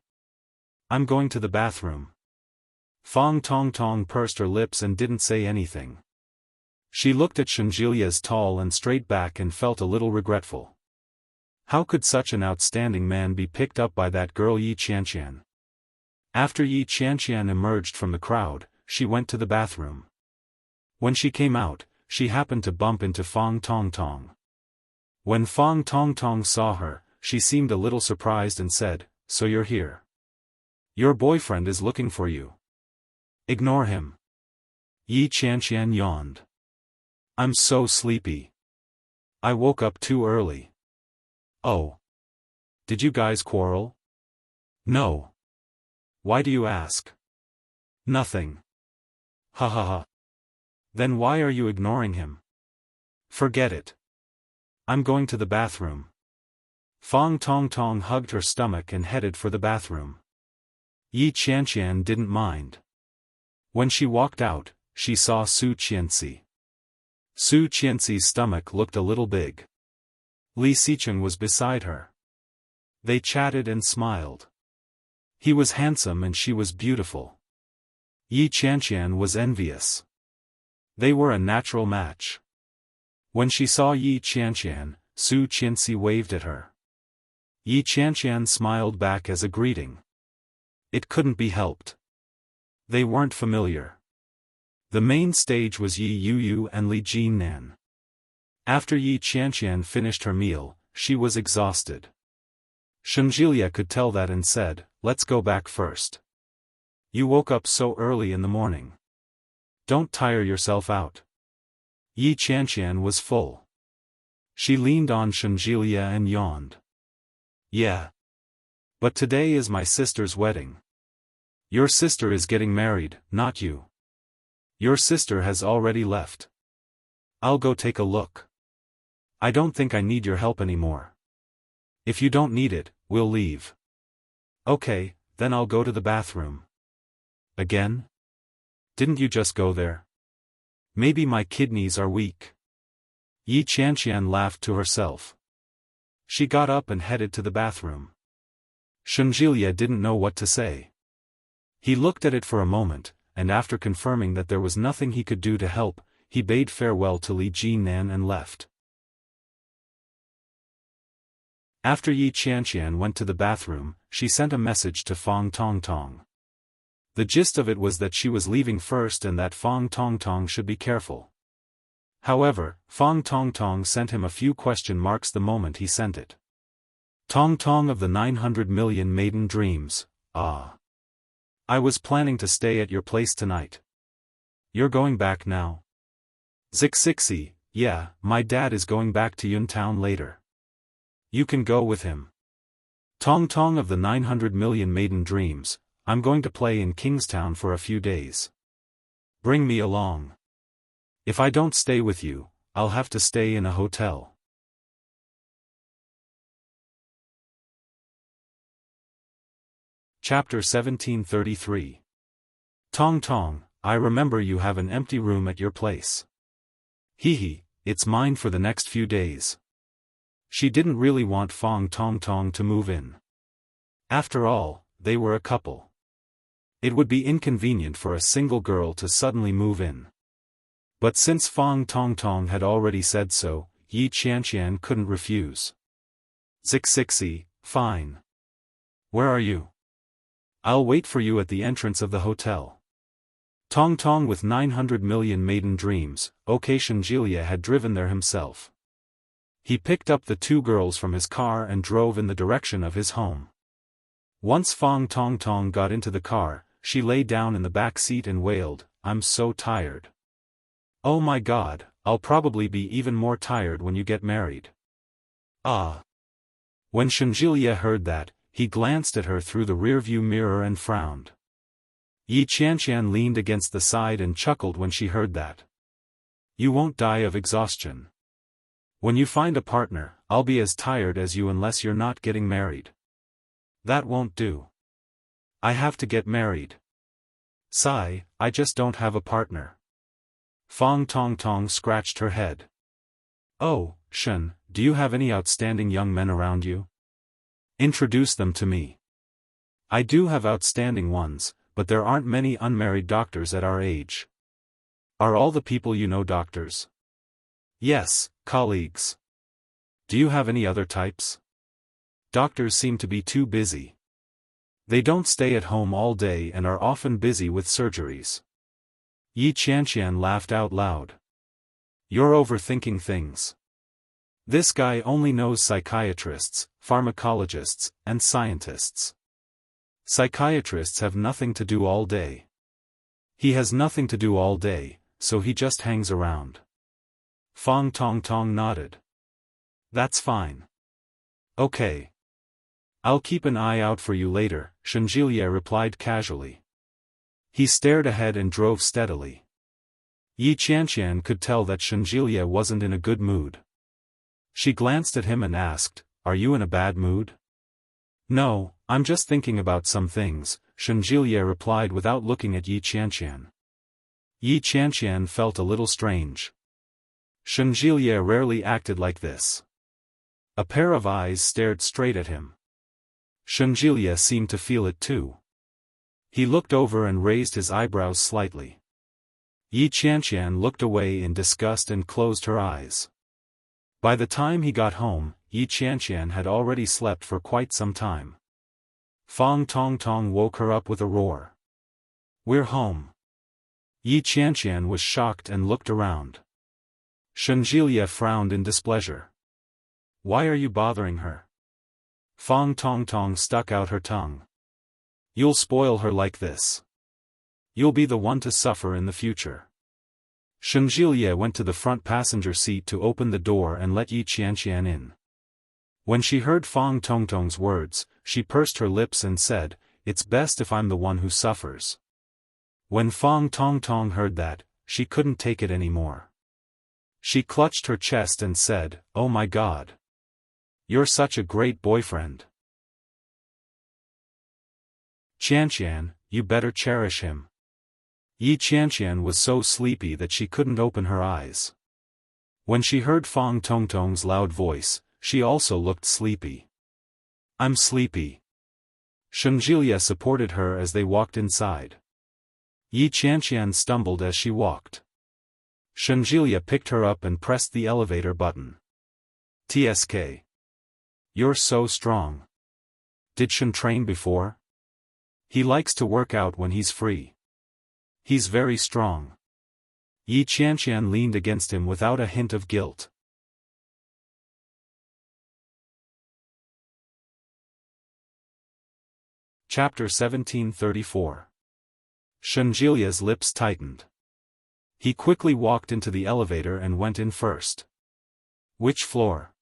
I'm going to the bathroom." Fang Tongtong pursed her lips and didn't say anything. She looked at Shenjilia's tall and straight back and felt a little regretful. How could such an outstanding man be picked up by that girl Yi Qianqian? After Yi Qianqian emerged from the crowd, she went to the bathroom. When she came out, she happened to bump into Fang Tongtong. When Fang Tongtong saw her, she seemed a little surprised and said, "So you're here. Your boyfriend is looking for you. Ignore him." Yi Qianqian yawned. "I'm so sleepy. I woke up too early." "Oh. Did you guys quarrel?" "No." "Why do you ask?" "Nothing." Ha ha ha. Then why are you ignoring him?" "Forget it. I'm going to the bathroom." Fang Tongtong hugged her stomach and headed for the bathroom. Yi Qianqian didn't mind. When she walked out, she saw Su Qianxi. Su Qianxi's stomach looked a little big. Li Xicheng was beside her. They chatted and smiled. He was handsome and she was beautiful. Yi Qianqian was envious. They were a natural match. When she saw Yi Qianqian, Su Qianxi waved at her. Yi Qianqian smiled back as a greeting. It couldn't be helped. They weren't familiar. The main stage was Yi Yuyu and Li Jinnan. After Yi Qianqian finished her meal, she was exhausted. Shenjilia could tell that and said, "Let's go back first. You woke up so early in the morning. Don't tire yourself out." Yi Qianqian was full. She leaned on Shenjilia and yawned. "Yeah. But today is my sister's wedding. Your sister is getting married, not you. Your sister has already left. I'll go take a look. I don't think I need your help anymore. If you don't need it, we'll leave." "Okay, then I'll go to the bathroom." "Again? Didn't you just go there? Maybe my kidneys are weak." Yi Qianqian laughed to herself. She got up and headed to the bathroom. Shenjilia didn't know what to say. He looked at it for a moment, and after confirming that there was nothing he could do to help, he bade farewell to Li Jinan and left. After Yi Qianqian went to the bathroom, she sent a message to Fang Tongtong. The gist of it was that she was leaving first and that Fang Tongtong should be careful. However, Fang Tongtong sent him a few question marks the moment he sent it. "Tongtong of the 900 million maiden dreams, ah. I was planning to stay at your place tonight. You're going back now?" "Zixixi, yeah, my dad is going back to Yuntown later. You can go with him." "Tongtong of the 900 million maiden dreams, I'm going to play in Kingstown for a few days. Bring me along. If I don't stay with you, I'll have to stay in a hotel." Chapter 1733. Tong, I remember you have an empty room at your place. Hehe, it's mine for the next few days. She didn't really want Fang Tongtong to move in. After all, they were a couple. It would be inconvenient for a single girl to suddenly move in. But since Fang Tongtong had already said so, Yi Qianqian couldn't refuse. "Zixixi, fine. Where are you? I'll wait for you at the entrance of the hotel." Tongtong with 900 million maiden dreams, Shenjilia had driven there himself. He picked up the two girls from his car and drove in the direction of his home. Once Fang Tongtong got into the car, she lay down in the back seat and wailed, "I'm so tired. Oh my God, I'll probably be even more tired when you get married." "Ah." When Shenjilia heard that, he glanced at her through the rearview mirror and frowned. Yi Qianqian leaned against the side and chuckled when she heard that. "You won't die of exhaustion. When you find a partner, I'll be as tired as you unless you're not getting married." "That won't do. I have to get married. Sigh, I just don't have a partner." Fang Tongtong scratched her head. "Oh, Shen, do you have any outstanding young men around you? Introduce them to me. I do have outstanding ones, but there aren't many unmarried doctors at our age." "Are all the people you know doctors?" "Yes, colleagues." "Do you have any other types?" "Doctors seem to be too busy. They don't stay at home all day and are often busy with surgeries." Yi Qianqian laughed out loud. "You're overthinking things. This guy only knows psychiatrists, pharmacologists, and scientists. Psychiatrists have nothing to do all day. He has nothing to do all day, so he just hangs around." Fang Tongtong nodded. "That's fine. Okay. I'll keep an eye out for you later," Shenjilia replied casually. He stared ahead and drove steadily. Yi Qianqian could tell that Shenjilia wasn't in a good mood. She glanced at him and asked, "Are you in a bad mood?" "No, I'm just thinking about some things," Shenjilia replied without looking at Yi Qianqian. Yi Qianqian felt a little strange. Shenjilia rarely acted like this. A pair of eyes stared straight at him. Shenjilia seemed to feel it too. He looked over and raised his eyebrows slightly. Yi Qianqian looked away in disgust and closed her eyes. By the time he got home, Yi Qianqian had already slept for quite some time. Fang Tongtong woke her up with a roar. "We're home." Yi Qianqian was shocked and looked around. Shenjilia frowned in displeasure. Why are you bothering her? Fang Tongtong stuck out her tongue. You'll spoil her like this. You'll be the one to suffer in the future. Shenjilia went to the front passenger seat to open the door and let Yi Qianqian in. When she heard Fang Tongtong's words, she pursed her lips and said, "It's best if I'm the one who suffers." When Fang Tongtong heard that, she couldn't take it anymore. She clutched her chest and said, "Oh my God! You're such a great boyfriend. Qianqian, you better cherish him." Yi Qianqian was so sleepy that she couldn't open her eyes. When she heard Fang Tongtong's loud voice, she also looked sleepy. "I'm sleepy." Shenjilia supported her as they walked inside. Yi Qianqian stumbled as she walked. Shenjilia picked her up and pressed the elevator button. "TSK. You're so strong. Did Shen train before? He likes to work out when he's free. He's very strong." Yi Qianqian leaned against him without a hint of guilt. Chapter 1734. Shenjilia's lips tightened. He quickly walked into the elevator and went in first. "Which floor?"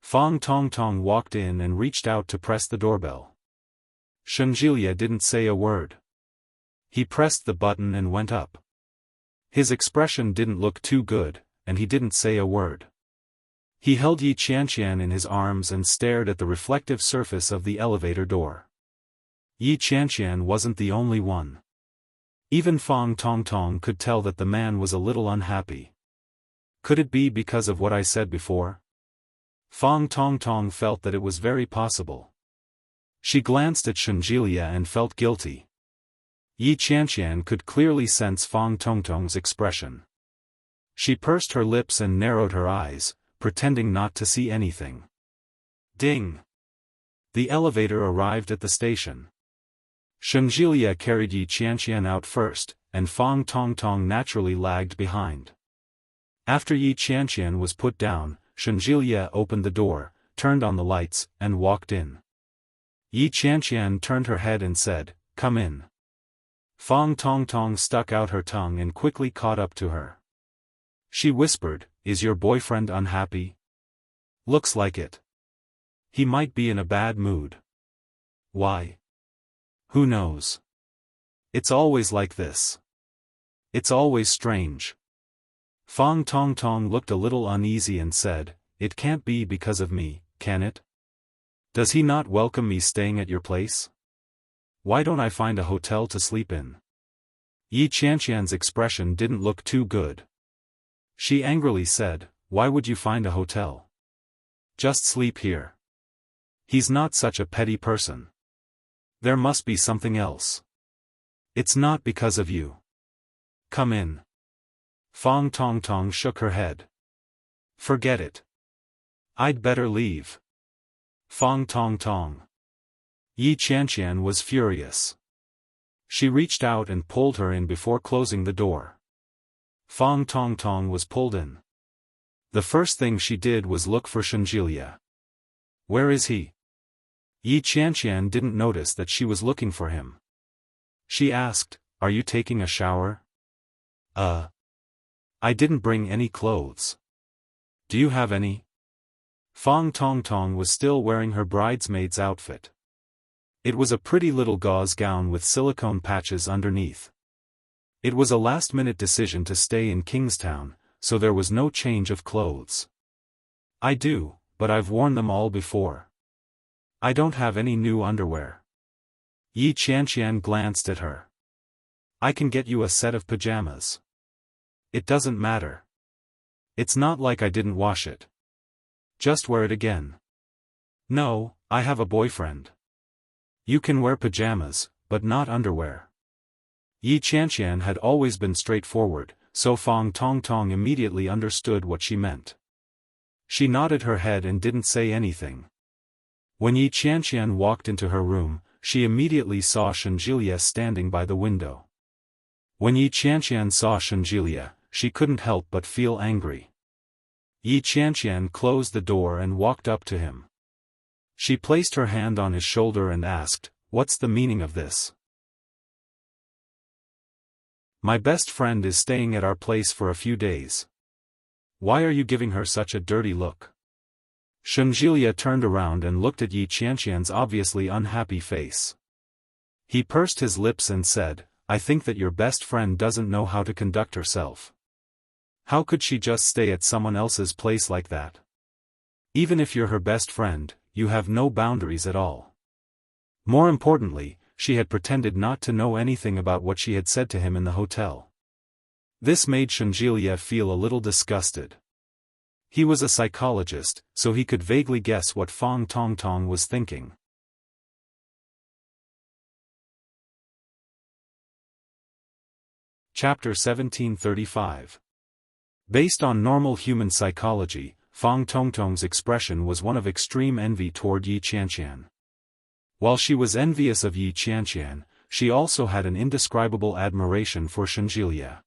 Fang Tongtong walked in and reached out to press the doorbell. Shenjilia didn't say a word. He pressed the button and went up. His expression didn't look too good, and he didn't say a word. He held Yi Qianqian in his arms and stared at the reflective surface of the elevator door. Yi Qianqian wasn't the only one. Even Fang Tongtong could tell that the man was a little unhappy. Could it be because of what I said before? Fang Tongtong felt that it was very possible. She glanced at Shenjilia and felt guilty. Yi Qianqian could clearly sense Fang Tongtong's expression. She pursed her lips and narrowed her eyes, pretending not to see anything. Ding! The elevator arrived at the station. Shenjilia carried Yi Qianqian out first, and Fang Tongtong naturally lagged behind. After Yi Qianqian was put down, Shenjilia opened the door, turned on the lights, and walked in. Yi Qianqian turned her head and said, "Come in." Fang Tongtong stuck out her tongue and quickly caught up to her. She whispered, "Is your boyfriend unhappy?" "Looks like it. He might be in a bad mood." "Why?" "Who knows? It's always like this. It's always strange." Fang Tongtong looked a little uneasy and said, "It can't be because of me, can it? Does he not welcome me staying at your place? Why don't I find a hotel to sleep in?" Yi Qianqian's expression didn't look too good. She angrily said, "Why would you find a hotel? Just sleep here. He's not such a petty person. There must be something else. It's not because of you. Come in." Fang Tongtong shook her head. "Forget it. I'd better leave." Fang Tongtong. Yi Qianqian was furious. She reached out and pulled her in before closing the door. Fang Tongtong was pulled in. The first thing she did was look for Shenjilia. "Where is he?" Yi Qianqian didn't notice that she was looking for him. She asked, "Are you taking a shower?" I didn't bring any clothes. Do you have any?" Fang Tongtong was still wearing her bridesmaid's outfit. It was a pretty little gauze gown with silicone patches underneath. It was a last-minute decision to stay in Kingstown, so there was no change of clothes. "I do, but I've worn them all before. I don't have any new underwear." Yi Qianqian glanced at her. "I can get you a set of pajamas. It doesn't matter. It's not like I didn't wash it. Just wear it again." "No, I have a boyfriend. You can wear pajamas, but not underwear." Yi Qianqian had always been straightforward, so Fang Tongtong immediately understood what she meant. She nodded her head and didn't say anything. When Yi Qianqian walked into her room, she immediately saw Shenjilia standing by the window. When Yi Qianqian saw Shenjilia, she couldn't help but feel angry. Yi Qianqian closed the door and walked up to him. She placed her hand on his shoulder and asked, "What's the meaning of this?" "My best friend is staying at our place for a few days. Why are you giving her such a dirty look?" Shengjilia turned around and looked at Yi Qianqian's obviously unhappy face. He pursed his lips and said, "I think that your best friend doesn't know how to conduct herself. How could she just stay at someone else's place like that? Even if you're her best friend, you have no boundaries at all." More importantly, she had pretended not to know anything about what she had said to him in the hotel. This made Shengjilia feel a little disgusted. He was a psychologist, so he could vaguely guess what Fang Tongtong was thinking. Chapter 1735. Based on normal human psychology, Fang Tongtong's expression was one of extreme envy toward Yi Qianqian. While she was envious of Yi Qianqian, she also had an indescribable admiration for Shengjilia.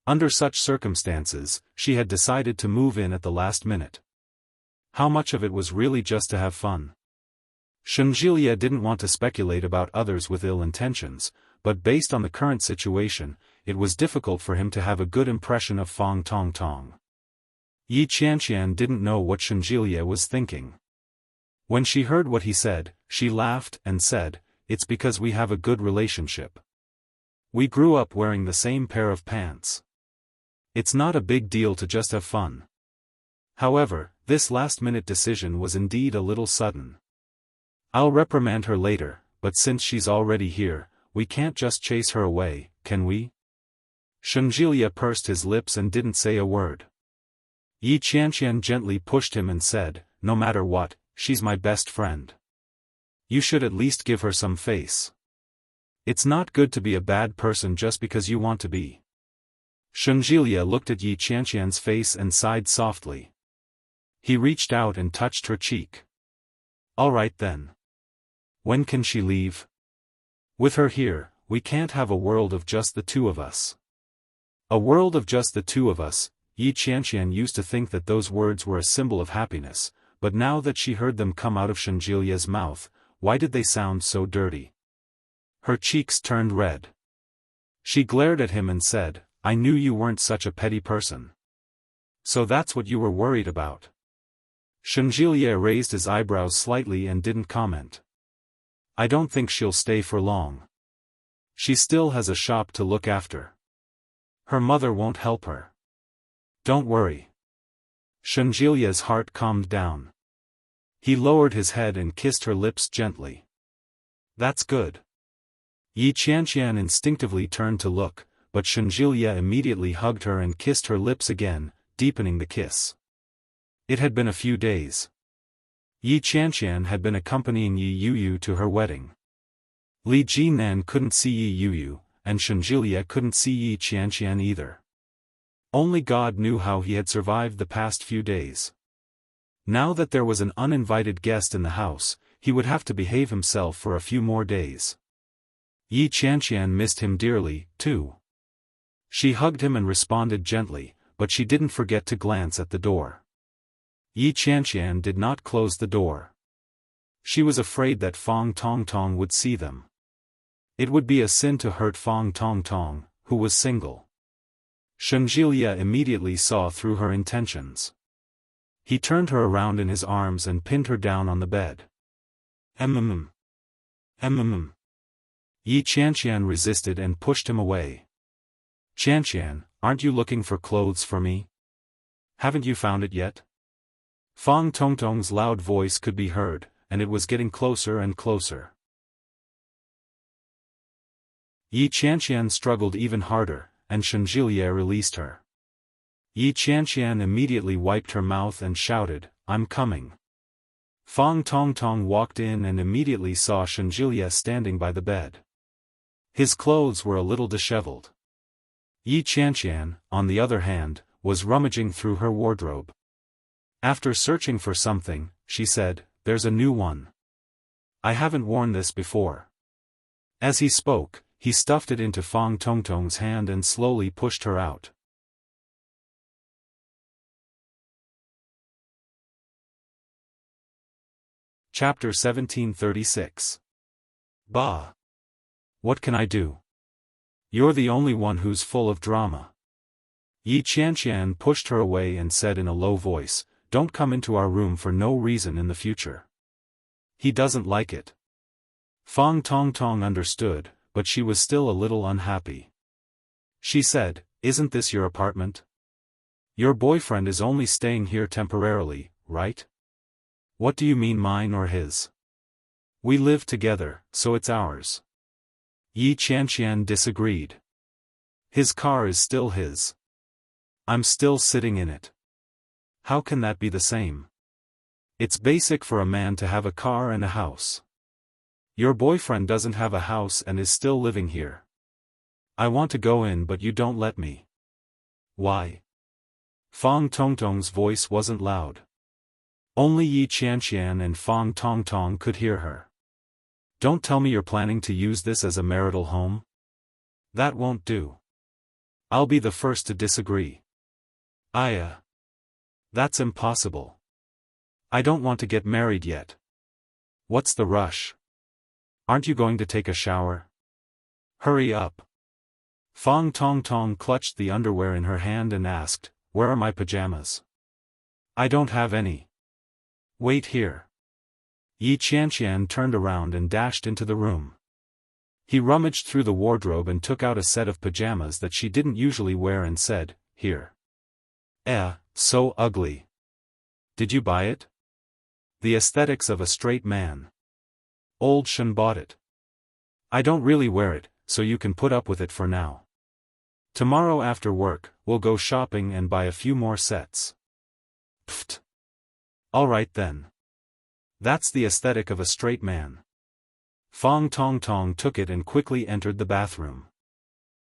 Under such circumstances, she had decided to move in at the last minute. How much of it was really just to have fun? Shengjilia didn't want to speculate about others with ill intentions, but based on the current situation, it was difficult for him to have a good impression of Fang Tongtong. Yi Qianqian didn't know what Shengjilia was thinking. When she heard what he said, she laughed and said, "It's because we have a good relationship. We grew up wearing the same pair of pants. It's not a big deal to just have fun." However, this last-minute decision was indeed a little sudden. "I'll reprimand her later, but since she's already here, we can't just chase her away, can we?" Shengjilia pursed his lips and didn't say a word. Yi Qianqian gently pushed him and said, "No matter what, she's my best friend. You should at least give her some face. It's not good to be a bad person just because you want to be." Shengjilia looked at Yi Qianqian's face and sighed softly. He reached out and touched her cheek. "All right then. When can she leave? With her here, we can't have a world of just the two of us." A world of just the two of us. Yi Qianqian used to think that those words were a symbol of happiness, but now that she heard them come out of Shengjialia's mouth, why did they sound so dirty? Her cheeks turned red. She glared at him and said, "I knew you weren't such a petty person. So that's what you were worried about?" Shengjilia raised his eyebrows slightly and didn't comment. "I don't think she'll stay for long. She still has a shop to look after. Her mother won't help her." "Don't worry." Shengjialia's heart calmed down. He lowered his head and kissed her lips gently. "That's good." Yi Qianqian instinctively turned to look, but Shengjilia immediately hugged her and kissed her lips again, deepening the kiss. It had been a few days. Yi Qianqian had been accompanying Yi Yuyu to her wedding. Li Jinan couldn't see Yi Yuyu, and Shengjilia couldn't see Yi Qianqian either. Only God knew how he had survived the past few days. Now that there was an uninvited guest in the house, he would have to behave himself for a few more days. Yi Qianqian missed him dearly, too. She hugged him and responded gently, but she didn't forget to glance at the door. Yi Qianqian did not close the door. She was afraid that Fang Tongtong would see them. It would be a sin to hurt Fang Tongtong, who was single. Shengjilia immediately saw through her intentions. He turned her around in his arms and pinned her down on the bed. "Mm. Yi Qianqian resisted and pushed him away. "Qianqian, aren't you looking for clothes for me? Haven't you found it yet?" Fang Tongtong's loud voice could be heard, and it was getting closer and closer. Yi Qianqian struggled even harder, and Shengjilia released her. Yi Qianqian immediately wiped her mouth and shouted, "I'm coming." Fang Tongtong walked in and immediately saw Shengjilia standing by the bed. His clothes were a little disheveled. Yi Qianqian, on the other hand, was rummaging through her wardrobe. After searching for something, she said, "There's a new one. I haven't worn this before." As he spoke, he stuffed it into Fang Tongtong's hand and slowly pushed her out. Chapter 1736. Bah! What can I do? You're the only one who's full of drama. Yi Qianqian pushed her away and said in a low voice, "Don't come into our room for no reason in the future." He doesn't like it. Fang Tongtong understood, but she was still a little unhappy. She said, "Isn't this your apartment? Your boyfriend is only staying here temporarily, right? What do you mean mine or his? We live together, so it's ours." Yi Qianqian disagreed. His car is still his. I'm still sitting in it. How can that be the same? It's basic for a man to have a car and a house. Your boyfriend doesn't have a house and is still living here. I want to go in but you don't let me. Why? Fang Tongtong's voice wasn't loud. Only Yi Qianqian and Fang Tongtong could hear her. Don't tell me you're planning to use this as a marital home? That won't do. I'll be the first to disagree. That's impossible. I don't want to get married yet. What's the rush? Aren't you going to take a shower? Hurry up. Fang Tongtong clutched the underwear in her hand and asked, "Where are my pajamas?" I don't have any. Wait here. Yi Qianqian turned around and dashed into the room. He rummaged through the wardrobe and took out a set of pajamas that she didn't usually wear and said, "Here." So ugly. Did you buy it? The aesthetics of a straight man. Old Shen bought it. I don't really wear it, so you can put up with it for now. Tomorrow after work, we'll go shopping and buy a few more sets. Pfft. All right then. That's the aesthetic of a straight man. Fang Tongtong took it and quickly entered the bathroom.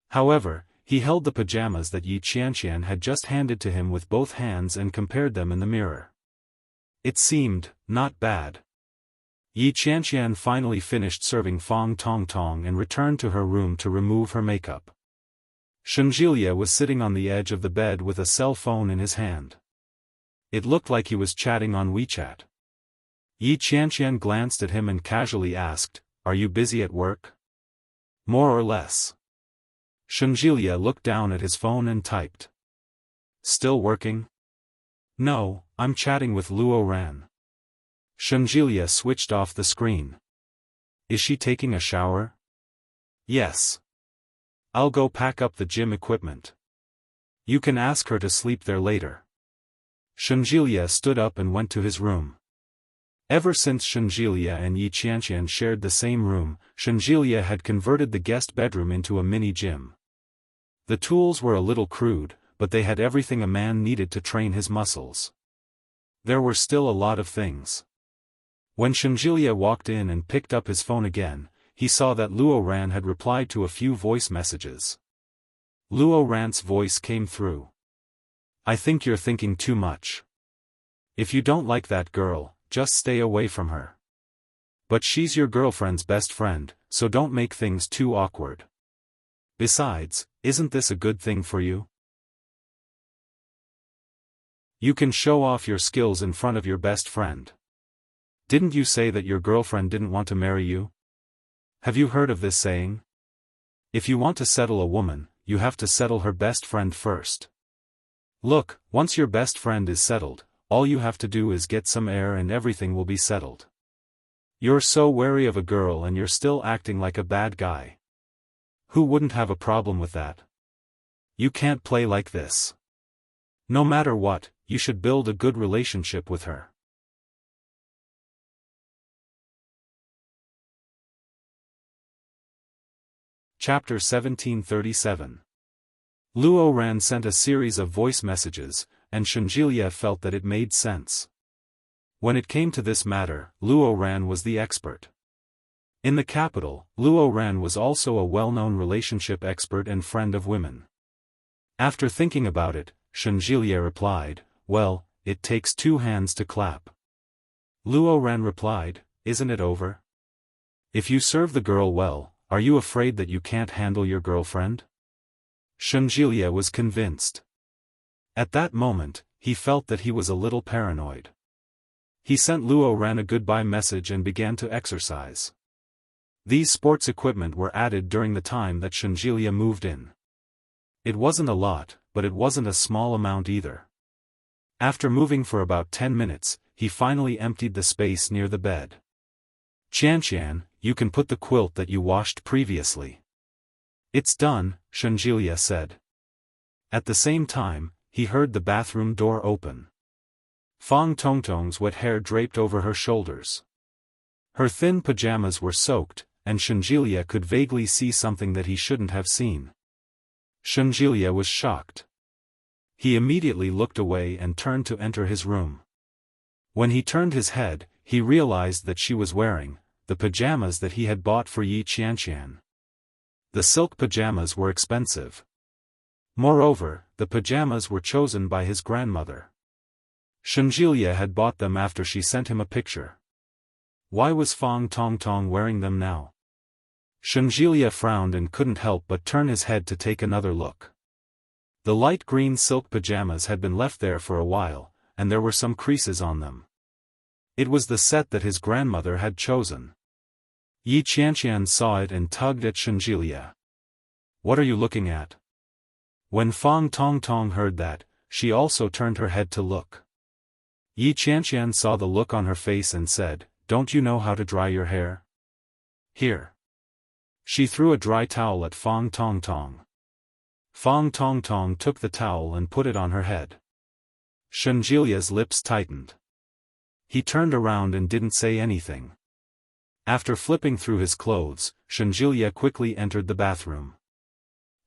However, he held the pajamas that Yi Qianqian had just handed to him with both hands and compared them in the mirror. It seemed not bad. Yi Qianqian finally finished serving Fang Tongtong and returned to her room to remove her makeup. Shenjilia was sitting on the edge of the bed with a cell phone in his hand. It looked like he was chatting on WeChat. Yi Qianqian glanced at him and casually asked, "Are you busy at work?" "More or less." Shenjilia looked down at his phone and typed. "Still working?" "No, I'm chatting with Luo Ran." Shenjilia switched off the screen. "Is she taking a shower?" "Yes. I'll go pack up the gym equipment. You can ask her to sleep there later." Shenjilia stood up and went to his room. Ever since Shenjilia and Yi Qianqian shared the same room, Shenjilia had converted the guest bedroom into a mini gym. The tools were a little crude, but they had everything a man needed to train his muscles. There were still a lot of things. When Shenjilia walked in and picked up his phone again, he saw that Luo Ran had replied to a few voice messages. Luo Ran's voice came through. "I think you're thinking too much. If you don't like that girl, just stay away from her. But she's your girlfriend's best friend, so don't make things too awkward. Besides, isn't this a good thing for you? You can show off your skills in front of your best friend. Didn't you say that your girlfriend didn't want to marry you? Have you heard of this saying? If you want to settle a woman, you have to settle her best friend first. Look, once your best friend is settled, all you have to do is get some air and everything will be settled. You're so wary of a girl and you're still acting like a bad guy. Who wouldn't have a problem with that? You can't play like this. No matter what, you should build a good relationship with her." Chapter 1737. Luo Ran sent a series of voice messages, and Shenjilia felt that it made sense. When it came to this matter, Luo Ran was the expert. In the capital, Luo Ran was also a well-known relationship expert and friend of women. After thinking about it, Shenjilia replied, "Well, it takes two hands to clap." Luo Ran replied, "Isn't it over? If you serve the girl well, are you afraid that you can't handle your girlfriend?" Shenjilia was convinced. At that moment, he felt that he was a little paranoid. He sent Luo Ran a goodbye message and began to exercise. These sports equipment were added during the time that Shenjilia moved in. It wasn't a lot, but it wasn't a small amount either. After moving for about 10 minutes, he finally emptied the space near the bed. Qianqian, you can put the quilt that you washed previously. It's done, Shenjilia said. At the same time, he heard the bathroom door open. Fang Tongtong's wet hair draped over her shoulders. Her thin pajamas were soaked, and Shenjilia could vaguely see something that he shouldn't have seen. Shenjilia was shocked. He immediately looked away and turned to enter his room. When he turned his head, he realized that she was wearing the pajamas that he had bought for Yi Qianqian. The silk pajamas were expensive. Moreover, the pajamas were chosen by his grandmother. Shenjilia had bought them after she sent him a picture. Why was Fang Tongtong wearing them now? Shenjilia frowned and couldn't help but turn his head to take another look. The light green silk pajamas had been left there for a while, and there were some creases on them. It was the set that his grandmother had chosen. Yi Qianqian saw it and tugged at Shenjilia. What are you looking at? When Fang Tongtong heard that, she also turned her head to look. Yi Qianqian saw the look on her face and said, Don't you know how to dry your hair? Here. She threw a dry towel at Fang Tongtong. Fang Tongtong took the towel and put it on her head. Shenjilia's lips tightened. He turned around and didn't say anything. After flipping through his clothes, Shenjilia quickly entered the bathroom.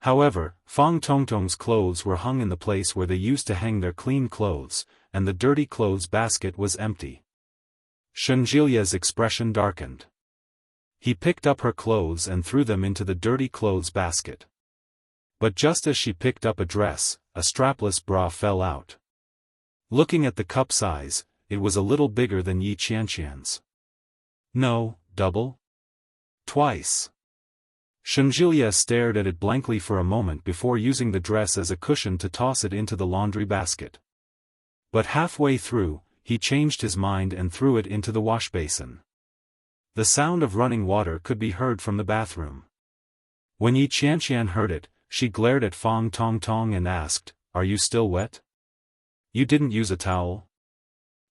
However, Fang Tongtong's clothes were hung in the place where they used to hang their clean clothes, and the dirty clothes basket was empty. Shenjilia's expression darkened. He picked up her clothes and threw them into the dirty clothes basket. But just as she picked up a dress, a strapless bra fell out. Looking at the cup size, it was a little bigger than Yi Qianqian's. No, double? Twice. Shenjilia stared at it blankly for a moment before using the dress as a cushion to toss it into the laundry basket. But halfway through, he changed his mind and threw it into the wash basin. The sound of running water could be heard from the bathroom. When Yi Qianqian heard it, she glared at Fang Tongtong and asked, Are you still wet? You didn't use a towel?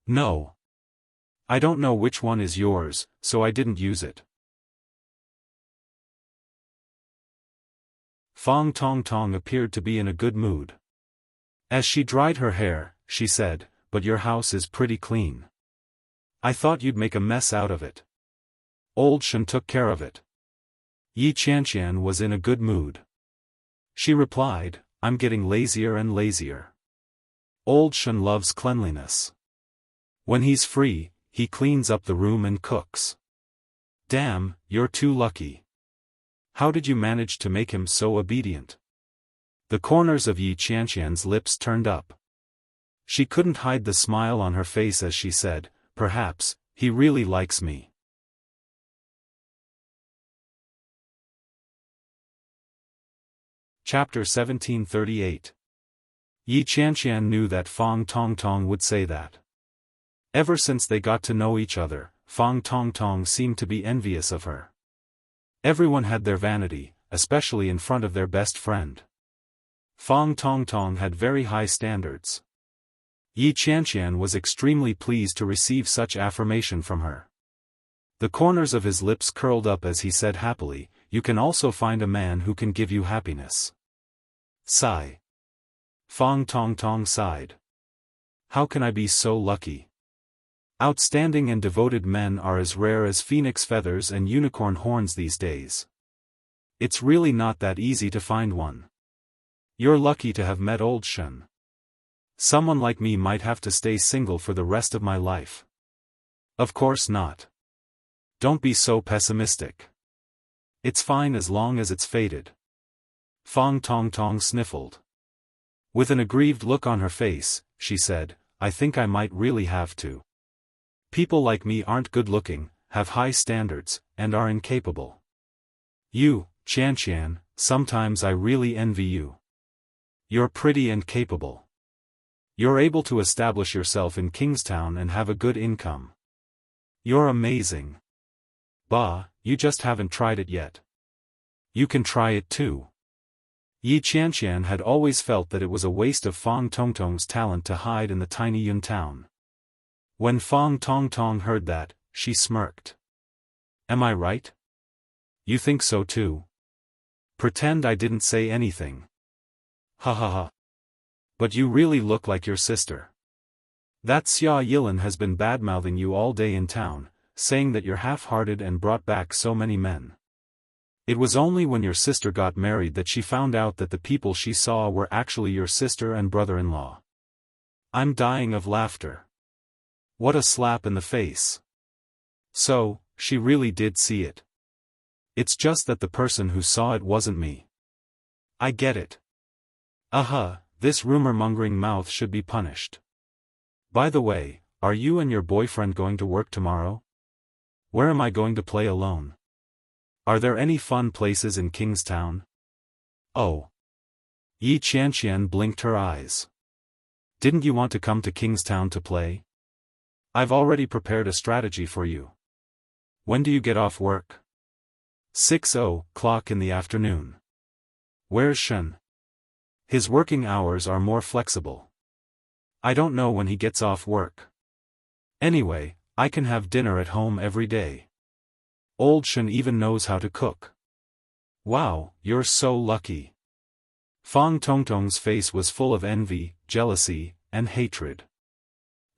No. I don't know which one is yours, so I didn't use it. Fang Tongtong appeared to be in a good mood. As she dried her hair, she said, But your house is pretty clean. I thought you'd make a mess out of it. Old Shen took care of it. Yi Qianqian was in a good mood. She replied, I'm getting lazier and lazier. Old Shen loves cleanliness. When he's free, he cleans up the room and cooks. Damn, you're too lucky. How did you manage to make him so obedient? The corners of Yi Qianqian's lips turned up. She couldn't hide the smile on her face as she said, Perhaps, he really likes me. Chapter 1738. Yi Qianqian knew that Fang Tongtong would say that. Ever since they got to know each other, Fang Tongtong seemed to be envious of her. Everyone had their vanity, especially in front of their best friend. Fang Tongtong had very high standards. Yi Qianqian was extremely pleased to receive such affirmation from her. The corners of his lips curled up as he said happily, You can also find a man who can give you happiness. Sigh. Fang Tongtong sighed. How can I be so lucky? Outstanding and devoted men are as rare as phoenix feathers and unicorn horns these days. It's really not that easy to find one. You're lucky to have met Old Shen. Someone like me might have to stay single for the rest of my life. Of course not. Don't be so pessimistic. It's fine as long as it's fated. Fang Tongtong sniffled. With an aggrieved look on her face, she said, I think I might really have to. People like me aren't good-looking, have high standards, and are incapable. You, Qianqian, sometimes I really envy you. You're pretty and capable. You're able to establish yourself in Kingstown and have a good income. You're amazing. Bah, you just haven't tried it yet. You can try it too. Yi Qianqian had always felt that it was a waste of Fang Tongtong's talent to hide in the tiny Yun town. When Fang Tongtong heard that, she smirked. Am I right? You think so too? Pretend I didn't say anything. Ha ha ha. But you really look like your sister. That Xia Yilin has been badmouthing you all day in town, saying that you're half-hearted and brought back so many men. It was only when your sister got married that she found out that the people she saw were actually your sister and brother-in-law. I'm dying of laughter. What a slap in the face. So, she really did see it. It's just that the person who saw it wasn't me. I get it. This rumor-mongering mouth should be punished. By the way, are you and your boyfriend going to work tomorrow? Where am I going to play alone? Are there any fun places in Kingstown? Oh. Yi Qianqian blinked her eyes. Didn't you want to come to Kingstown to play? I've already prepared a strategy for you. When do you get off work? 6:00 in the afternoon. Where's Shen? His working hours are more flexible. I don't know when he gets off work. Anyway, I can have dinner at home every day. Old Shen even knows how to cook. Wow, you're so lucky. Fang Tongtong's face was full of envy, jealousy, and hatred.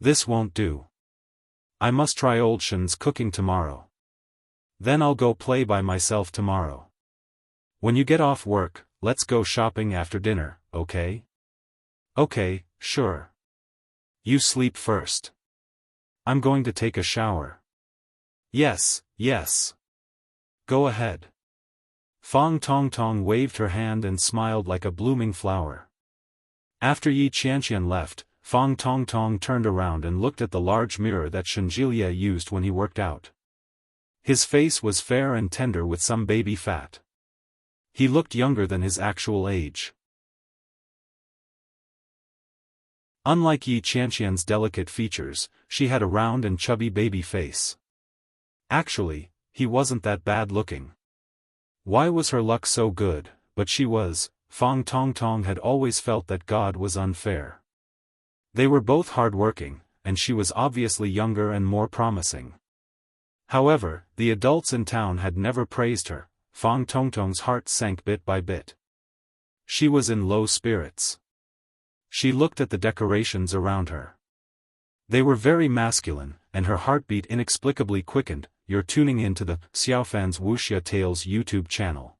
This won't do. I must try old Shen's cooking tomorrow. Then I'll go play by myself tomorrow. When you get off work, let's go shopping after dinner, okay? Okay, sure. You sleep first. I'm going to take a shower. Yes. Go ahead. Fang Tongtong waved her hand and smiled like a blooming flower. After Yi Qianqian left, Fang Tongtong turned around and looked at the large mirror that Shen Jielie used when he worked out. His face was fair and tender with some baby fat. He looked younger than his actual age. Unlike Yi Qianqian's delicate features, she had a round and chubby baby face. Actually, he wasn't that bad looking. Why was her luck so good? But she was. Fang Tongtong had always felt that God was unfair. They were both hard-working, and she was obviously younger and more promising. However, the adults in town had never praised her. Fang Tongtong's heart sank bit by bit. She was in low spirits. She looked at the decorations around her. They were very masculine, and her heartbeat inexplicably quickened. You're tuning in to the Xiaofan's Wuxia Tales YouTube channel.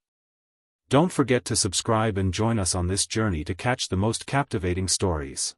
Don't forget to subscribe and join us on this journey to catch the most captivating stories.